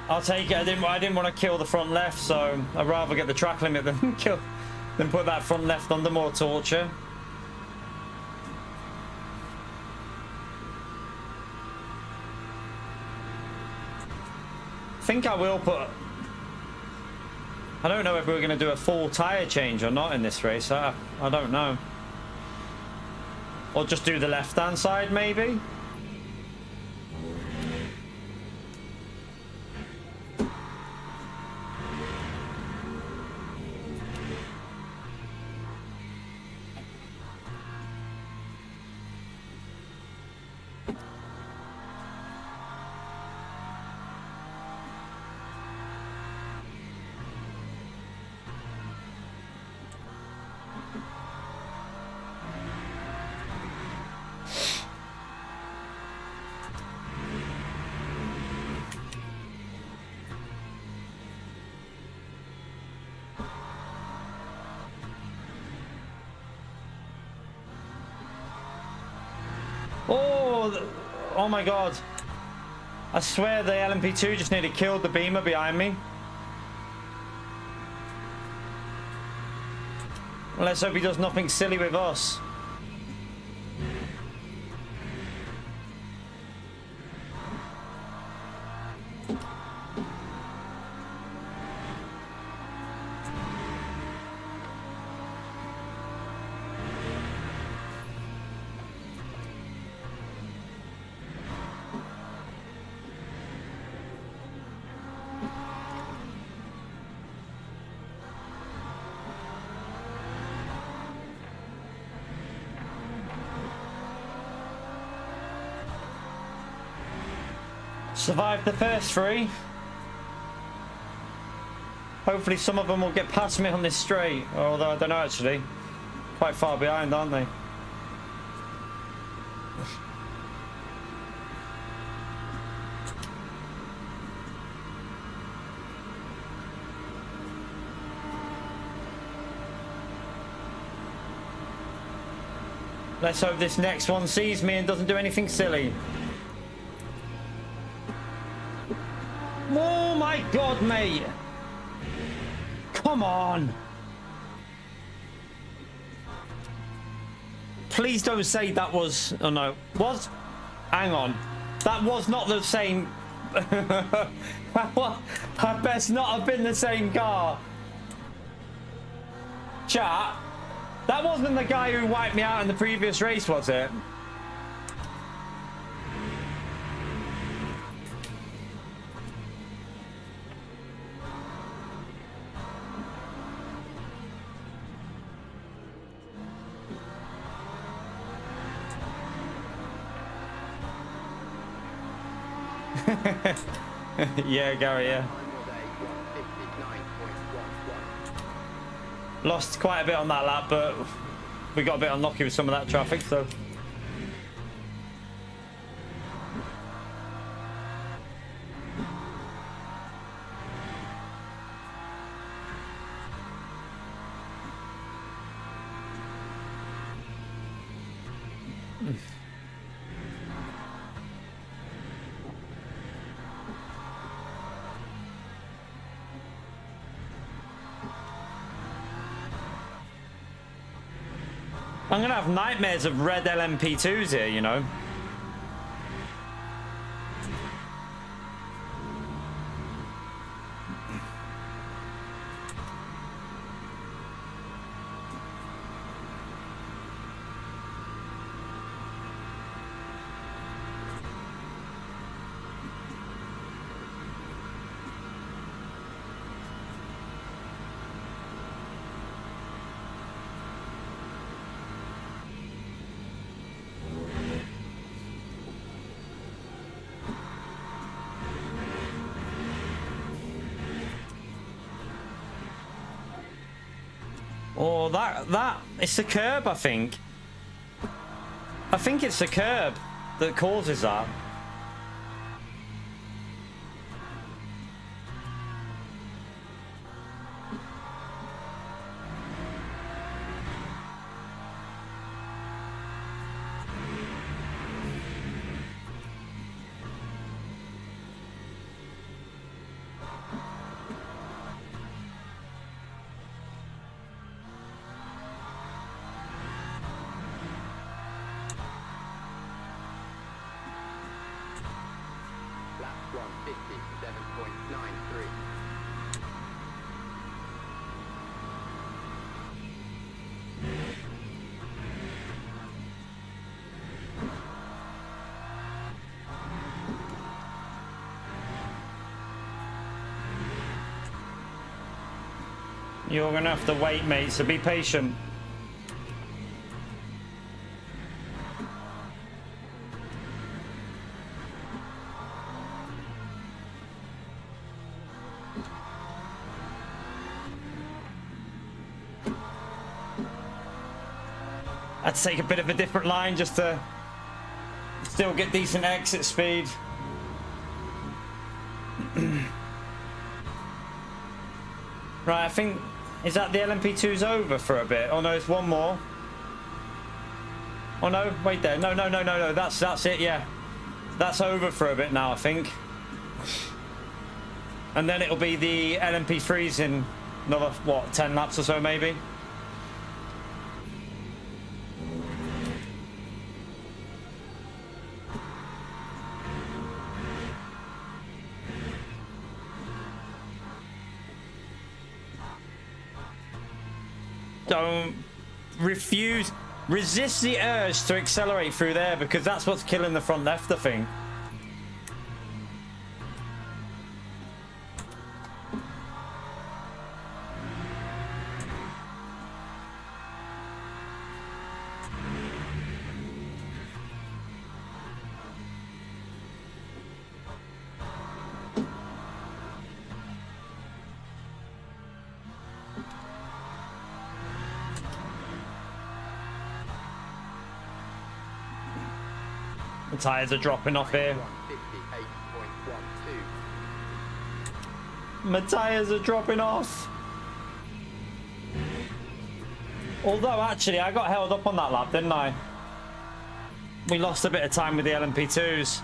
I'll take it. I didn't want to kill the front left, so I'd rather get the track limit than put that front left under more torture. I think I will put... I don't know if we're going to do a full tyre change or not in this race. I don't know. Or just do the left-hand side, maybe? Oh my god. I swear the LMP2 just nearly killed the beamer behind me. Let's hope he does nothing silly with us. Survived the first three. Hopefully some of them will get past me on this straight. Although I don't know actually. Quite far behind, aren't they? Let's hope this next one sees me and doesn't do anything silly. Oh my god, mate! Come on! Please don't say that was... Oh no. Was? Hang on. That was not the same... That best not have been the same car. Chat. That wasn't the guy who wiped me out in the previous race, was it? Yeah, Gary, yeah. Time was a 159.11. Lost quite a bit on that lap, but we got a bit unlucky with some of that traffic, so. I'm gonna have nightmares of red LMP2s here, you know. Oh, that it's the curb, I think. I think it's the curb that causes that. Lap 157.93. You're gonna have to wait, mate, so be patient. I had to take a bit of a different line just to still get decent exit speed. Right, I think, is that the LMP2's over for a bit? Oh no, it's one more. Oh no, wait there. No, that's it, yeah. That's over for a bit now, I think. And then it'll be the LMP3's in another, what, 10 laps or so maybe? Don't resist the urge to accelerate through there, because that's what's killing the front left, I think. The tyres are dropping off here. 158.12. My tyres are dropping off. Although, actually, I got held up on that lap, didn't I? We lost a bit of time with the LMP2s.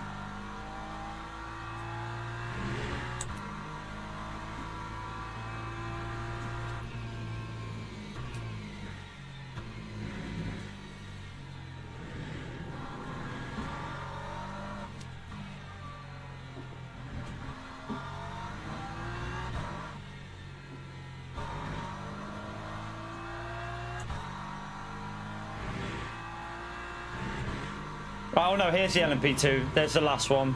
Oh no, here's the LMP2. There's the last one.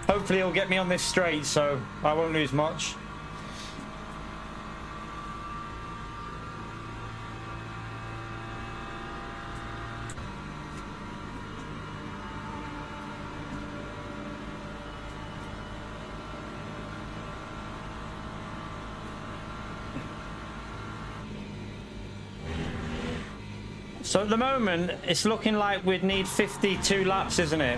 Hopefully he'll get me on this straight, so I won't lose much. So at the moment, it's looking like we'd need 52 laps, isn't it?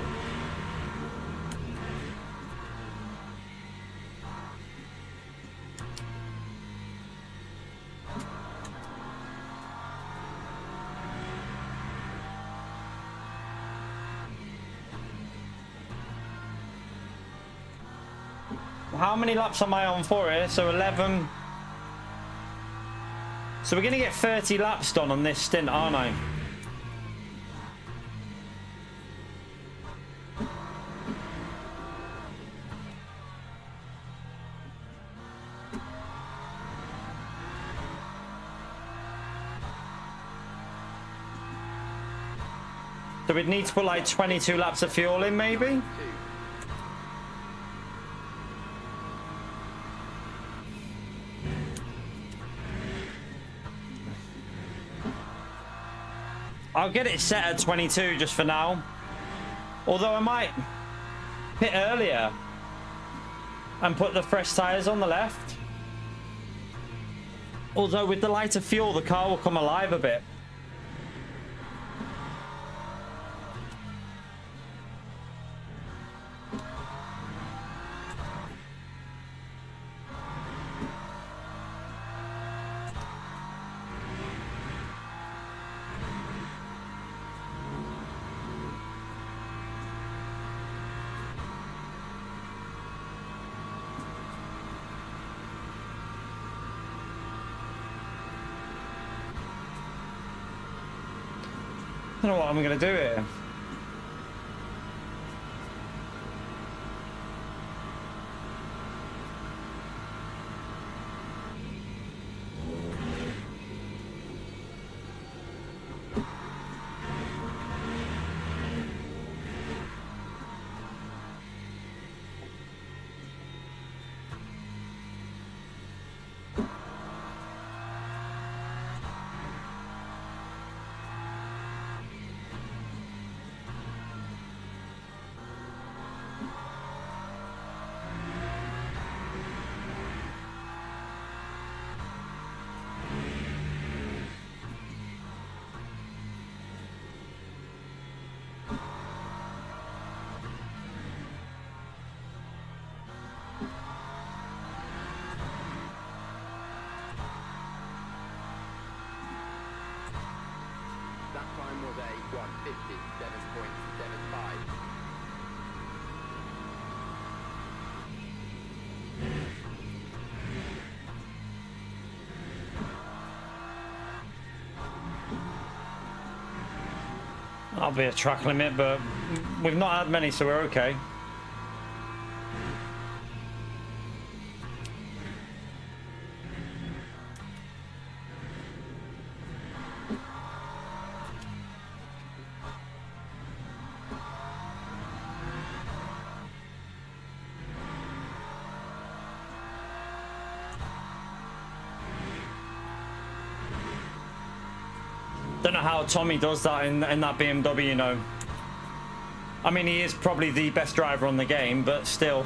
How many laps am I on for here? So 11. So we're going to get 30 laps done on this stint, aren't I? So we'd need to put like 22 laps of fuel in, maybe? I'll get it set at 22 just for now. Although I might pit earlier and put the fresh tyres on the left. Although with the lighter fuel, the car will come alive a bit. I don't know what I'm going to do here. time was a 1:57.75. That'll be a track limit, but we've not had many, so we're okay. Don't know how Tommy does that in that BMW, you know. I mean, he is probably the best driver on the game, but still.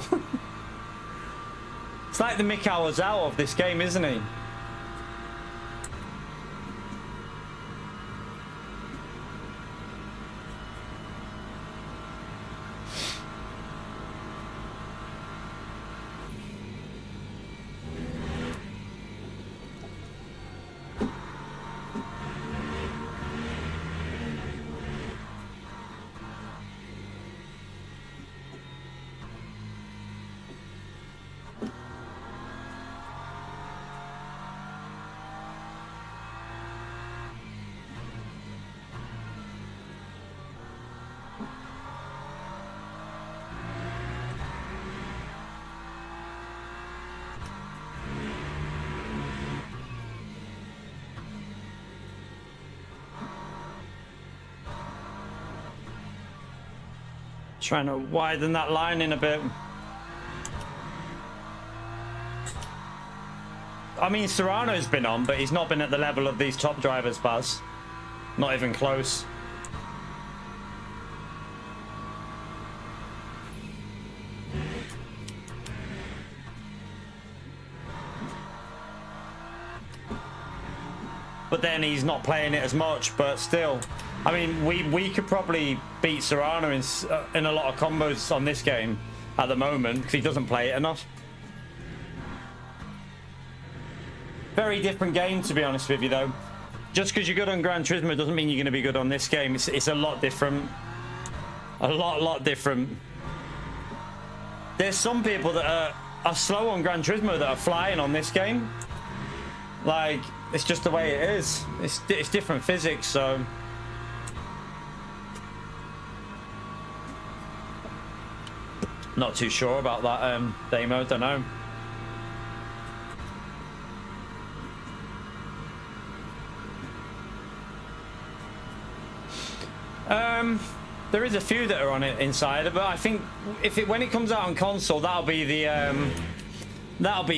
It's like the Mick Hours out of this game, isn't he? Trying to widen that line in a bit. I mean, Serrano's been on, but he's not been at the level of these top drivers, Baz. Not even close. but then he's not playing it as much. But still, I mean, we could probably beat Serrano in a lot of combos on this game at the moment because he doesn't play it enough. Very different game, to be honest with you, though. Just because you're good on Gran Turismo doesn't mean you're going to be good on this game. It's a lot different. A lot different. There's some people that are slow on Gran Turismo that are flying on this game. Like, it's just the way it is. It's different physics, so... Not too sure about that demo, don't know. There is a few that are on it inside, but I think when it comes out on console, that'll be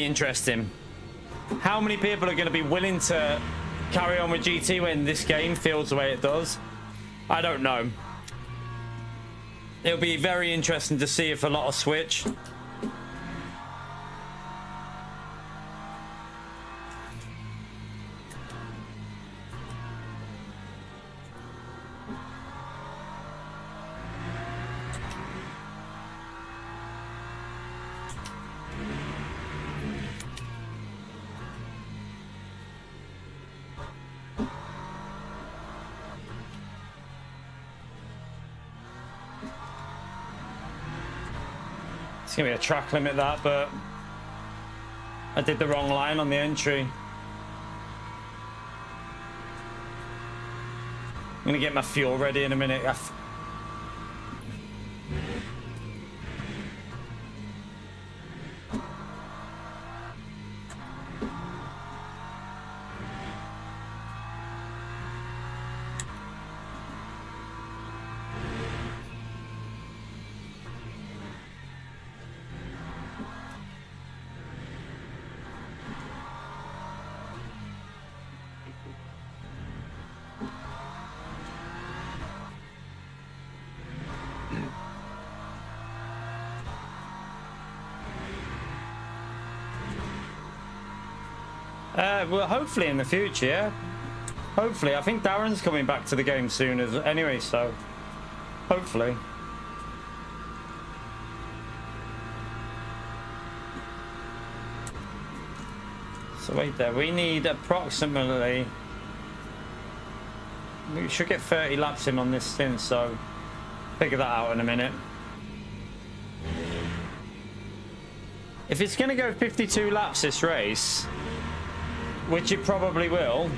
interesting. How many people are going to be willing to carry on with GT when this game feels the way it does? I don't know. It'll be very interesting to see if a lot of switch. It's gonna be a track limit, that, but I did the wrong line on the entry. I'm gonna get my fuel ready in a minute. Well, hopefully in the future, yeah. Hopefully. I think Darren's coming back to the game soon anyway, so hopefully. So wait there, we need approximately... We should get 30 laps in on this stint, so figure that out in a minute. If it's going to go 52 laps this race, which it probably will,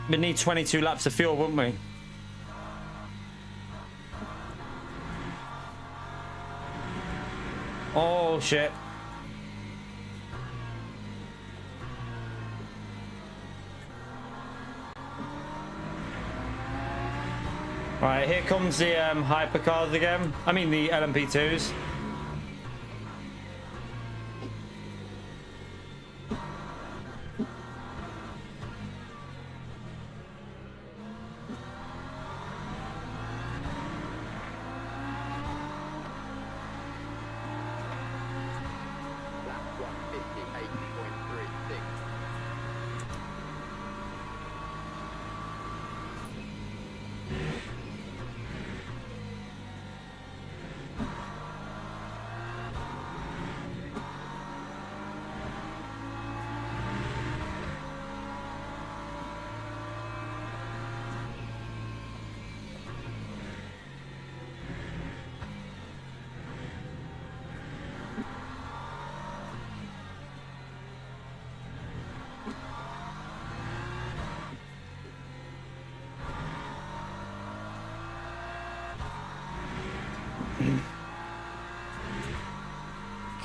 we'd need 22 laps of fuel, wouldn't we? Oh, shit. Right, here comes the hypercars again. I mean the LMP2s.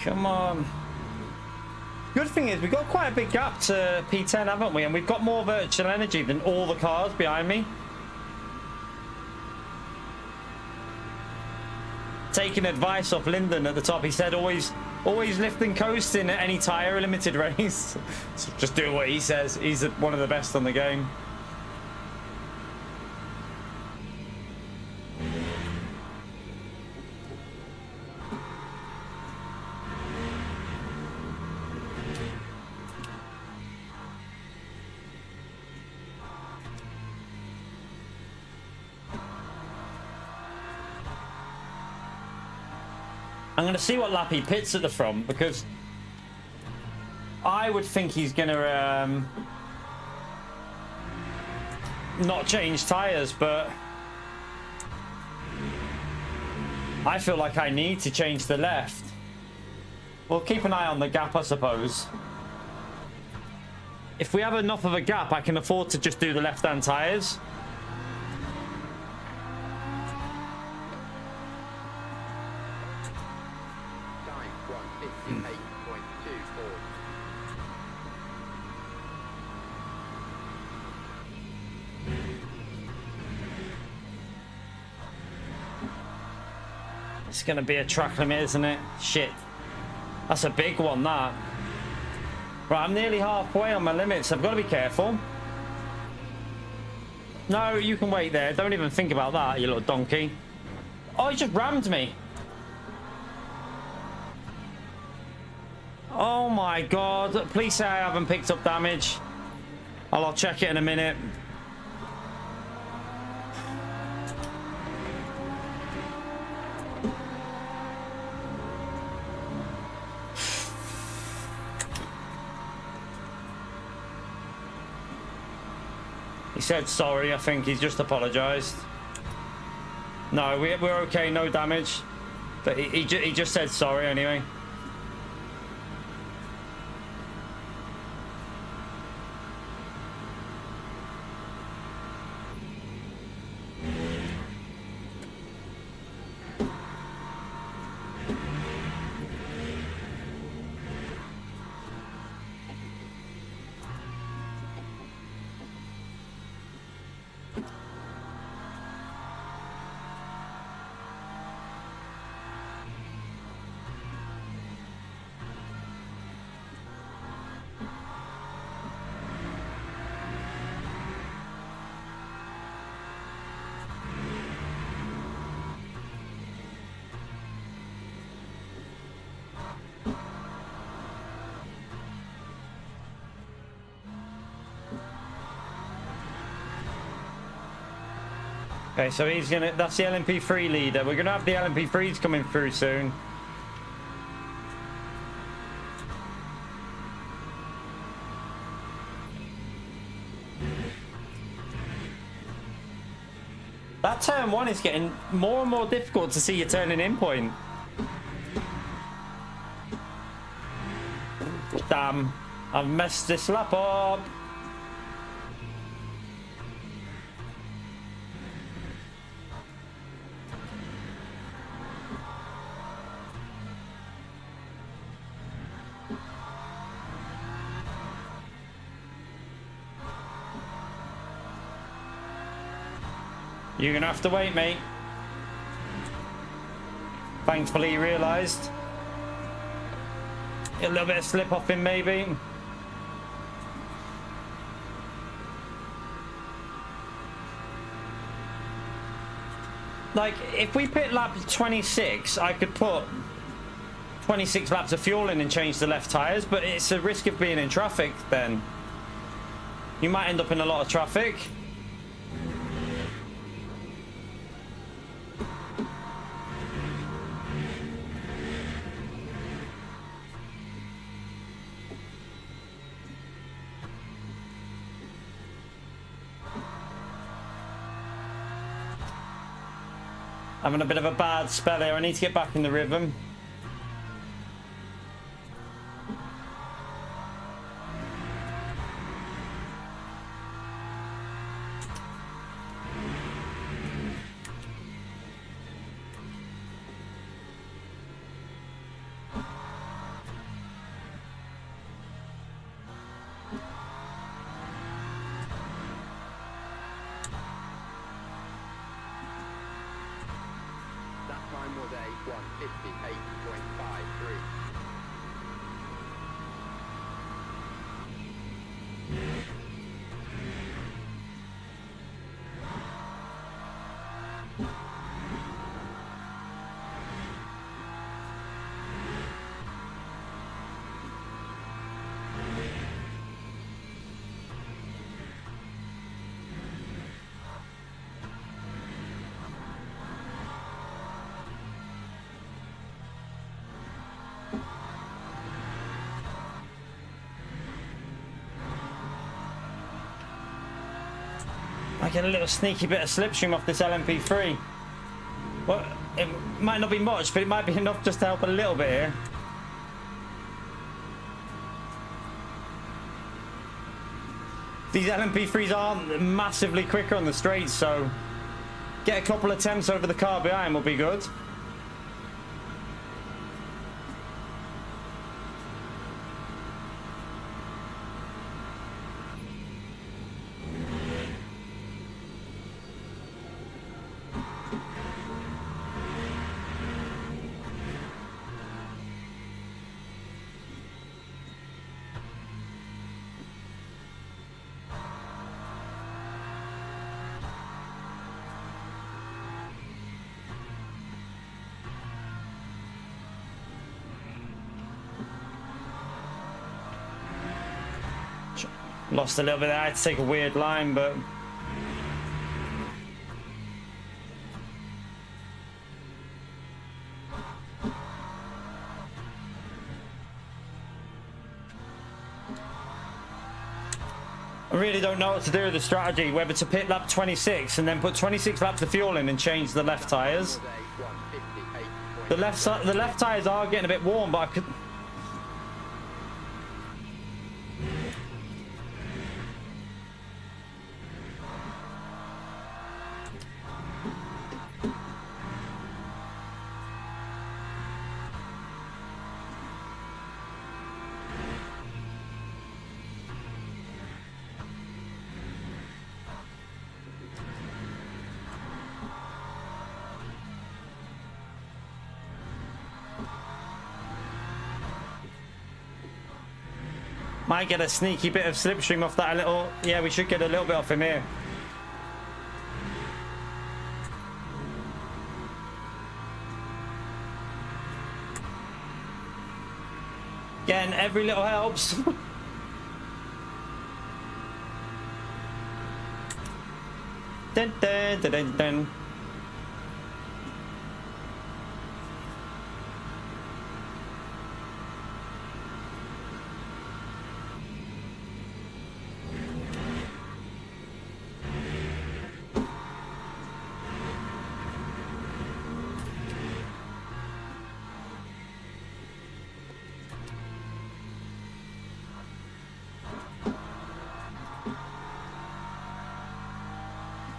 Come on. Good thing is we've got quite a big gap to P10, haven't we? And we've got more virtual energy than all the cars behind me. Taking advice off Lyndon at the top, he said always lift and coasting at any tyre limited race. So just do what he says. He's one of the best on the game. I'm going to see what lap he pits at the front, because I would think he's going to not change tyres, but I feel like I need to change the left. We'll keep an eye on the gap, I suppose. If we have enough of a gap, I can afford to just do the left-hand tyres. Time 1:58.24. It's going to be a track limit, isn't it? Shit. That's a big one, that. Right, I'm nearly halfway on my limits. I've got to be careful. No, you can wait there. Don't even think about that, you little donkey. Oh, he just rammed me. Oh my god. Please say I haven't picked up damage. I'll check it in a minute. He said sorry. I think he's just apologized. No, we're okay. No damage. But he just said sorry anyway. Okay, so he's gonna, that's the LMP3 leader. We're gonna have the LMP3s coming through soon. That turn one is getting more and more difficult to see your turning in point. Damn, I've messed this lap up. You're gonna have to wait, mate. Thankfully, he realised. A little bit of slip off him, maybe. Like, if we pit lap 26, I could put 26 laps of fuel in and change the left tyres, but it's a risk of being in traffic then. You might end up in a lot of traffic. Having a bit of a bad spell here. I need to get back in the rhythm. Time was a 1:58.53. Might get a little sneaky bit of slipstream off this LMP3. Well, it might not be much, but it might be enough just to help a little bit here. These LMP3s aren't massively quicker on the straights, so get a couple attempts over the car behind will be good. Lost a little bit there. I had to take a weird line, but I really don't know what to do with the strategy, whether to pit lap 26 and then put 26 laps of fuel in and change the left tires. The left tires are getting a bit warm, but I could. Might get a sneaky bit of slipstream off that a little. Yeah, we should get a little bit off him here. Again, every little helps. Dun, dun, dun, dun, dun.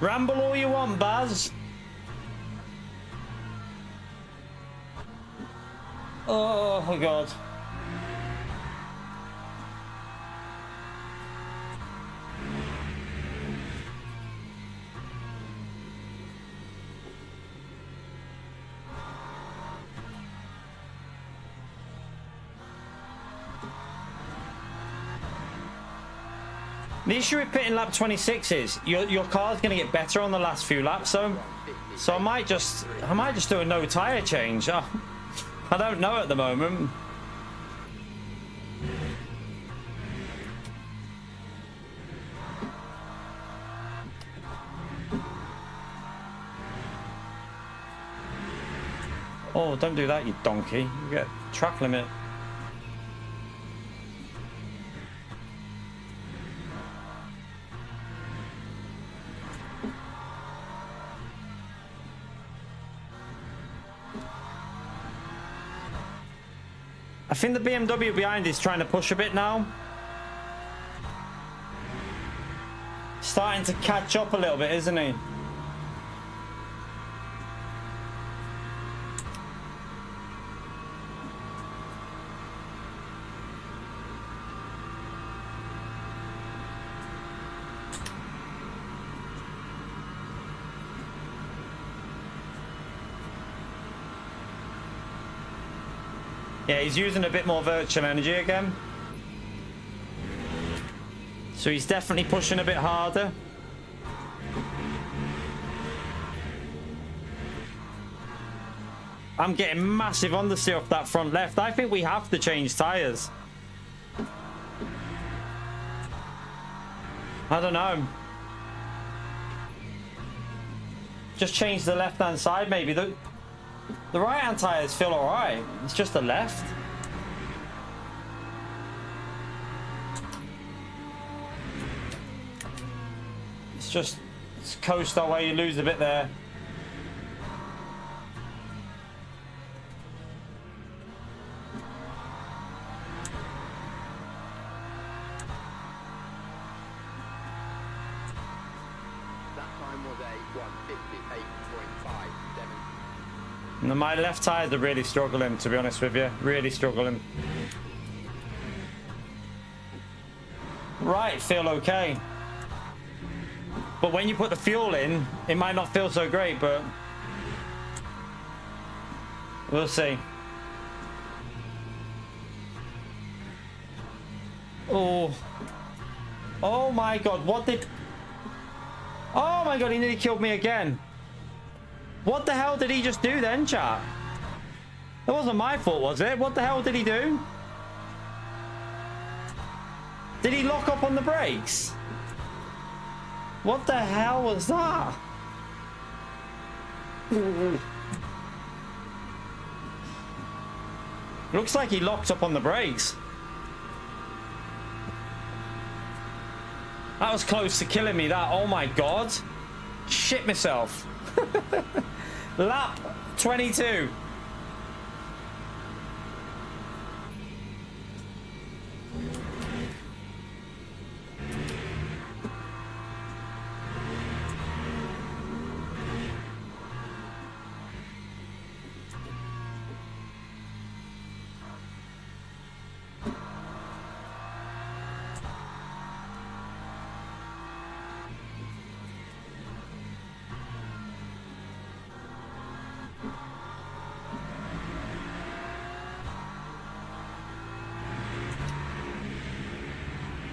Ramble all you want, Baz. Oh, God. The issue with pitting lap 26 is your car's going to get better on the last few laps, so I might just do a no tire change. I don't know at the moment. Oh, don't do that, you donkey. You get track limit. I think the BMW behind is trying to push a bit now. Starting to catch up a little bit, isn't he? Yeah, he's using a bit more virtual energy again. So he's definitely pushing a bit harder. I'm getting massive understeer off that front left. I think we have to change tyres. I don't know. Just change the left-hand side maybe. The right-hand tyres feel alright. It's just the left. It's Let's coast our way. You lose a bit there. And my left tires are really struggling, to be honest with you. Really struggling. Right, feel okay. But when you put the fuel in, it might not feel so great, but we'll see. Oh. Oh my God, what did... Oh my God, he nearly killed me again. What the hell did he just do then, chat? That wasn't my fault, was it? What the hell did he do? Did he lock up on the brakes? What the hell was that? Looks like he locked up on the brakes. That was close to killing me, that. Oh my God. Shit myself. Lap 22.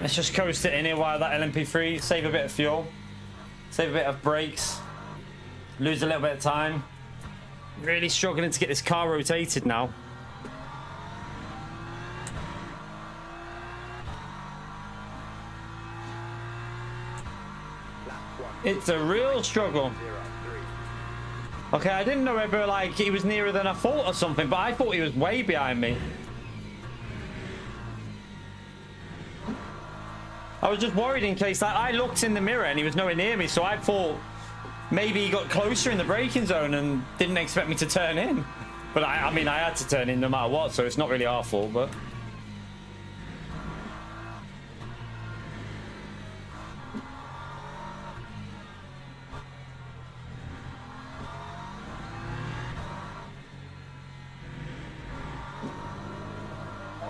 Let's just coast it in here while that LMP3, save a bit of fuel, save a bit of brakes, lose a little bit of time. Really struggling to get this car rotated now. It's a real struggle. Okay, I didn't know whether like he was nearer than I thought or something, but I thought he was way behind me. I was just worried in case I looked in the mirror and he was nowhere near me, so I thought maybe he got closer in the braking zone and didn't expect me to turn in. But I mean, I had to turn in no matter what, so it's not really our fault, but...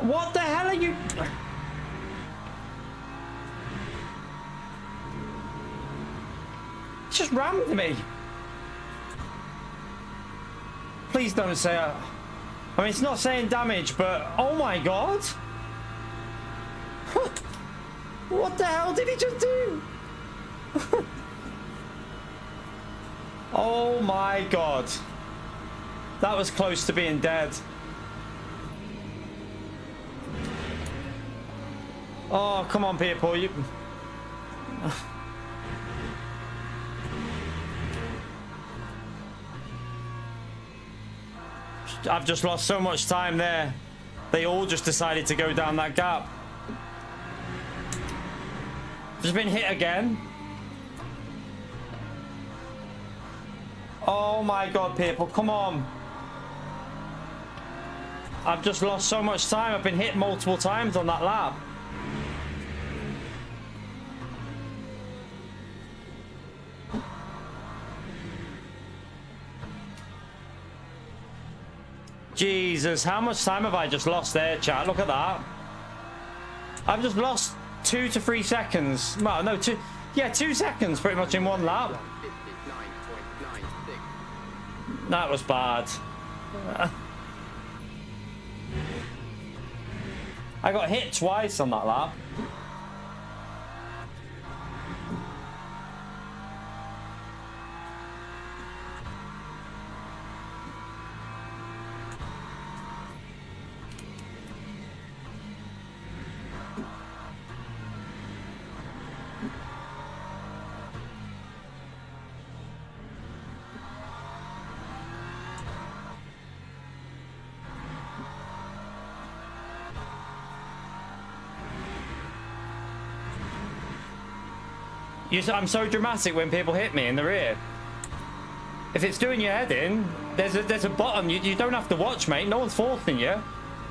What the hell are you... Just rammed me. Please don't say I mean, it's not saying damage, but oh my God. What the hell did he just do? Oh my God. That was close to being dead. Oh, come on, people. You... I've just lost so much time there. They all just decided to go down that gap. Just been hit again. Oh my God, people, come on. I've just lost so much time. I've been hit multiple times on that lap. Jesus, how much time have I just lost there, chat? Look at that. I've just lost 2 to 3 seconds. Well, no, 2 seconds pretty much in one lap. That was bad. I got hit twice on that lap. I'm so dramatic when people hit me in the rear. If it's doing your head in, there's a bottom. You don't have to watch, mate. No one's forcing you.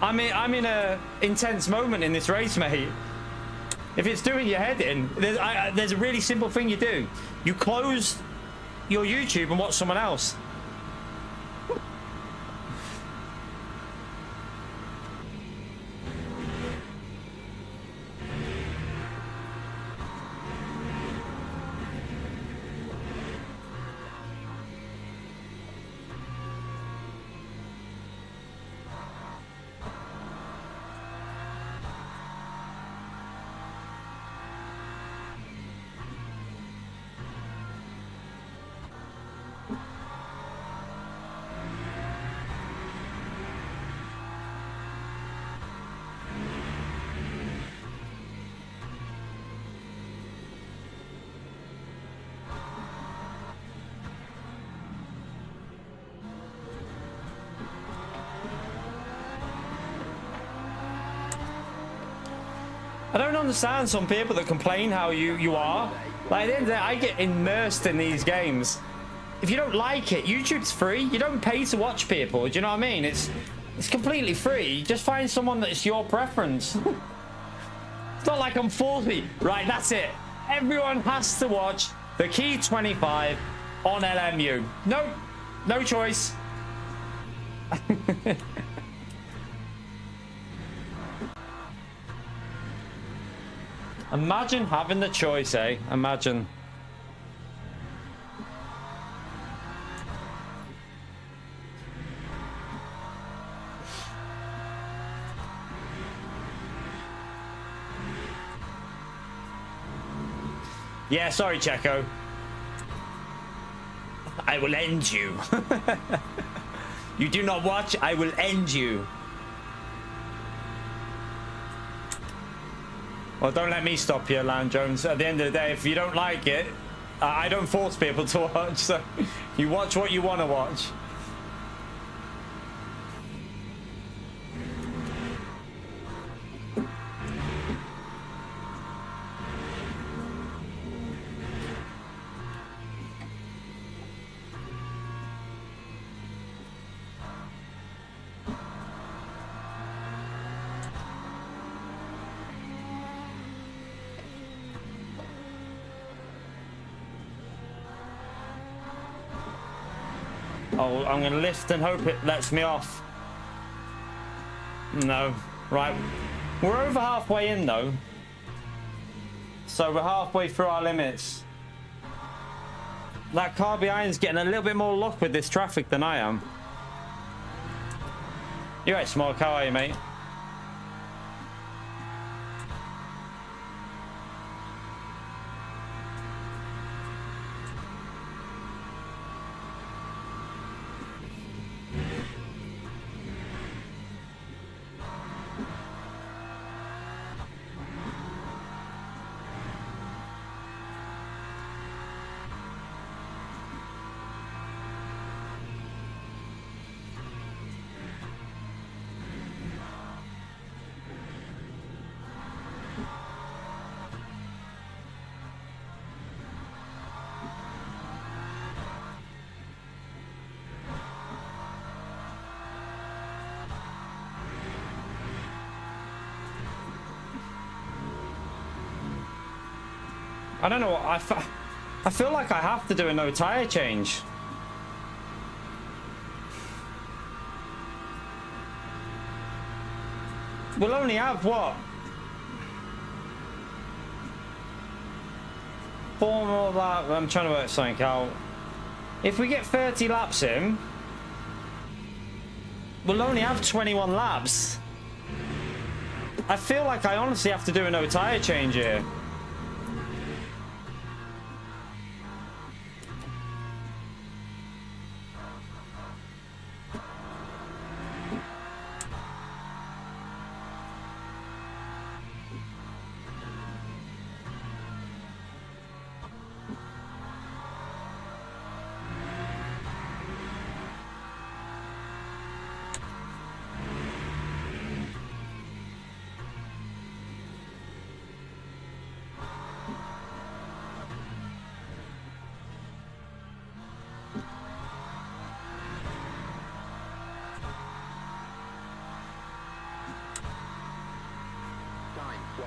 I'm in a intense moment in this race, mate. If it's doing your head in, there's a really simple thing you do. You close your YouTube and watch someone else. I don't understand some people that complain how you are. Like, at the end of the day, I get immersed in these games. If you don't like it, YouTube's free. You don't pay to watch people. Do you know what I mean? It's completely free. Just find someone that's your preference. It's not like I'm 40. Right, that's it. Everyone has to watch the Key 25 on LMU. Nope, no choice. Imagine having the choice, eh? Imagine. Yeah, sorry, Checo. I will end you. You do not watch, I will end you. Well, don't let me stop you, Land Jones. At the end of the day, if you don't like it, I don't force people to watch, so you watch what you want to watch. Oh, I'm going to lift and hope it lets me off. No. Right. We're over halfway in, though. So we're halfway through our limits. That car behind's getting a little bit more luck with this traffic than I am. You're right, small. How are you, mate? I don't know. I feel like I have to do a no tire change. We'll only have what? 4 more laps. I'm trying to work something out. If we get 30 laps in, we'll only have 21 laps. I feel like I honestly have to do a no tire change here.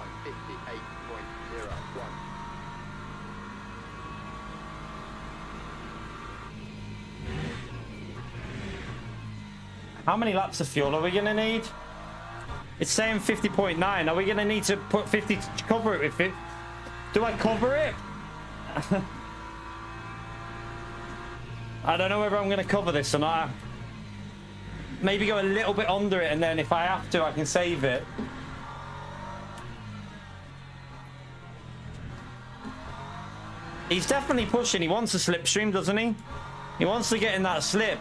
158.01. How many laps of fuel are we going to need? It's saying 50.9. Are we going to need to put 50 to cover it with it? Do I cover it? I don't know whether I'm going to cover this or not. Maybe go a little bit under it, and then if I have to, I can save it. He's definitely pushing. He wants a slipstream, doesn't he? He wants to get in that slip.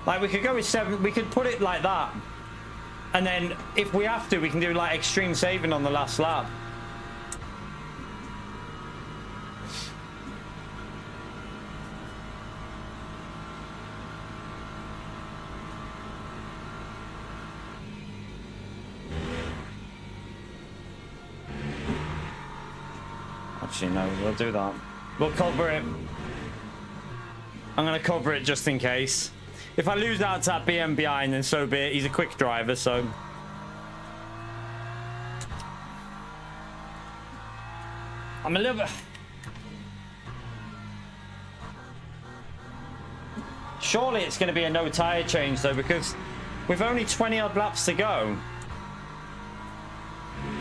Like we could go with 7. We could put it like that, and then if we have to, we can do like extreme saving on the last lap. Actually, no, we'll do that. We'll cover it. I'm going to cover it just in case. If I lose out to that BM behind, then so be it. He's a quick driver, so... I'm a little bit... Surely it's going to be a no tyre change, though, because with only 20-odd laps to go...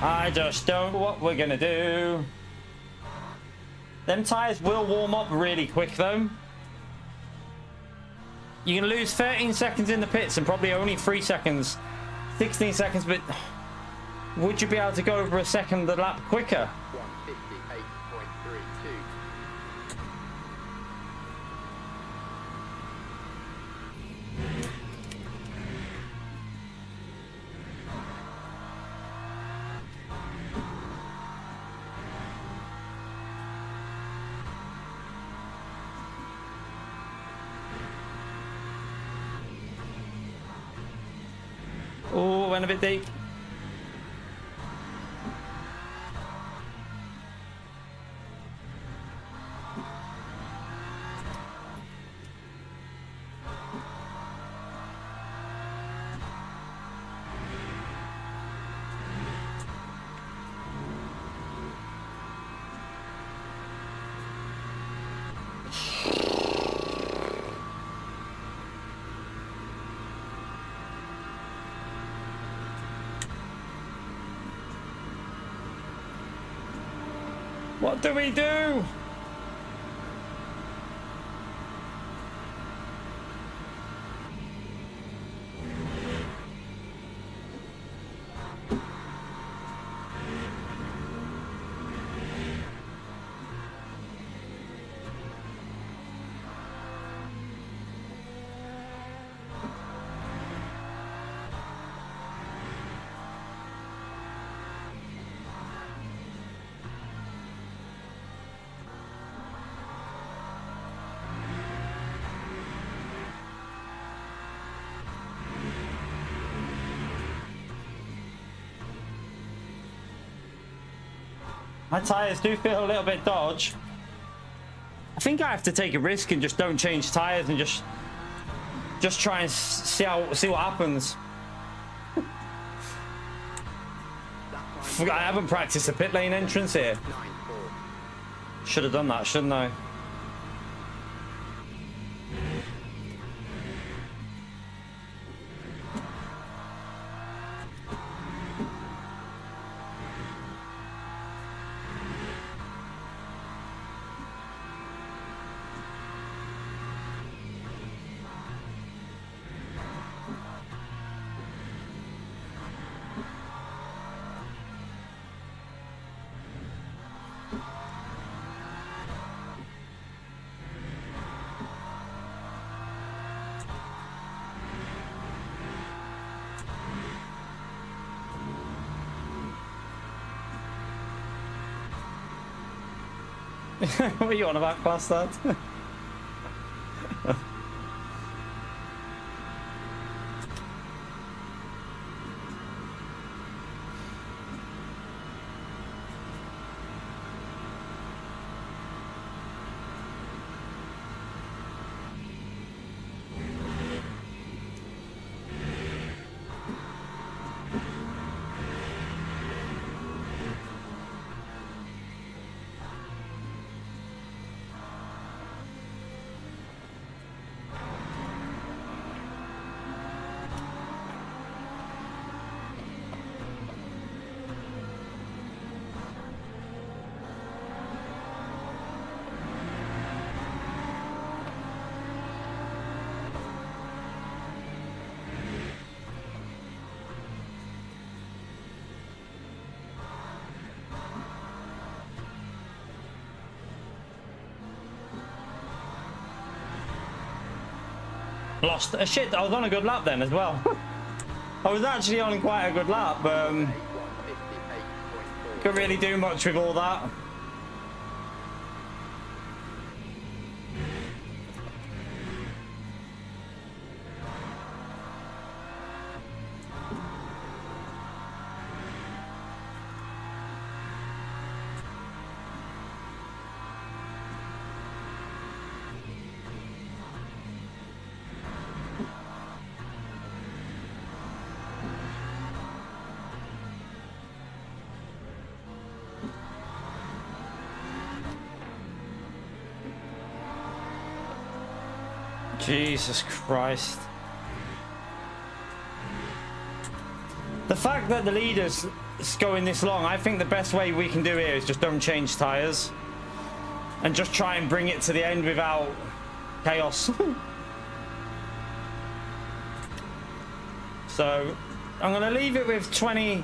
I just don't know what we're going to do. Them tyres will warm up really quick, though. You're going to lose 13 seconds in the pits and probably only 3 seconds. 16 seconds, but would you be able to go over a second the lap quicker? 158.32. Oh, went a bit deep. What do we do? My tyres do feel a little bit dodge. I think I have to take a risk and just don't change tyres and just try and see what happens. I haven't practiced a pit lane entrance here. Should have done that, shouldn't I? What are you on about, class that? Lost a shit. I was on a good lap then as well. I was actually on quite a good lap. Couldn't really do much with all that. Jesus Christ. The fact that the leader's going this long, I think the best way we can do here is just don't change tyres. And just try and bring it to the end without chaos. So, I'm going to leave it with 20...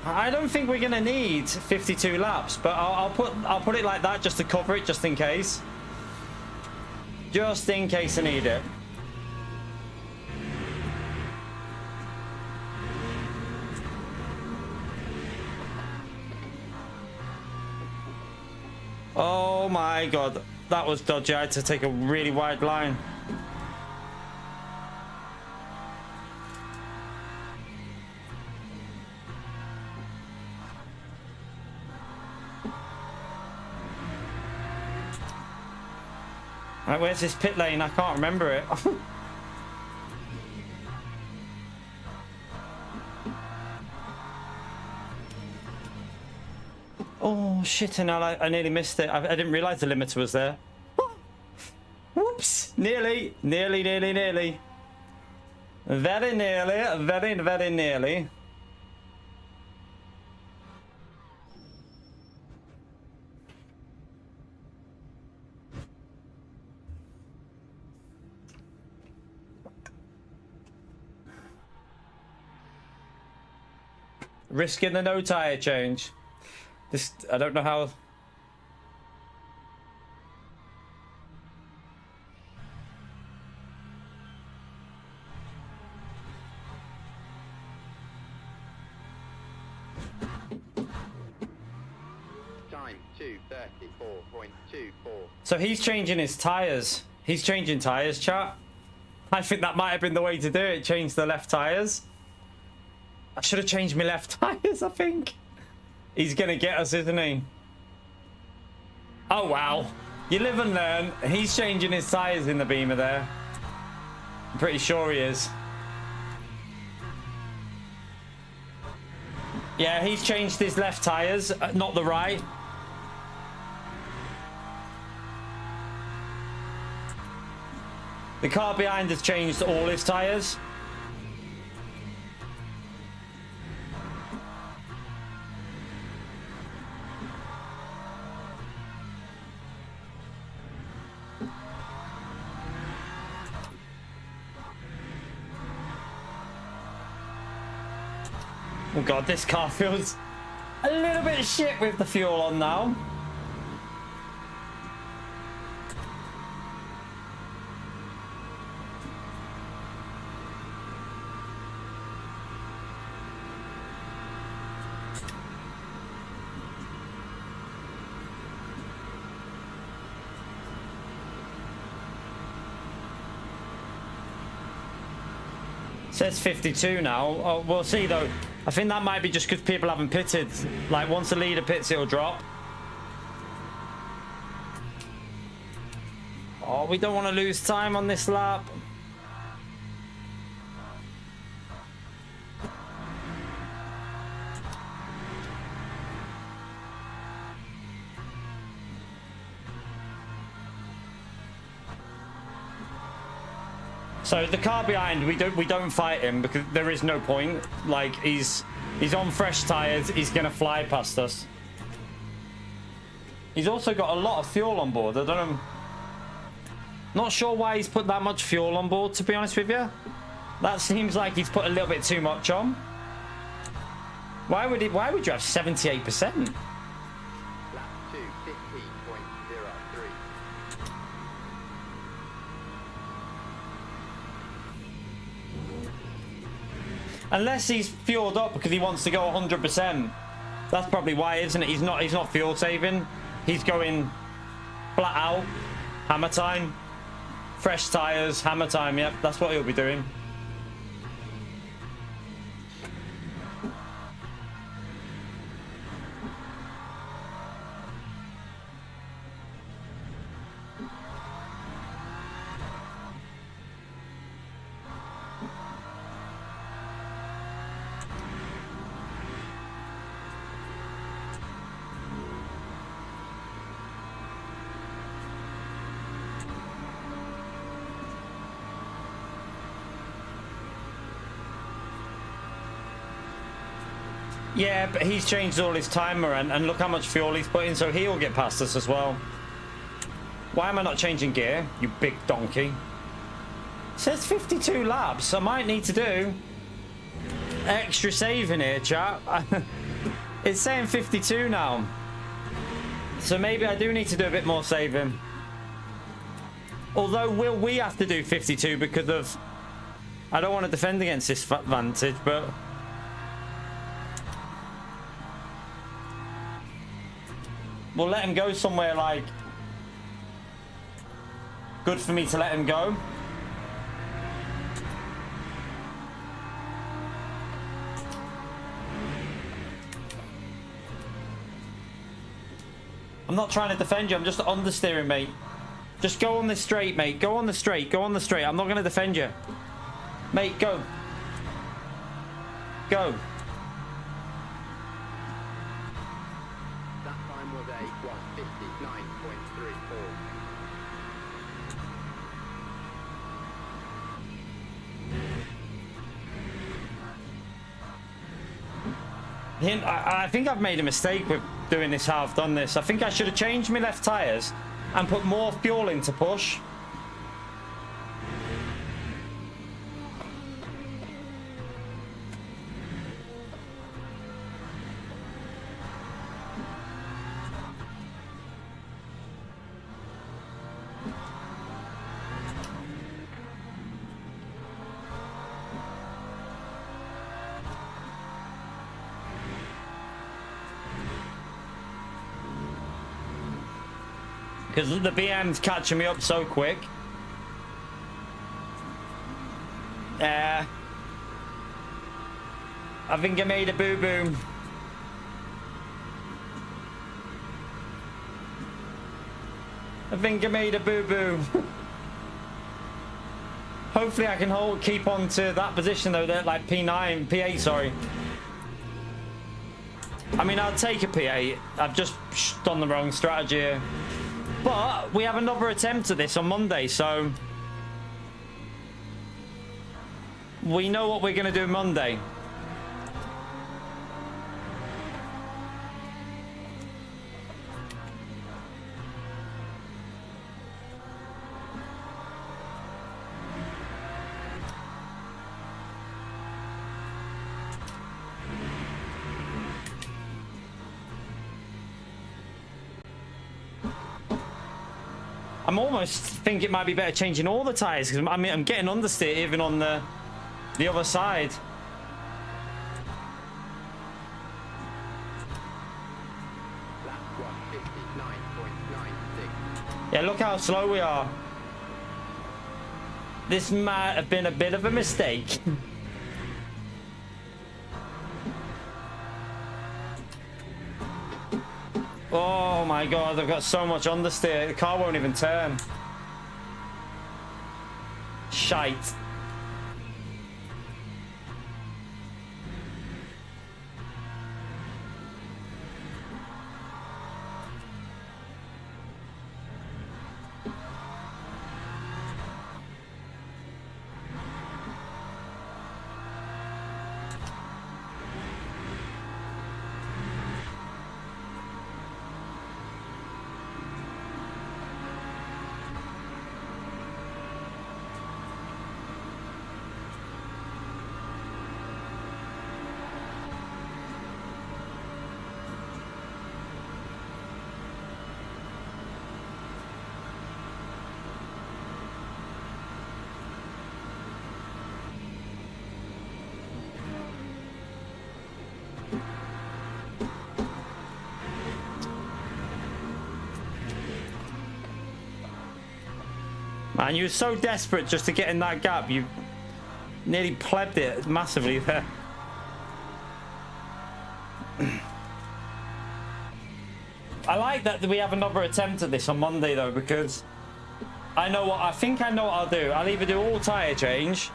I don't think we're going to need 52 laps, but I'll put it like that just to cover it, just in case. Just in case I need it. Oh my god, that was dodgy. I had to take a really wide line. Right, where's this pit lane? I can't remember it. Oh shit, and I nearly missed it. I didn't realise the limiter was there. Whoops! Nearly. Very nearly. Very nearly. Risking the no tyre change. This, I don't know how. Time 2:34.24. So he's changing his tyres. He's changing tyres, chat. I think that might have been the way to do it. Change the left tyres. I should have changed my left tyres, I think. He's going to get us, isn't he? Oh, wow. You live and learn. He's changing his tyres in the Beamer there. I'm pretty sure he is. Yeah, he's changed his left tyres, not the right. The car behind has changed all his tyres. Oh god, this car feels a little bit shit with the fuel on now. Says 52 now. Oh, we'll see though. I think that might be just because people haven't pitted. Like once the leader pits, it'll drop. Oh, we don't want to lose time on this lap. So the car behind, we don't fight him because there is no point. Like he's on fresh tires. He's gonna fly past us. He's also got a lot of fuel on board. I don't know. Not sure why he's put that much fuel on board, to be honest with you. That seems like he's put a little bit too much on. Why would you have 78%? Lap 2, 15.03. Unless he's fueled up because he wants to go 100%. That's probably why, isn't it? He's not fuel saving. He's going flat out. Hammer time. Fresh tires, hammer time. Yep, that's what he'll be doing. Yeah, but he's changed all his timer, and look how much fuel he's put in, so he'll get past us as well. Why am I not changing gear, you big donkey? It says 52 laps. I might need to do extra saving here, chap. It's saying 52 now. So maybe I do need to do a bit more saving. Although, will we have to do 52 because of... I don't want to defend against this Vantage, but... we'll let him go somewhere, like, good for me to let him go. I'm not trying to defend you, I'm just understeering, mate. Just go on this straight, mate. Go on the straight, go on the straight. I'm not going to defend you. Mate, go. Go. Was a 159.34. I think I've made a mistake with doing this, how I've done this. I think I should have changed my left tyres and put more fuel in to push. Because the BM's catching me up so quick. I think I made a boo-boo. I think I made a boo-boo. Hopefully I can keep on to that position though, that like P9, P8, sorry. I mean, I'll take a P8. I've just done the wrong strategy here. But we have another attempt at this on Monday, so we know what we're going to do Monday. I'm almost think it might be better changing all the tyres, because I mean I'm getting understeer even on the other side. Yeah, look how slow we are. This might have been a bit of a mistake. Oh my god, I've got so much understeer. The car won't even turn. Shite. Man, you were so desperate just to get in that gap. You nearly plebbed it massively there. I like that we have another attempt at this on Monday though, because I think I know what I'll do. I'll either do all tire change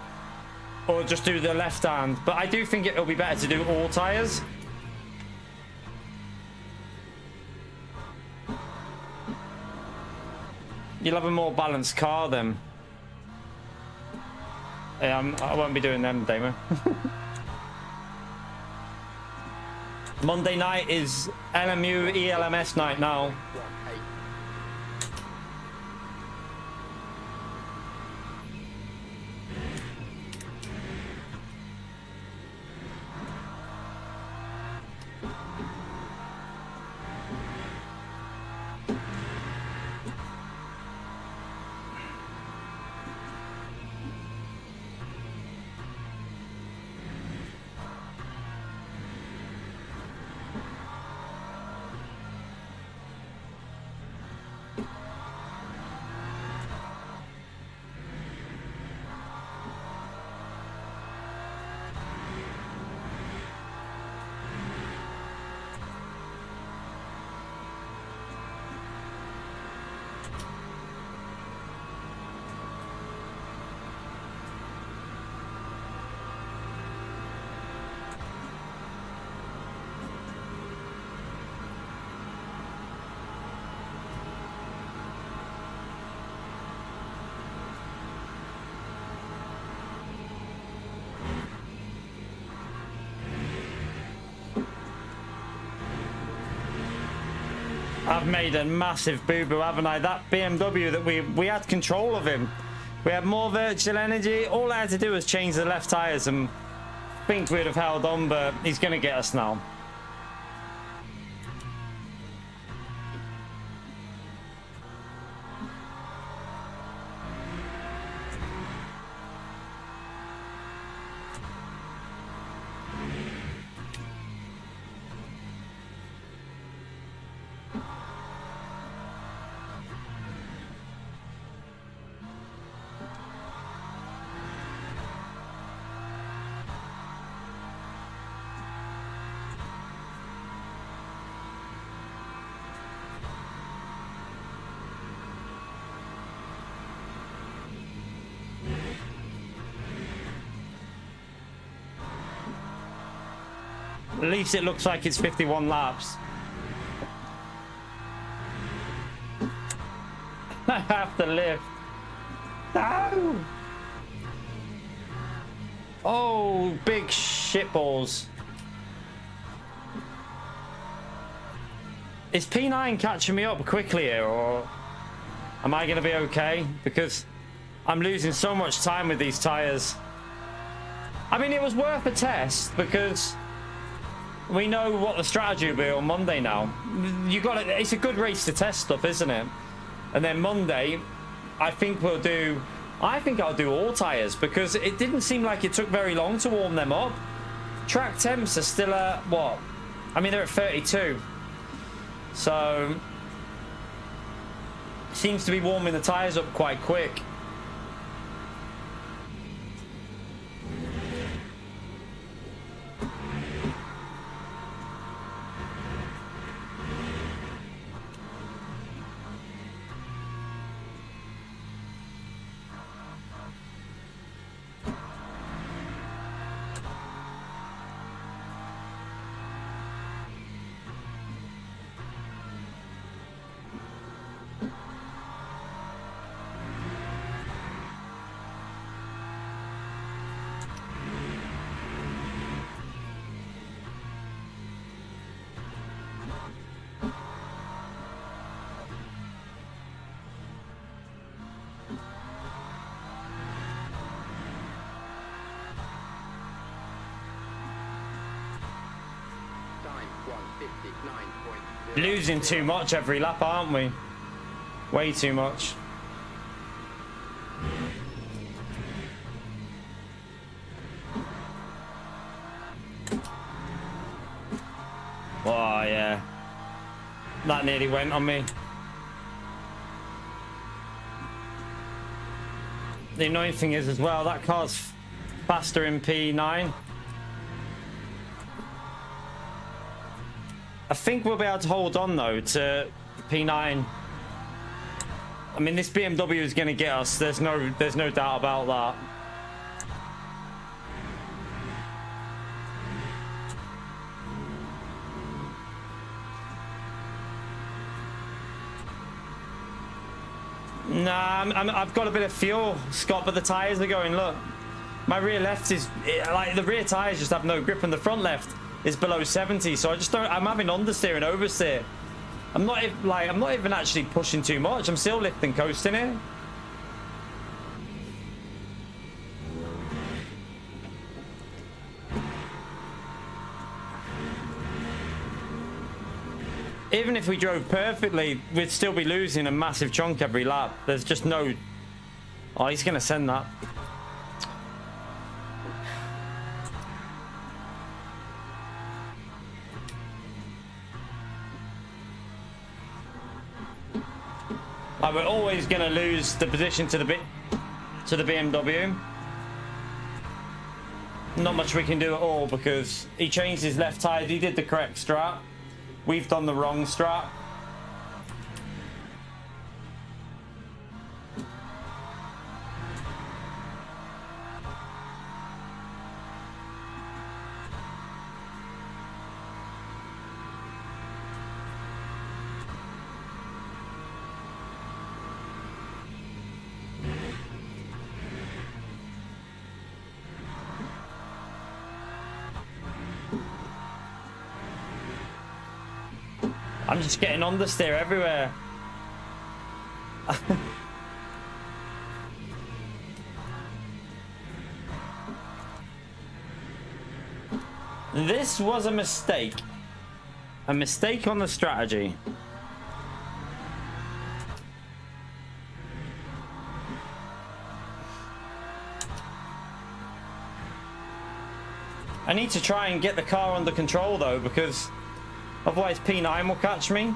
or just do the left hand, but I do think it'll be better to do all tires. You'll have a more balanced car then. Yeah, I won't be doing them, Damo. Monday night is LMU ELMS night now. I've made a massive boo-boo, haven't I? That BMW that we had control of him. We had more virtual energy. All I had to do was change the left tires and think we'd have held on, but he's going to get us now. At least it looks like it's 51 laps. I have to lift. No! Oh, big shitballs. Is P9 catching me up quickly here, or am I going to be okay? Because I'm losing so much time with these tires. I mean, it was worth a test because we know what the strategy will be on Monday now. You got it. It's a good race to test stuff, isn't it? And then Monday, I think I'll do all tires because it didn't seem like it took very long to warm them up. Track temps are still at what? I mean, they're at 32. So seems to be warming the tires up quite quick. Losing too much every lap, aren't we? Way too much. Oh, yeah. That nearly went on me. The annoying thing is as well, that car's faster in P9. I think we'll be able to hold on though to P9. I mean, this BMW is going to get us. There's no doubt about that. Nah, I've got a bit of fuel, Scott, but the tyres are going, look. My rear left is, like, the rear tyres just have no grip, and the front left is below 70, so I just don't, I'm having understeer and oversteer. I'm not even actually pushing too much. I'm still lifting, coasting here. Even if we drove perfectly, we'd still be losing a massive chunk every lap. There's just no... Oh, he's going to send that. Like, we're always going to lose the position to the BMW. Not much we can do at all because he changed his left tyre. He did the correct strat. We've done the wrong strat. I'm just getting understeer everywhere. This was a mistake. A mistake on the strategy. I need to try and get the car under control though, because otherwise P9 will catch me.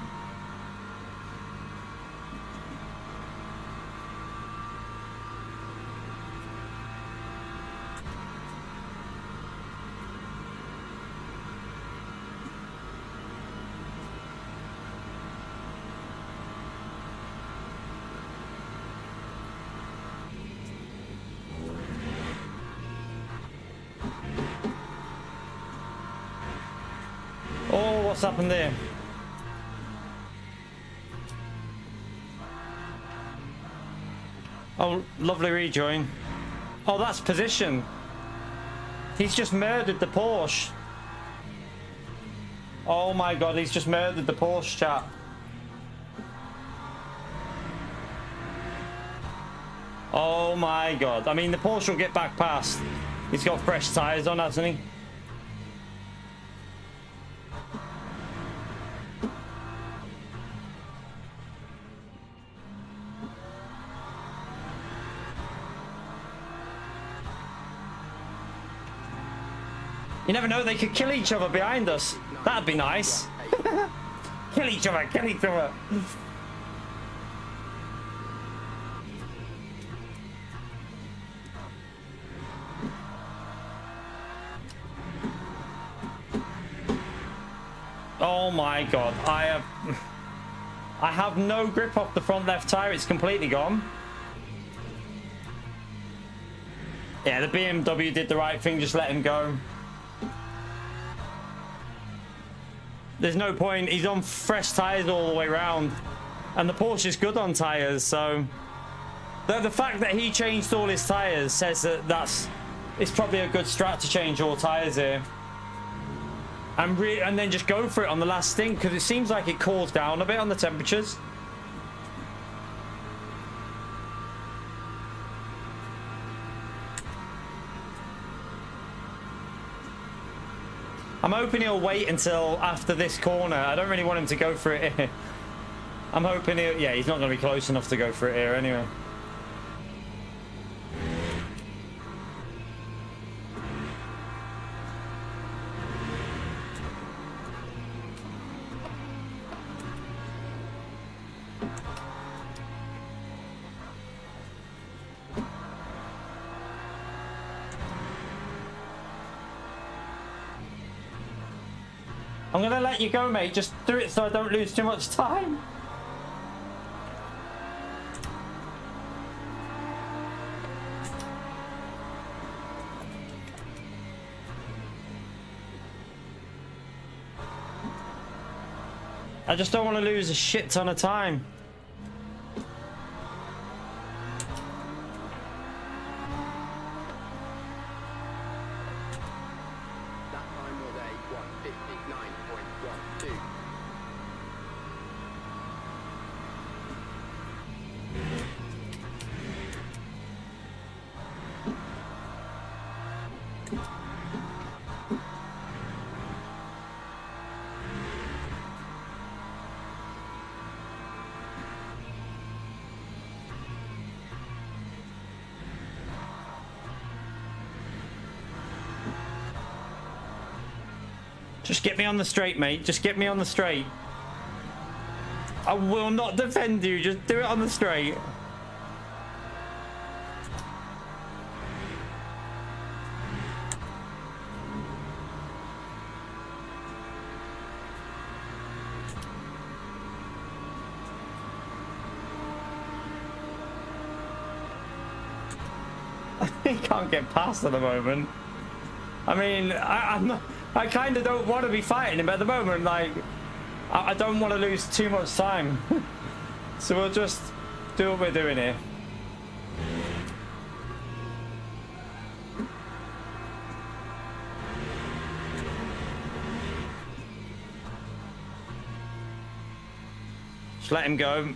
Oh, what's happened there? Oh, lovely rejoin. Oh, that's position. He's just murdered the Porsche. Oh my god, he's just murdered the Porsche, chat. Oh my god. I mean, the Porsche will get back past. He's got fresh tyres on, hasn't he? You never know, they could kill each other behind us. That'd be nice. Kill each other, kill each other. Oh my god, I have no grip off the front left tire. It's completely gone. Yeah, the BMW did the right thing, just let him go. There's no point. He's on fresh tires all the way around, and the Porsche is good on tires. So the fact that he changed all his tires says that it's probably a good strat to change all tires here, and then just go for it on the last stint, because it seems like it cools down a bit on the temperatures. I'm hoping he'll wait until after this corner. I don't really want him to go for it here. I'm hoping yeah, he's not going to be close enough to go for it here anyway. I'm gonna let you go, mate. Just do it so I don't lose too much time. I just don't want to lose a shit ton of time. That time was a 1:59.12. Just get me on the straight, mate. Just get me on the straight. I will not defend you. Just do it on the straight. He can't get past at the moment. I mean, I'm not. I kind of don't want to be fighting him at the moment. Like, I don't want to lose too much time. So we'll just do what we're doing here. Just let him go.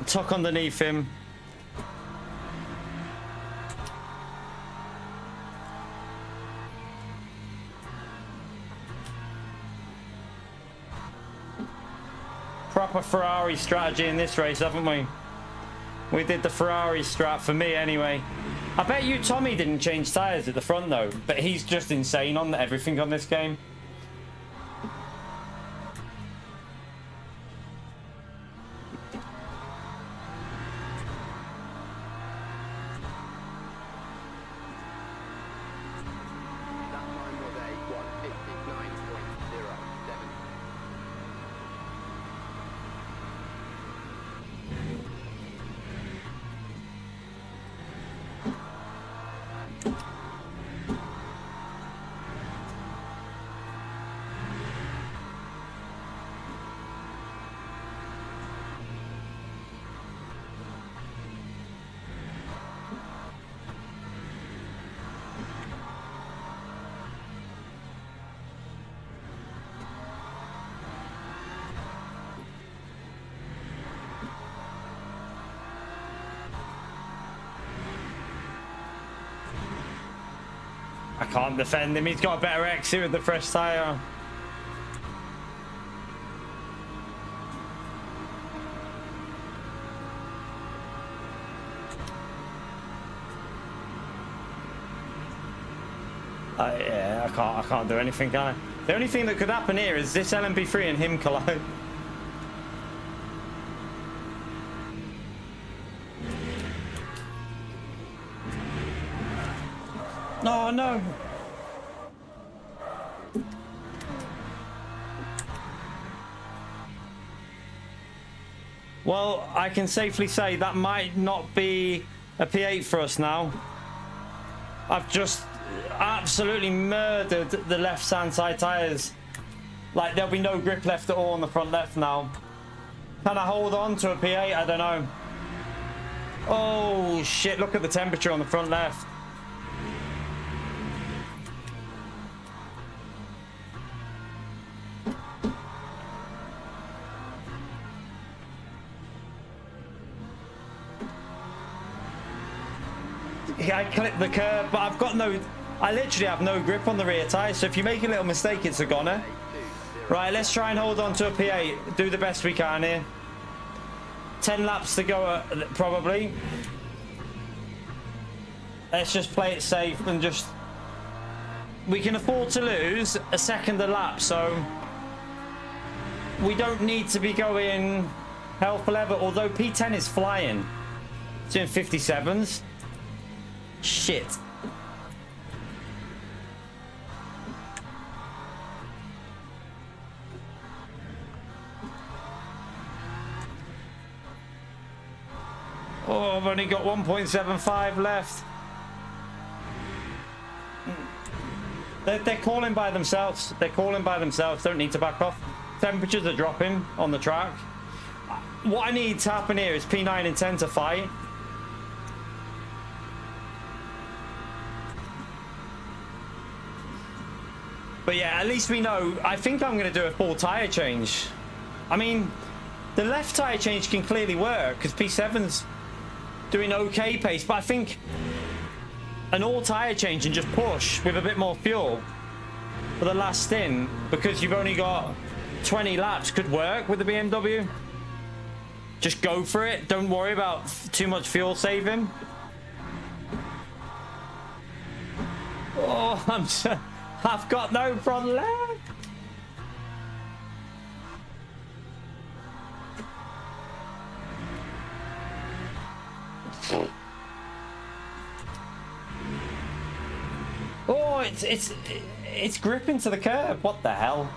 Tuck underneath him. Proper Ferrari strategy in this race, haven't we? We did the Ferrari strat, for me anyway. I bet you Tommy didn't change tyres at the front though, but he's just insane on everything on this game. That time was a 1:59.07. I can't defend him. He's got a better exit with the fresh tyre. Yeah, I can't do anything, can I? The only thing that could happen here is this LMP3 and him collide. No, no. Well, I can safely say that might not be a P8 for us now. I've just absolutely murdered the left-hand side tyres. Like, there'll be no grip left at all on the front left now. Can I hold on to a P8? I don't know. Oh, shit. Look at the temperature on the front left. I clipped the curb, but I've got no... I literally have no grip on the rear tyre, so if you make a little mistake, it's a goner. Right, let's try and hold on to a P8. Do the best we can here. 10 laps to go, probably. Let's just play it safe and just... We can afford to lose a second a lap, so... We don't need to be going hell for leather, although P10 is flying. It's in 57s. Shit. Oh, I've only got 1.75 left. They're calling by themselves. They're calling by themselves. Don't need to back off. Temperatures are dropping on the track. What I need to happen here is P9 and 10 to fight. But yeah, at least we know. I think I'm going to do a full tyre change. I mean, the left tyre change can clearly work because P7's doing okay pace. But I think an all tyre change and just push with a bit more fuel for the last stint, because you've only got 20 laps, could work with the BMW. Just go for it. Don't worry about too much fuel saving. Oh, I've got no front leg. Oh, it's gripping to the curb. What the hell?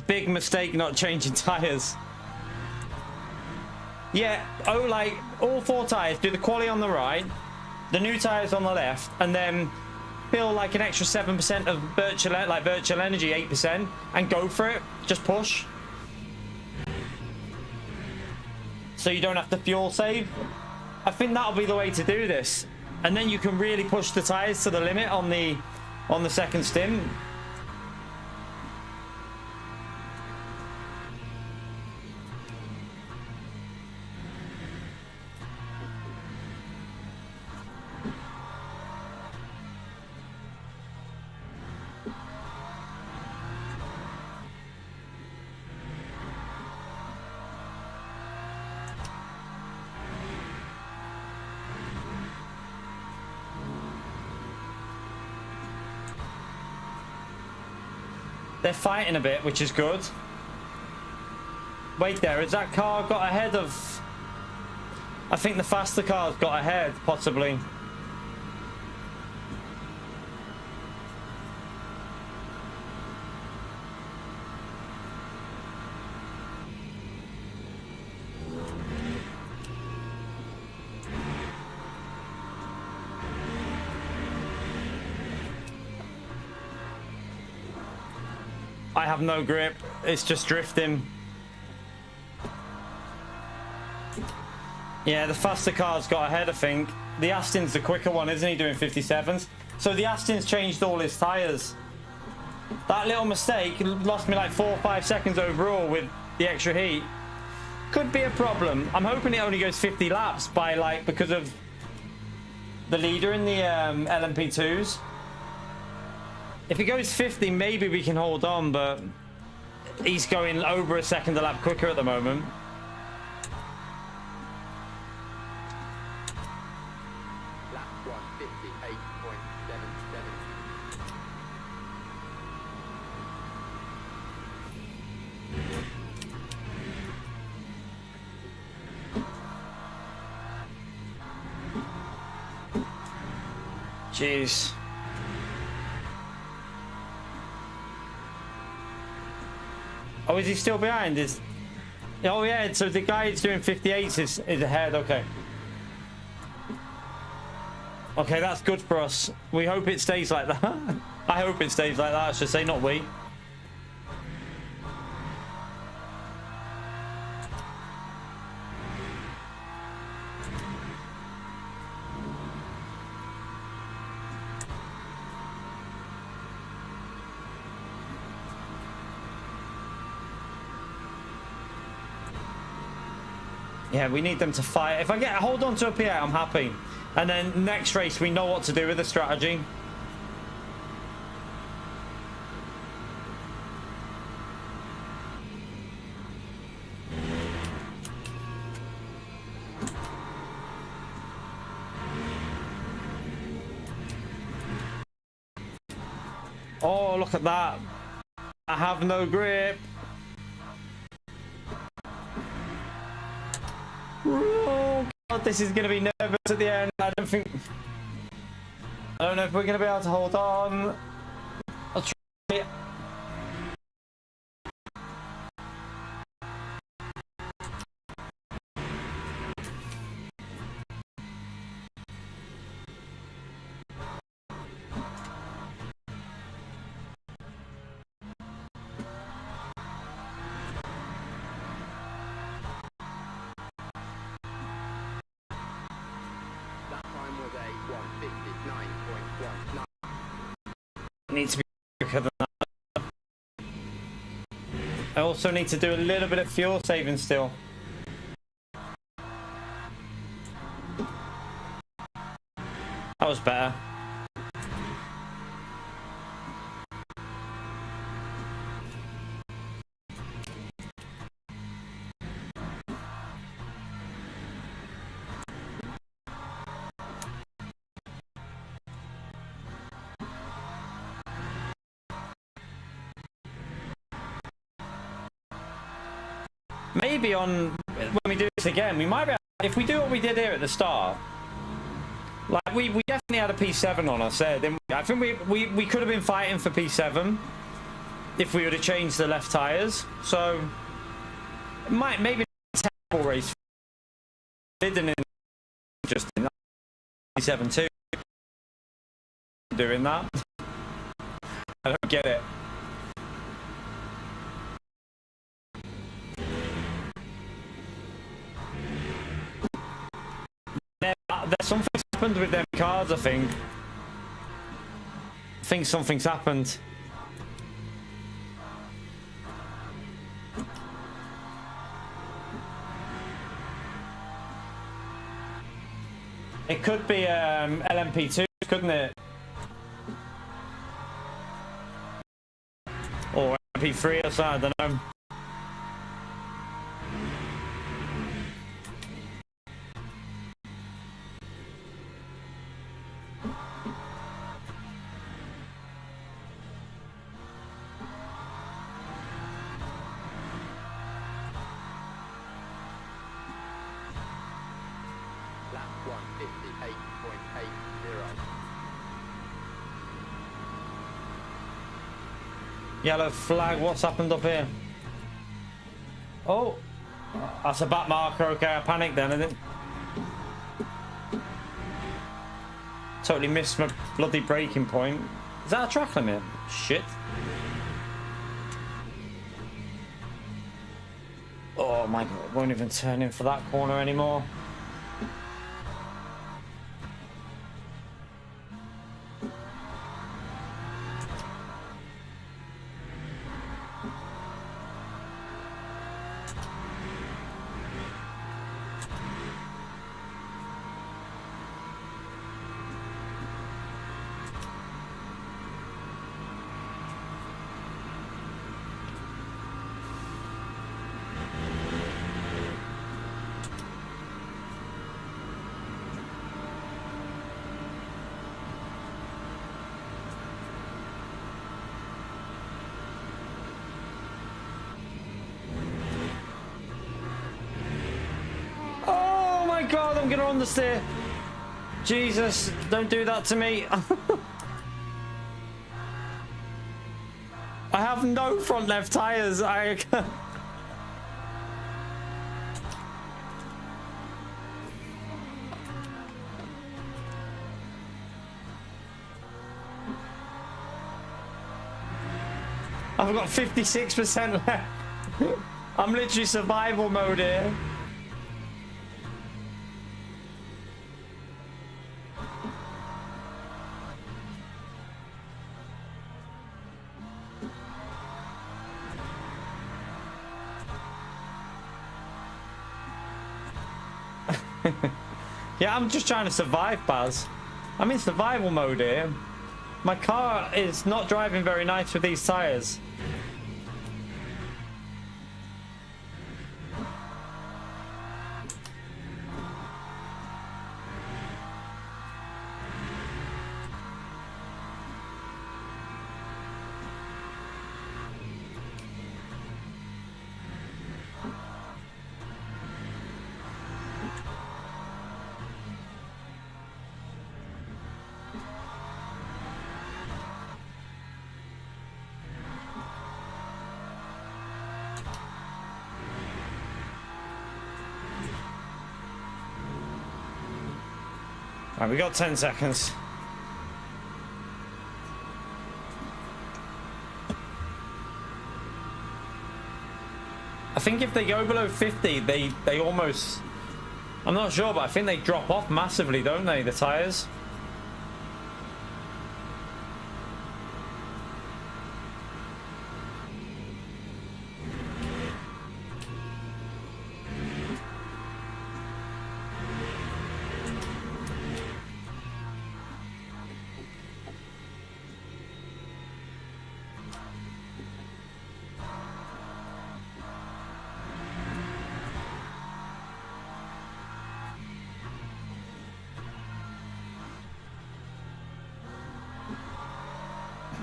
Big mistake not changing tires. Yeah, oh, like all 4 tires, do the quali on the right, the new tires on the left, and then fill like an extra 7% of virtual energy, 8%, and go for it. Just push. So you don't have to fuel save. I think that'll be the way to do this, and then you can really push the tires to the limit on the second stint. They're fighting a bit, which is good. Wait there, has that car got ahead of... I think the faster car's got ahead, possibly. I have no grip. It's just drifting. Yeah, the faster car's got ahead, I think. The Aston's the quicker one, isn't he, doing 57s? So the Aston's changed all his tyres. That little mistake lost me like 4 or 5 seconds overall with the extra heat. Could be a problem. I'm hoping it only goes 50 laps by like because of the leader in the LMP2s. If it goes 50, maybe we can hold on, but he's going over a second a lap quicker at the moment. Lap 1:58.77. Jeez. Oh, is he still behind? Oh yeah, so the guy that's doing 58s is ahead, okay. Okay, that's good for us. We hope it stays like that. I hope it stays like that, I should say, not we. Yeah, we need them to fight. If I get hold on to a P8, I'm happy. And then next race, we know what to do with the strategy. Oh, look at that. I have no grip. Oh god, this is going to be nervous at the end. I don't know if we're going to be able to hold on. I'll try it. one. Need to be quicker than that. I also need to do a little bit of fuel saving still. That was better. Maybe on when we do this again, we might be, if we do what we did here at the start. Like we definitely had a P7 on us there, didn't we? I think we could have been fighting for P7 if we would have changed the left tires. So it might maybe a terrible race. Didn't just in P7 too. Doing that. I don't get it. There's something's happened with them cars, I think. I think something's happened. It could be LMP2, couldn't it? Or LMP3 or something, I don't know. Yellow flag, what's happened up here? Oh, that's a back marker. Okay, I panicked then, I didn't. Totally missed my bloody braking point. Is that a track limit? Shit. Oh my god, won't even turn in for that corner anymore. God, I'm gonna understeer. Jesus, don't do that to me. I have no front left tires. I've got 56% left. I'm literally survival mode here. Yeah, I'm just trying to survive, Baz. I'm in survival mode here. My car is not driving very nice with these tires. Right, we got 10 seconds. I think if they go below 50, they almost... I'm not sure, but I think they drop off massively, don't they, the tires?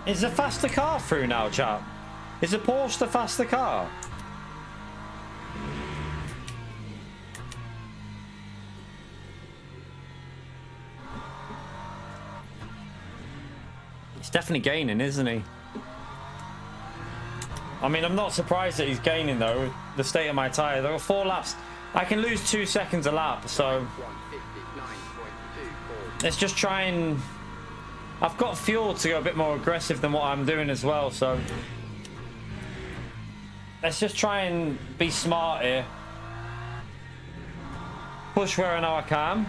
Is a faster car through now, chap? Is a Porsche the faster car? He's definitely gaining, isn't he? I mean, I'm not surprised that he's gaining, though. The state of my tyre. There are 4 laps. I can lose 2 seconds a lap, so... let's just try and... I've got fuel to go a bit more aggressive than what I'm doing as well, so... let's just try and be smart here. Push where I know I can.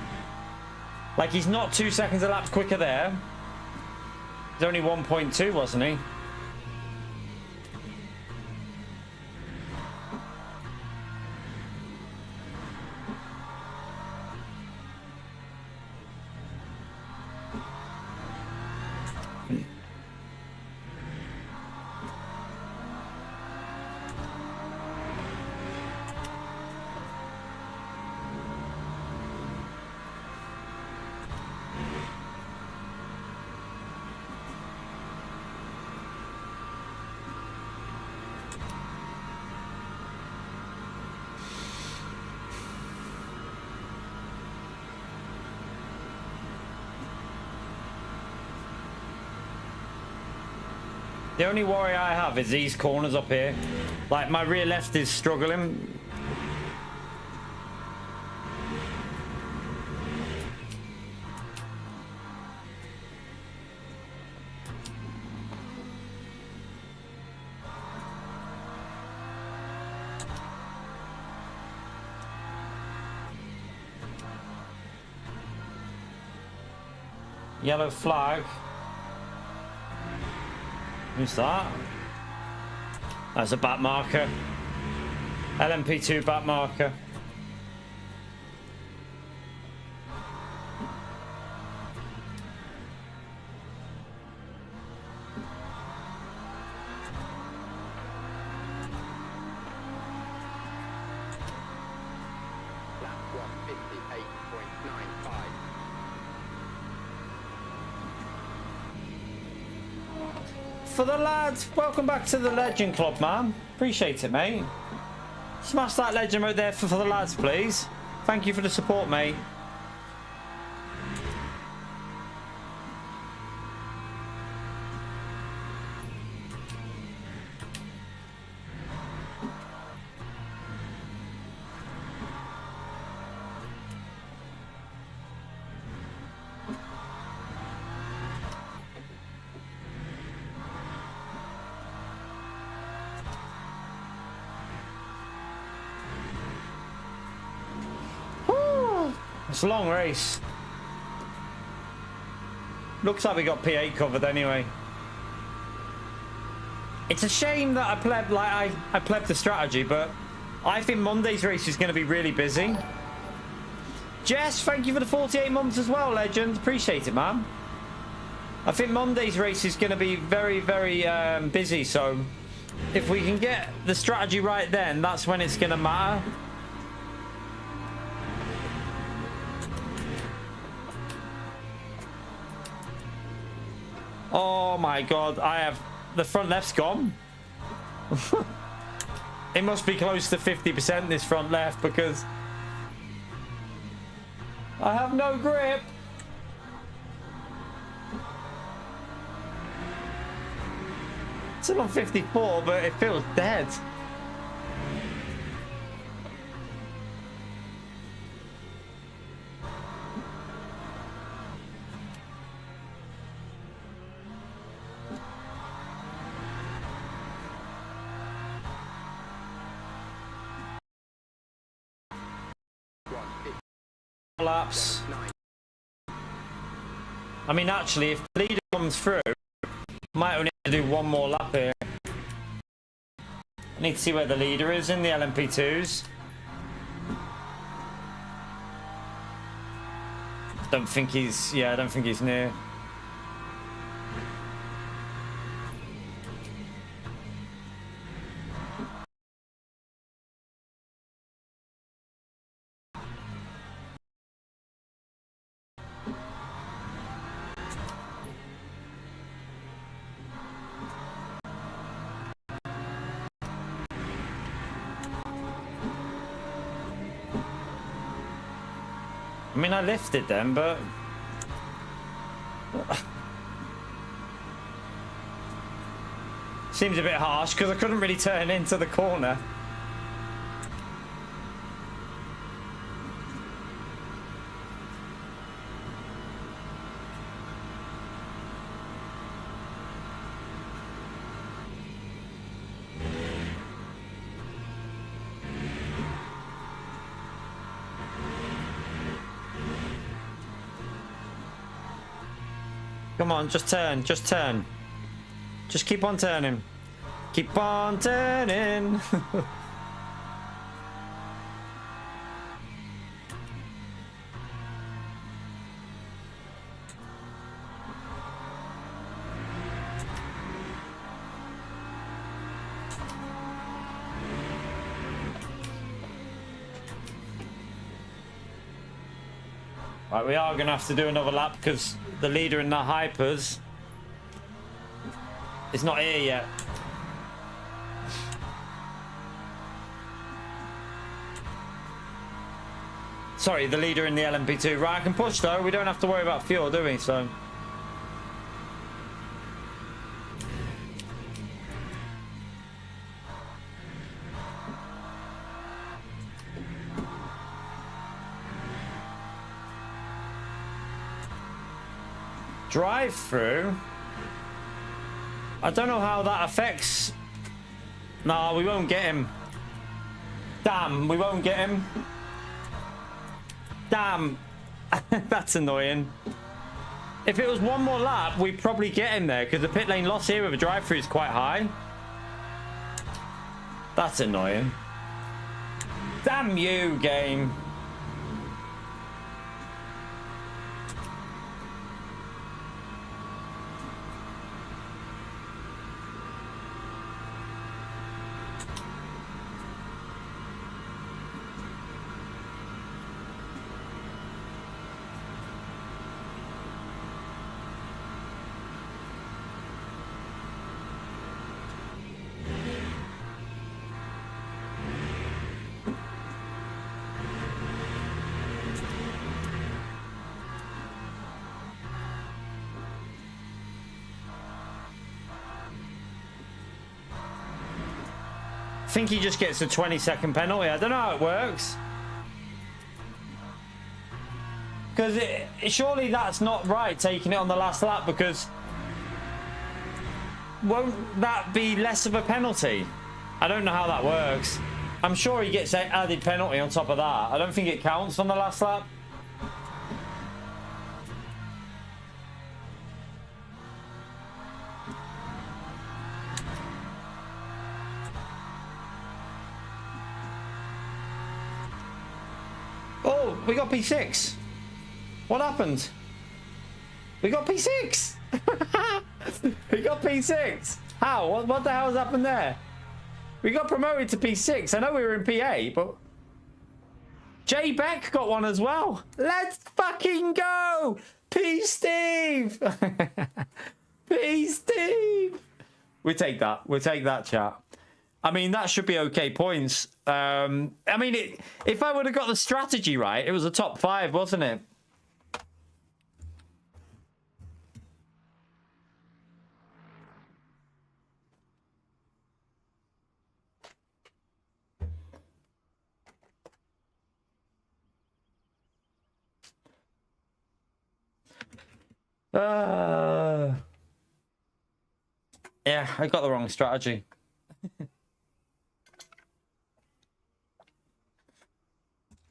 Like, he's not 2 seconds a lap quicker there. He's only 1.2, wasn't he? The only worry I have is these corners up here. Like, my rear left is struggling. Yellow flag. Who's that? That's a back marker. LMP2 back marker. Lap 158.95. For the lads, welcome back to the Legend Club, man. Appreciate it, mate. Smash that Legend right there for the lads, please. Thank you for the support, mate. It's a long race. Looks like we got P8 covered anyway. It's a shame that I pleb the strategy, but I think Monday's race is going to be really busy. Jess, thank you for the 48 months as well, legend. Appreciate it, man. I think Monday's race is going to be very, very busy, so if we can get the strategy right then, that's when it's going to matter. Oh my god, I have... the front left's gone. It must be close to 50% this front left because I have no grip. Still on 54, but it feels dead. Laps. I mean, actually, if the leader comes through, might only have to do one more lap here. I need to see where the leader is in the LMP2s. Don't think he's... yeah, I don't think he's near. I mean, I lifted them, but... Seems a bit harsh because I couldn't really turn into the corner. Come on, just turn, just turn. Just keep on turning. Keep on turning. Right, we are going to have to do another lap because the leader in the hypers is not here yet. Sorry, the leader in the LMP2. Right, I can push though. We don't have to worry about fuel, do we? So. Drive through. I don't know how that affects. No, we won't get him. Damn, we won't get him. Damn. That's annoying. If it was one more lap, we'd probably get him there because the pit lane loss here with a drive through is quite high. That's annoying. Damn you, game. I think he just gets a 20-second penalty. I don't know how it works. Because surely that's not right, taking it on the last lap, because won't that be less of a penalty? I don't know how that works. I'm sure he gets an added penalty on top of that. I don't think it counts on the last lap. Oh, we got P6. What happened? We got P6. We got P6. How? What the hell has happened there? We got promoted to P6. I know we were in P8, but Jay Beck got one as well. Let's fucking go. P Steve. P Steve. We take that. We'll take that, chat. I mean, that should be okay points. I mean, if I would have got the strategy right, it was a top 5, wasn't it? Yeah, I got the wrong strategy.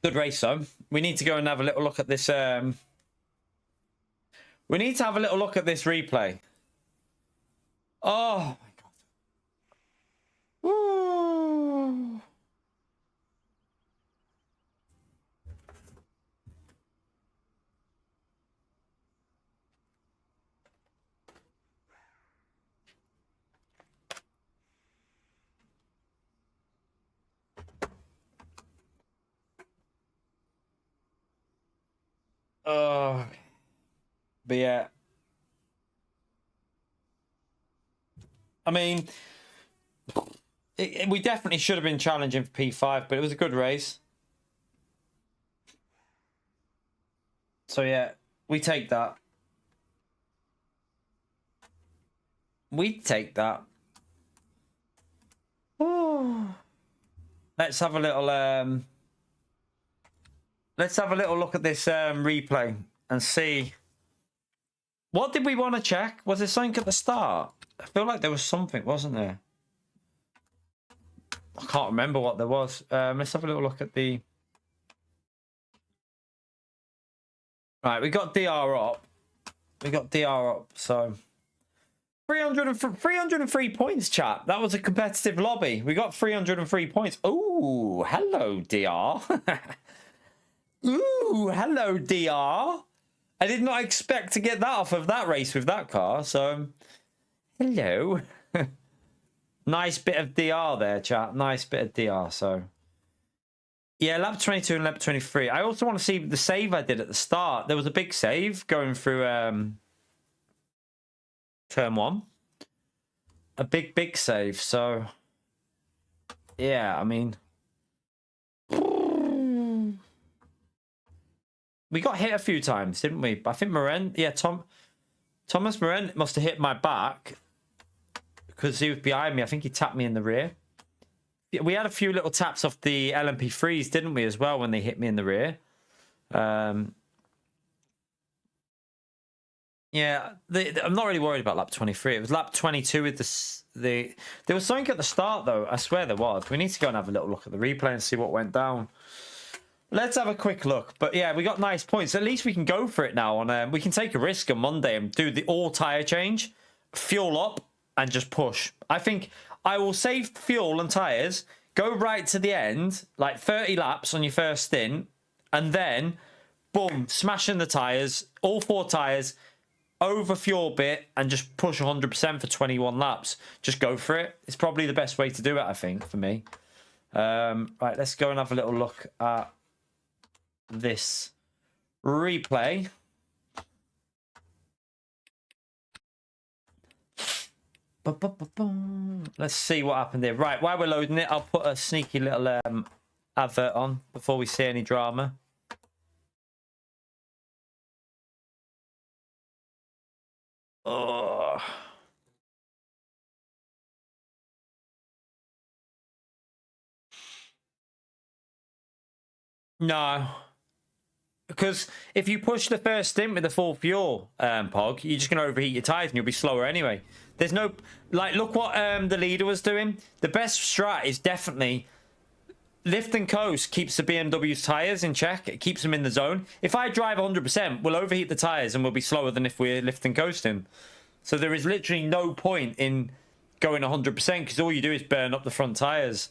Good race, though. We need to go and have a little look at this. We need to have a little look at this replay. Oh my god. Woo. Oh, but yeah, I mean, we definitely should have been challenging for P5, but it was a good race. So yeah, we take that. We take that. Oh. Let's have a little look at this replay and see. What did we want to check? Was there something at the start? I feel like there was something, wasn't there? I can't remember what there was. Let's have a little look at the... Right, we got DR up. We got DR up, so... 303 points, chat. That was a competitive lobby. We got 303 points. Ooh, hello, DR. Ooh, hello, DR. I did not expect to get that off of that race with that car, so... Hello. Nice bit of DR there, chat. Nice bit of DR, so... Yeah, lap 22 and lap 23. I also want to see the save I did at the start. There was a big save going through turn 1. A big save, so... Yeah, I mean... We got hit a few times, didn't we? I think Moren... Yeah, Thomas Moren must have hit my back because he was behind me. I think he tapped me in the rear. We had a few little taps off the LMP3s, didn't we, as well, when they hit me in the rear. Yeah, I'm not really worried about lap 23. It was lap 22 with the... There was something at the start, though. I swear there was. We need to go and have a little look at the replay and see what went down. Let's have a quick look. But yeah, we got nice points. At least we can go for it now. We can take a risk on Monday and do the all tyre change, fuel up, and just push. I think I will save fuel and tyres, go right to the end, like 30 laps on your first stint, and then, boom, smashing the tyres, all 4 tyres, over fuel bit, and just push 100% for 21 laps. Just go for it. It's probably the best way to do it, I think, for me. Right, let's go and have a little look at this replay. Let's see what happened here. Right, while we're loading it, I'll put a sneaky little advert on before we see any drama. Oh. No. Because if you push the first stint with the full fuel, Pog, you're just going to overheat your tyres and you'll be slower anyway. There's no... Like, look what the leader was doing. The best strat is definitely... Lift and coast keeps the BMW's tyres in check. It keeps them in the zone. If I drive 100%, we'll overheat the tyres and we'll be slower than if we're lift and coasting. So there is literally no point in going 100% because all you do is burn up the front tyres.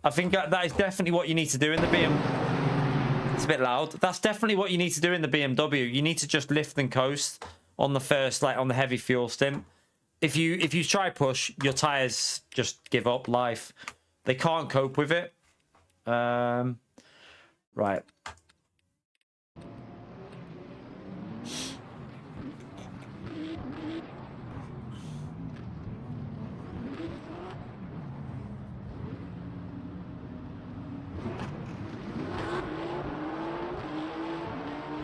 I think that is definitely what you need to do in the BMW. It's a bit loud. That's definitely what you need to do in the BMW. You need to just lift and coast on the first, like on the heavy fuel stint. If you try push, your tyres just give up life. They can't cope with it. Right.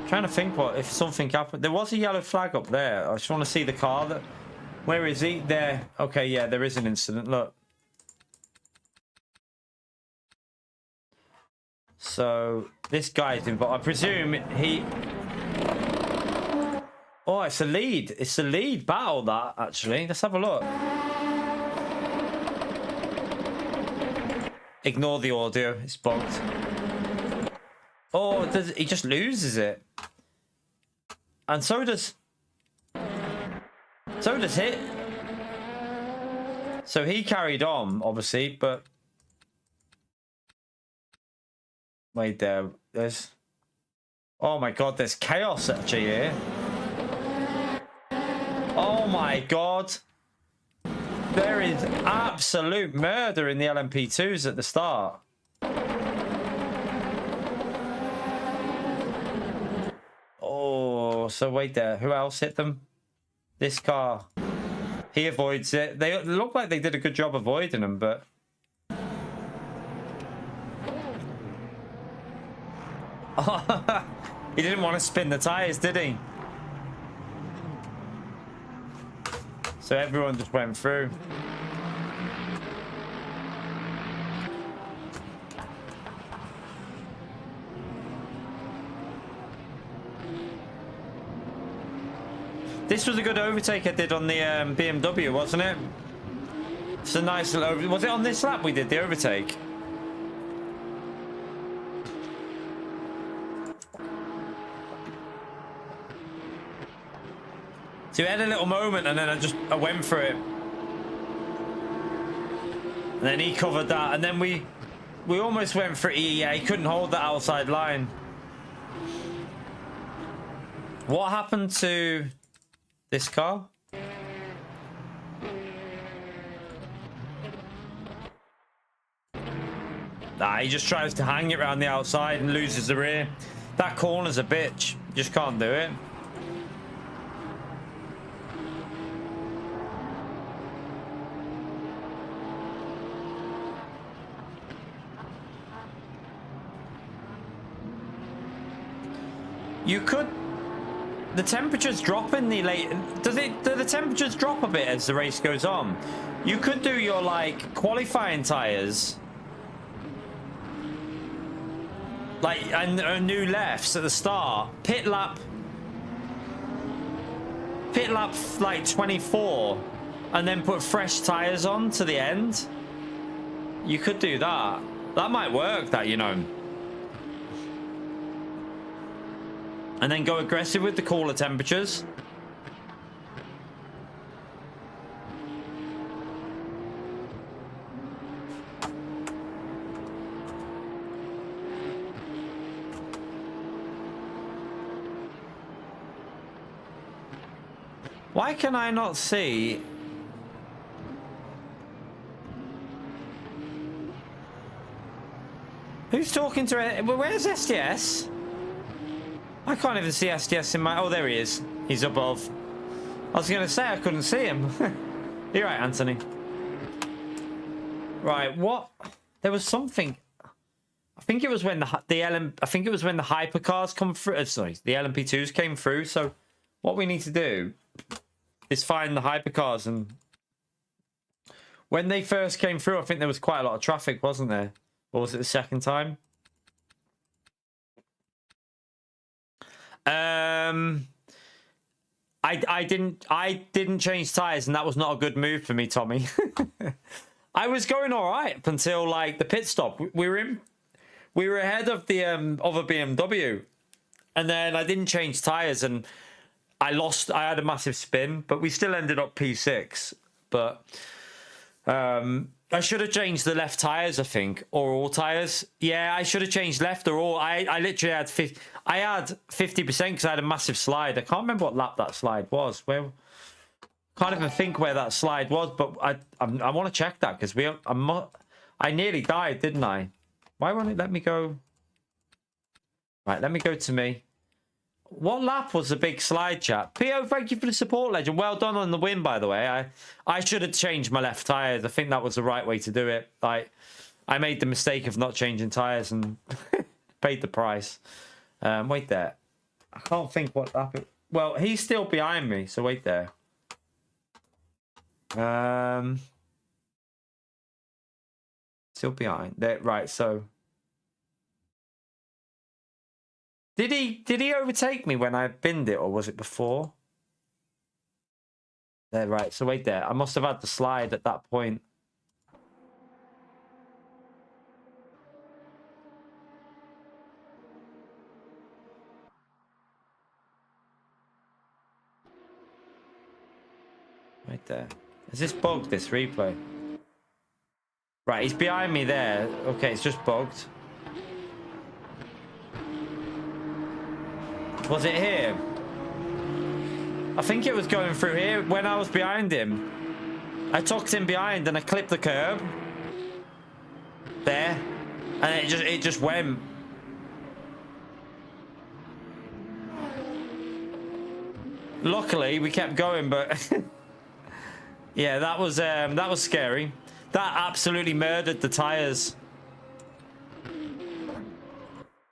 Trying to think what if something happened. There was a yellow flag up there. I just want to see the car. Where is he? There. Okay, yeah, there is an incident. Look. So this guy's involved. I presume he. Oh, it's a lead. It's a lead battle. That actually. Let's have a look. Ignore the audio. It's bugged. Oh, he just loses it. And so does he. So he carried on, obviously, but wait, there's oh my god, there's chaos actually here. Oh my god. There is absolute murder in the LMP2s at the start. So wait there. Who else hit them? This car. He avoids it. They look like they did a good job avoiding them, but... He didn't want to spin the tires, did he? So everyone just went through. This was a good overtake I did on the BMW, wasn't it? It's a nice little over. Was it on this lap we did the overtake? So we had a little moment and then I went for it. And then he covered that and then we almost went for it. Yeah, he couldn't hold that outside line. What happened to this car? Nah, he just tries to hang it around the outside and loses the rear. That corner's a bitch. Just can't do it. You could. The temperatures drop in the late. Do the temperatures drop a bit as the race goes on? You could do your like qualifying tires, like and new lefts at the start. Pit lap like 24, and then put fresh tires on to the end. You could do that. That might work. That, you know. And then go aggressive with the cooler temperatures. Why can I not see? Who's talking to it? Where's SDS? I can't even see SDS in my... Oh, there he is. He's above. I was going to say I couldn't see him. You're right, Anthony. Right, what? There was something... I think it was when I think it was when the hypercars come through. Sorry, the LMP2s came through. So what we need to do is find the hypercars. And when they first came through, I think there was quite a lot of traffic, wasn't there? Or was it the second time? I didn't change tires, and that was not a good move for me, Tommy. I was going all right up until like the pit stop. We were ahead of the of a BMW, and then I didn't change tires, and I had a massive spin, but we still ended up P6. But I should have changed the left tires, I think, or all tires. Yeah, I should have changed left or all. I literally had 50. I had 50% because I had a massive slide. I can't remember what lap that slide was. Well, can't even think where that slide was. But I want to check that because I nearly died, didn't I? Why won't it let me go? Right, let me go to me. What lap was the big slide, chat? P.O., thank you for the support, legend. Well done on the win, by the way. I should have changed my left tyres. I think that was the right way to do it. I made the mistake of not changing tyres and paid the price. Wait there. I can't think what happened. Well, he's still behind me, so wait there. Still behind. There, right, so... Did he overtake me when I binned it, or was it before? There, right. So wait there. I must have had the slide at that point. Right there. Is this bugged, this replay? Right, he's behind me there. Okay, it's just bugged. Was it here? I think it was going through here when I was behind him. I tucked him behind and I clipped the curb. There. And it just went. Luckily, we kept going, but yeah, that was scary. That absolutely murdered the tires.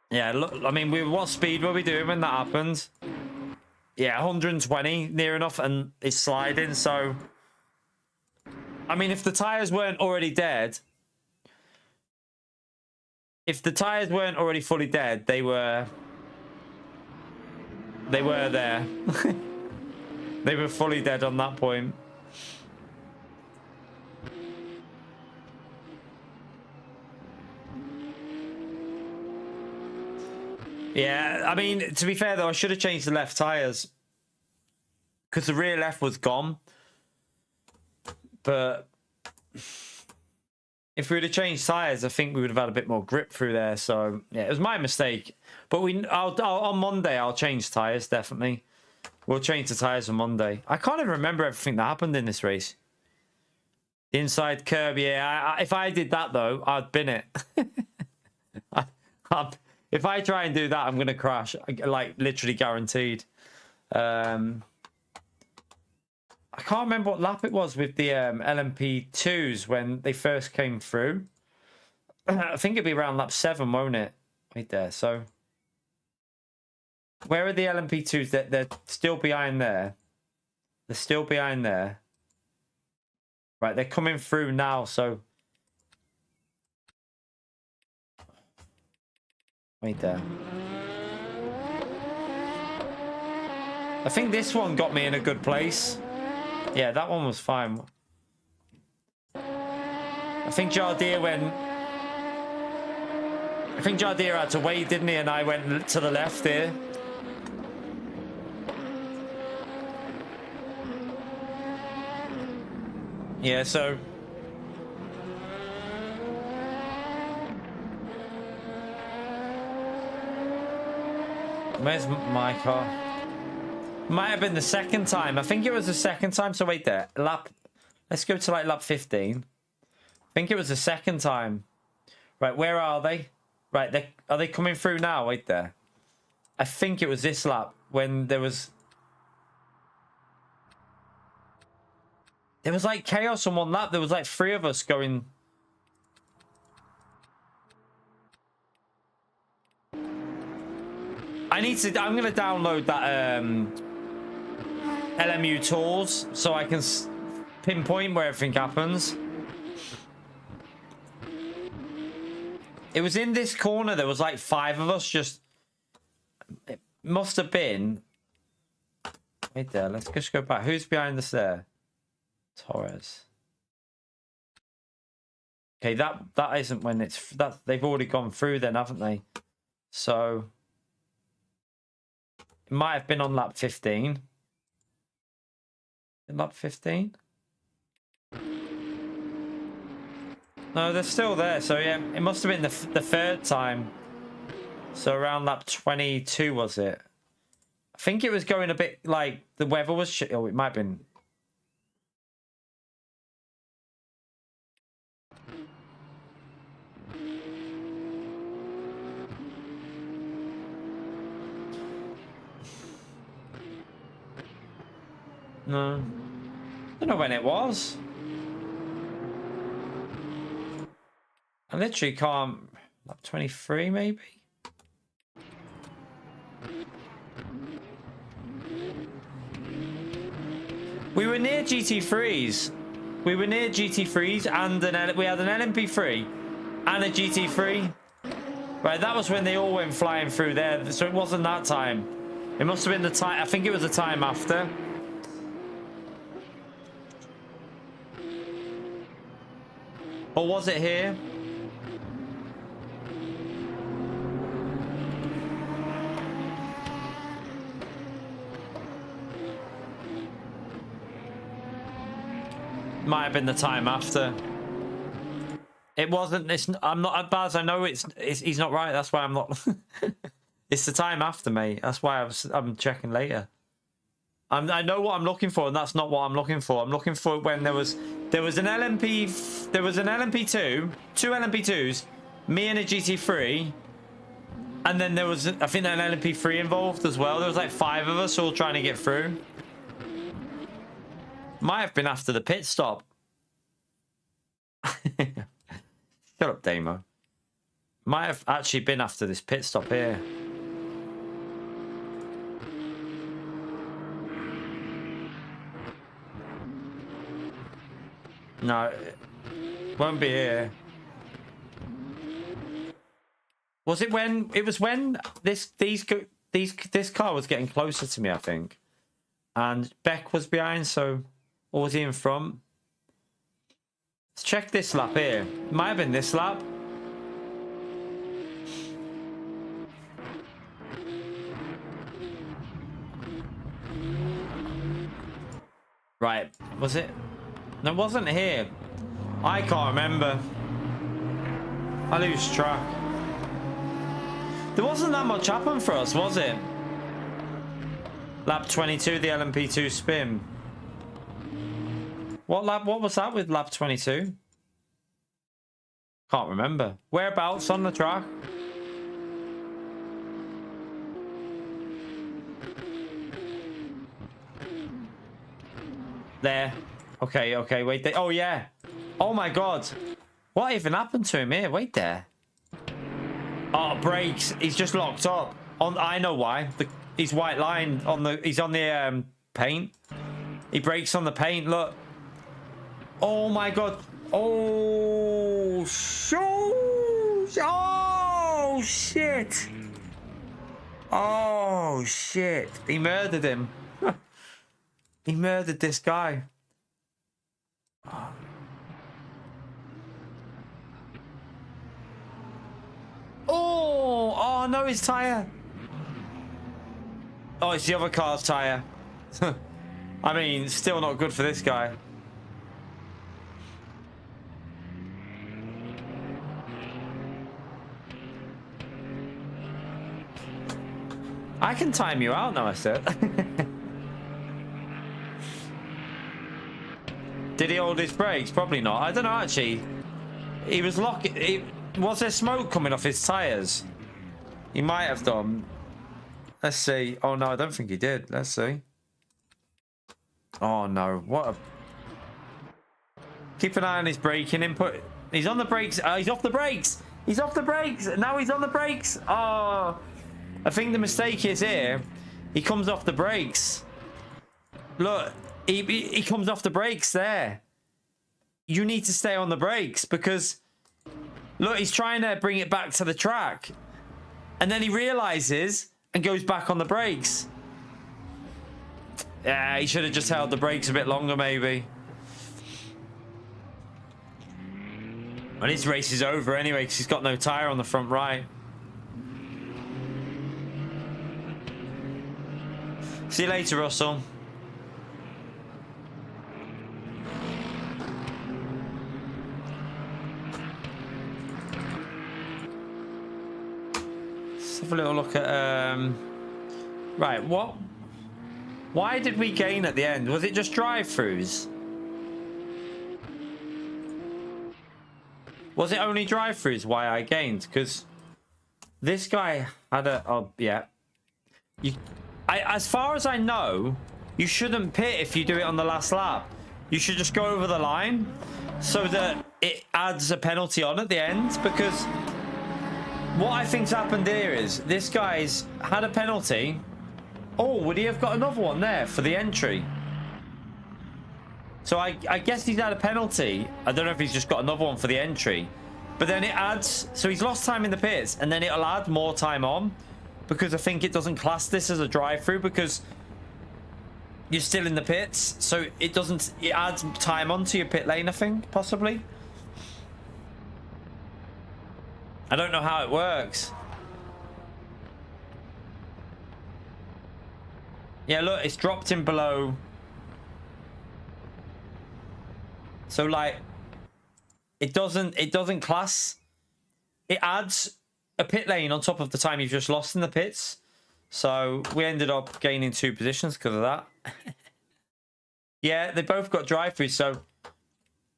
Yeah, look, I mean, what speed were we doing when that happened? Yeah, 120 near enough, and it's sliding. So, I mean, if the tires weren't already dead, if the tires weren't already fully dead, they were there. They were fully dead on that point. Yeah, I mean, to be fair though, I should have changed the left tires because the rear left was gone. But if we would have changed tires, I think we would have had a bit more grip through there. So yeah, it was my mistake. But I'll on Monday I'll change tires definitely. We'll change the tires on Monday. I can't even remember everything that happened in this race. The inside curb, yeah. If I did that though, I'd bin it. If I try and do that, I'm gonna crash. Like literally guaranteed. I can't remember what lap it was with the LMP2s when they first came through. I think it'd be around lap 7, won't it? Right there. So where are the LMP2s? They're still behind there. They're still behind there. Right, they're coming through now, so wait there. I think this one got me in a good place. Yeah, that one was fine. I think Jardier had to wait, didn't he? And I went to the left here. Yeah, so where's my car? Might have been the second time. I think it was the second time. So wait there. Let's go to like lap 15. I think it was the second time. Right, where are they? Right, are they coming through now? Wait there. I think it was this lap when there was like chaos on one lap. There was like 3 of us going. I'm gonna download that LMU tools so I can pinpoint where everything happens. It was in this corner. There was like 5 of us. Just it must have been. Wait there. Let's just go back. Who's behind us there? Torres. Okay, that isn't when it's that they've already gone through then, haven't they? So it might have been on lap 15. Lap 15? No, they're still there. So yeah, it must have been the 3rd time. So around lap 22 was it? I think it was going a bit like the weather was shit. Oh, it might have been. No. I don't know when it was. I literally can't. Like 23 maybe? We were near GT3s. We were near GT3s and we had an LMP3 and a GT3. Right, that was when they all went flying through there. So it wasn't that time. It must have been the time. I think it was the time after. Or was it here? Might have been the time after. It wasn't. I'm not Baz. I know he's not right. That's why I'm not. It's the time after, mate. That's why I'm checking later. I know what I'm looking for, and that's not what I'm looking for. I'm looking for when there was an LMP. There was an LMP2, 2 LMP2s, me and a GT3, and then there was I think an LMP3 involved as well. There was like 5 of us all trying to get through. Might have been after the pit stop. Shut up, Damo. Might have actually been after this pit stop here. No, it won't be here. Was it when? It was when this car was getting closer to me, I think, and Beck was behind. So, or was he in front? Let's check this lap here. It might have been this lap. Right, was it? No, it wasn't here. I can't remember. I lose track. There wasn't that much happen for us, was it? Lap 22, the LMP2 spin. What lap? What was that with lap 22? Can't remember. Whereabouts on the track? There. Okay, okay, wait there. Oh, yeah. Oh, my God. What even happened to him here? Wait there. Oh, brakes. He's just locked up. I know why. He's white lined on the... He's on the paint. He brakes on the paint. Look. Oh, my God. Oh, shoot. Oh, shit. Oh, shit. He murdered him. He murdered this guy. Oh, no, his tyre. Oh, it's the other car's tyre. I mean, still not good for this guy. I can time you out now, I said. Did he hold his brakes? Probably not. I don't know, actually. He was locking... Was there smoke coming off his tyres? He might have done. Let's see. Oh, no, I don't think he did. Let's see. Oh, no. What a... Keep an eye on his braking input. He's on the brakes. He's off the brakes. He's off the brakes. Now he's on the brakes. Oh. I think the mistake is here. He comes off the brakes. Look. He comes off the brakes there. You need to stay on the brakes because... Look, he's trying to bring it back to the track. And then he realizes and goes back on the brakes. Yeah, he should have just held the brakes a bit longer, maybe. And his race is over anyway because he's got no tyre on the front right. See you later, Russell. Have a little look at right, what, why did we gain at the end? Was it just drive-throughs? Was it only drive-throughs why I gained? Because this guy had a... Oh, yeah. As far as I know, you shouldn't pit if you do it on the last lap. You should just go over the line so that it adds a penalty on at the end, because... What I think's happened here is this guy's had a penalty. Oh, would he have got another one there for the entry? So I guess he's had a penalty. I don't know if he's just got another one for the entry. But then it adds... So he's lost time in the pits, and then it'll add more time on. Because I think it doesn't class this as a drive-through because you're still in the pits. So it doesn't... It adds time onto your pit lane, I think, possibly. I don't know how it works. Yeah, look, it's dropped him below. So like, it doesn't class. It adds a pit lane on top of the time you've just lost in the pits. So we ended up gaining 2 positions because of that. Yeah, they both got drive-throughs, so...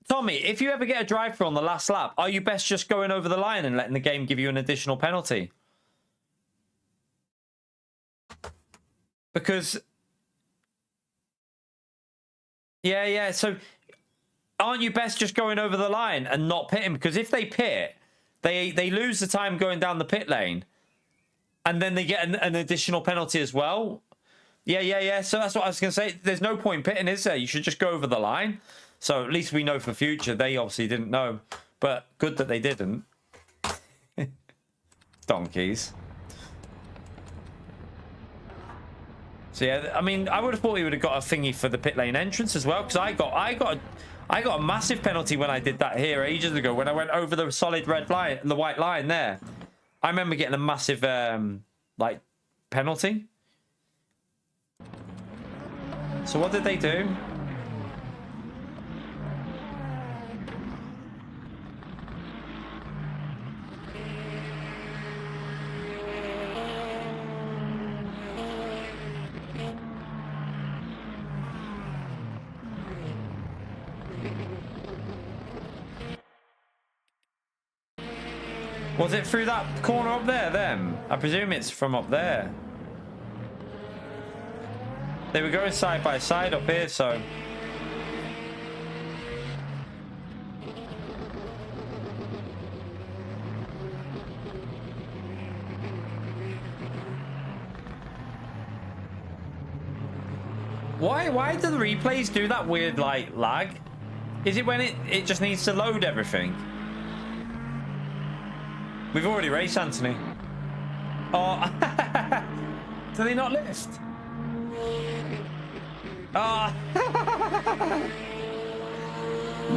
Tommy, if you ever get a drive-through on the last lap, are you best just going over the line and letting the game give you an additional penalty? Because... Yeah, so... Aren't you best just going over the line and not pitting? Because if they pit, They lose the time going down the pit lane, and then they get an additional penalty as well. Yeah. So that's what I was going to say. There's no point pitting, is there? You should just go over the line. So at least we know for future. They obviously didn't know, but good that they didn't. Donkeys. So yeah, I mean, I would have thought he would have got a thingy for the pit lane entrance as well, because I got a massive penalty when I did that here ages ago when I went over the solid red line, the white line there. I remember getting a massive like penalty. So what did they do? Was it through that corner up there then? I presume it's from up there. They were going side by side up here, so... Why do the replays do that weird, like, lag? Is it when it just needs to load everything? We've already raced, Anthony. Oh, do they not lift? Oh.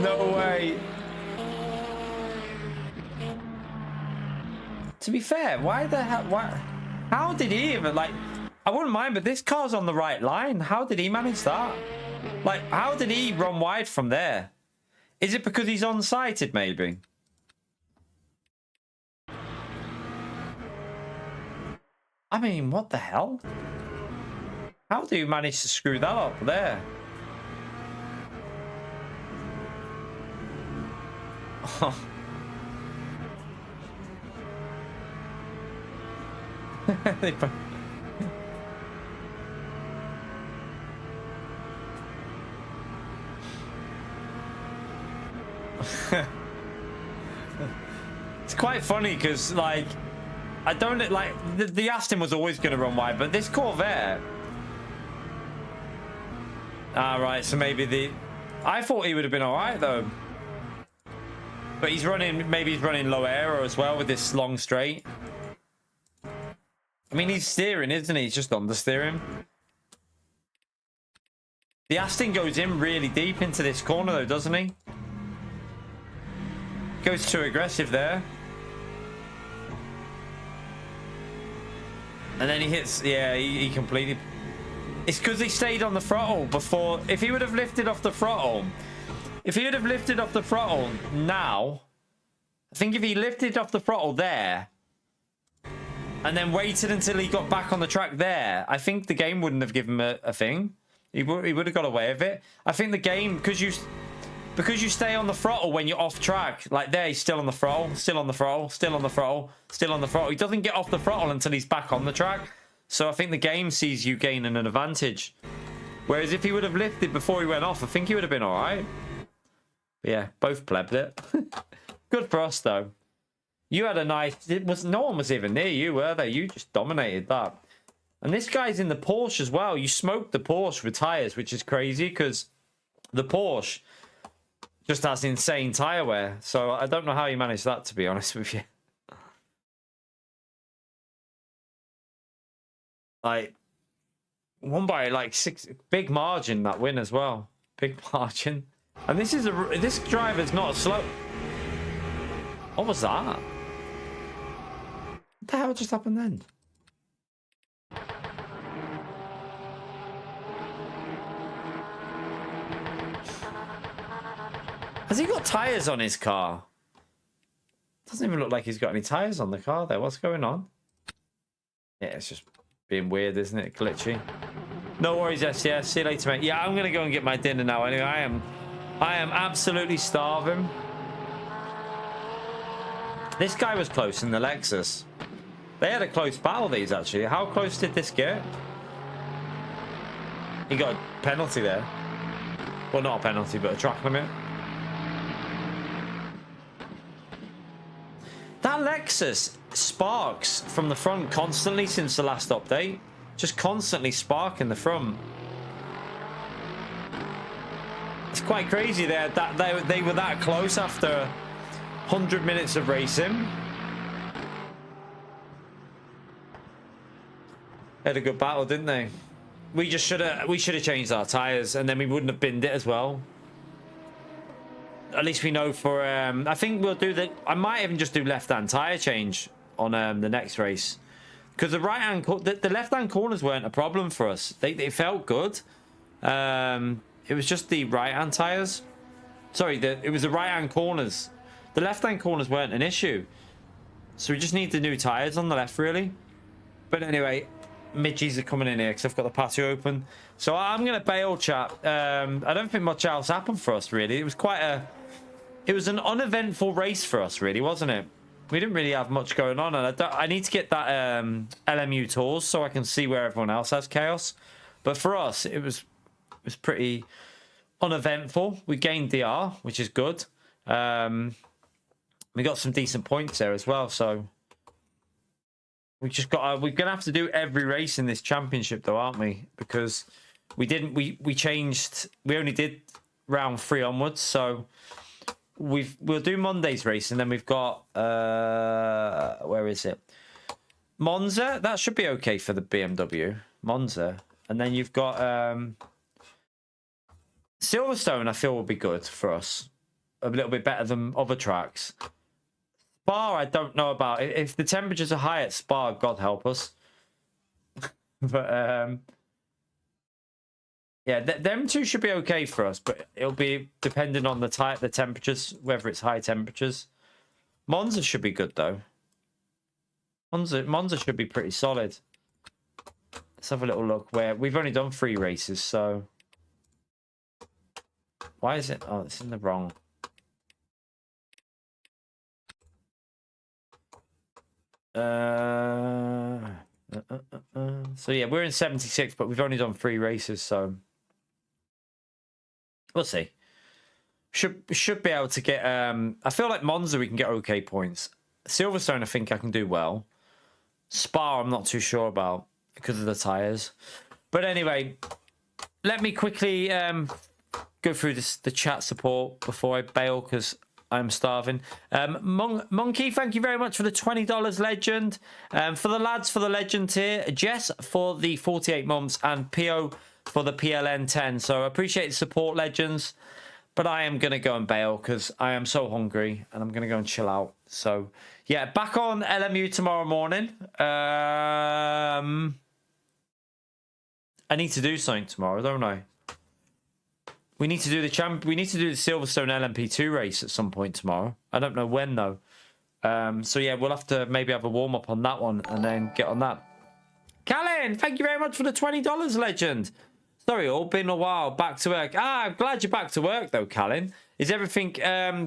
No way. To be fair, why the hell? Why? How did he even, like, I wouldn't mind, but this car's on the right line. How did he manage that? Like, how did he run wide from there? Is it because he's unsighted, maybe? I mean, what the hell? How do you manage to screw that up there? Oh. It's quite funny because, like, I don't like the Aston was always going to run wide, but this Corvair. Right, so maybe I thought he would have been all right though, but he's running. Maybe he's running low aero as well with this long straight. I mean, he's steering, isn't he? He's just understeering. The Aston goes in really deep into this corner though, doesn't he? Goes too aggressive there. And then he hits, yeah, he completely... It's because he stayed on the throttle before. If he would have lifted off the throttle... If he would have lifted off the throttle now... I think if he lifted off the throttle there... And then waited until he got back on the track there... I think the game wouldn't have given him a thing. He would have got away with it. I think the game, because you stay on the throttle when you're off track, like there, he's still on the throttle, still on the throttle, still on the throttle, still on the throttle. He doesn't get off the throttle until he's back on the track. So I think the game sees you gaining an advantage. Whereas if he would have lifted before he went off, I think he would have been all right. But yeah, both plebbed it. Good for us though. You had a nice. No one was even near you, were they? You just dominated that. And this guy's in the Porsche as well. You smoked the Porsche with tires, which is crazy because the Porsche just has insane tyre wear. So I don't know how you managed that, to be honest with you. Like, won by like 6, big margin, that win as well. Big margin. And this driver's not slow. What was that? What the hell just happened then? Has he got tyres on his car? Doesn't even look like he's got any tyres on the car there. What's going on? Yeah, it's just being weird, isn't it? Glitchy. No worries, SCS. See you later, mate. Yeah, I'm going to go and get my dinner now. Anyway, I am absolutely starving. This guy was close in the Lexus. They had a close battle, these, actually. How close did this get? He got a penalty there. Well, not a penalty, but a track limit. That Lexus sparks from the front constantly since the last update. Just constantly sparking the front. It's quite crazy there that they were that close after 100 minutes of racing. They had a good battle, didn't they? We should have changed our tires, and then we wouldn't have binned it as well. At least we know for I think we'll do I might even just do left-hand tire change on the next race, because the right-hand the left-hand corners weren't a problem for us. They felt good. It was just the right-hand tires. Sorry, it was the right-hand corners. The left-hand corners weren't an issue. So we just need the new tires on the left, really. But anyway, midgies are coming in here because I've got the patio open. So I'm going to bail, chat. I don't think much else happened for us, really. It was an uneventful race for us, really, wasn't it? We didn't really have much going on. And I need to get that LMU tours so I can see where everyone else has chaos. But for us, it was pretty uneventful. We gained DR, which is good. We got some decent points there as well. So we just got. We're gonna have to do every race in this championship, though, aren't we? Because we didn't. We changed. We only did round 3 onwards. So we'll do Monday's race, and then we've got where is it? Monza. That should be okay for the BMW Monza, and then you've got Silverstone. I feel will be good for us. A little bit better than other tracks. Spa, I don't know about. If the temperatures are high at Spa, God help us. But yeah, them two should be okay for us. But it'll be depending on the temperatures, whether it's high temperatures. Monza should be good though. Monza should be pretty solid. Let's have a little look. Where we've only done 3 races, so why is it? Oh, it's in the wrong. So yeah, we're in 76, but we've only done 3 races, so we'll see. Should be able to get I feel like Monza we can get okay points. Silverstone I think I can do well. Spa I'm not too sure about because of the tires. But anyway, let me quickly go through the chat support before I bail because I'm starving. Monkey, thank you very much for the $20 legend. For the lads for the legend tier, Jess for the 48 months, and PO for the PLN 10. So I appreciate the support, legends. But I am going to go and bail because I am so hungry and I'm going to go and chill out. So yeah, back on LMU tomorrow morning. I need to do something tomorrow, don't I? We need to do the We need to do the Silverstone LMP2 race at some point tomorrow. I don't know when though. So yeah, we'll have to maybe have a warm up on that one and then get on that. Callan, thank you very much for the $20, legend. Sorry, all been a while. Back to work. I'm glad you're back to work though, Callan. Is everything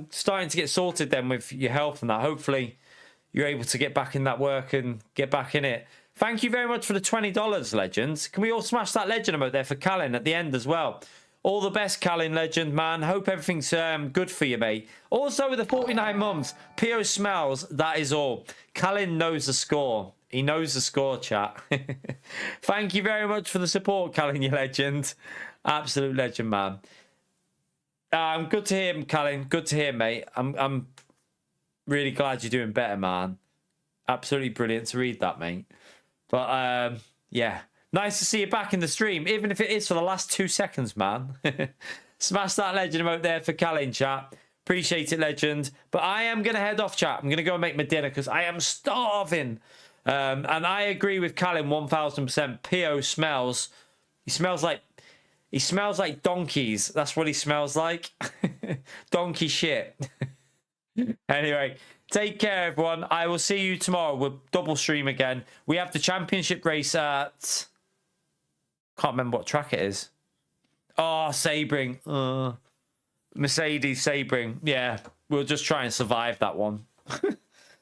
starting to get sorted then with your health and that? Hopefully you're able to get back in that work and get back in it. Thank you very much for the $20, legends. Can we all smash that legend emote there for Callan at the end as well? All the best, Callan, legend, man. Hope everything's good for you, mate. Also, with the 49 months, PO smells. That is all. Callan knows the score. He knows the score, chat. Thank you very much for the support, Callan, you legend. Absolute legend, man. Good to hear, Callan. Good to hear, mate. I'm really glad you're doing better, man. Absolutely brilliant to read that, mate. But, yeah. Nice to see you back in the stream, even if it is for the last 2 seconds, man. Smash that legend emote there for Callan, chat. Appreciate it, legend. But I am going to head off, chat. I'm going to go and make my dinner because I am starving. And I agree with Callan 1000%. PO smells. He smells like donkeys. That's what he smells like. Donkey shit. Anyway, take care, everyone. I will see you tomorrow. We'll double stream again. We have the championship race at... Can't remember what track it is. Oh, Sebring. Mercedes Sebring. Yeah, we'll just try and survive that one.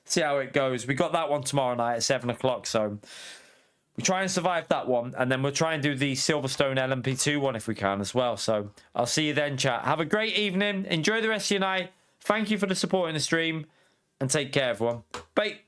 See how it goes. We got that one tomorrow night at 7 o'clock, so we try and survive that one, and then we'll try and do the Silverstone LMP2 one if we can as well. So I'll see you then, chat. Have a great evening. Enjoy the rest of your night. Thank you for the support in the stream, and take care, everyone. Bye.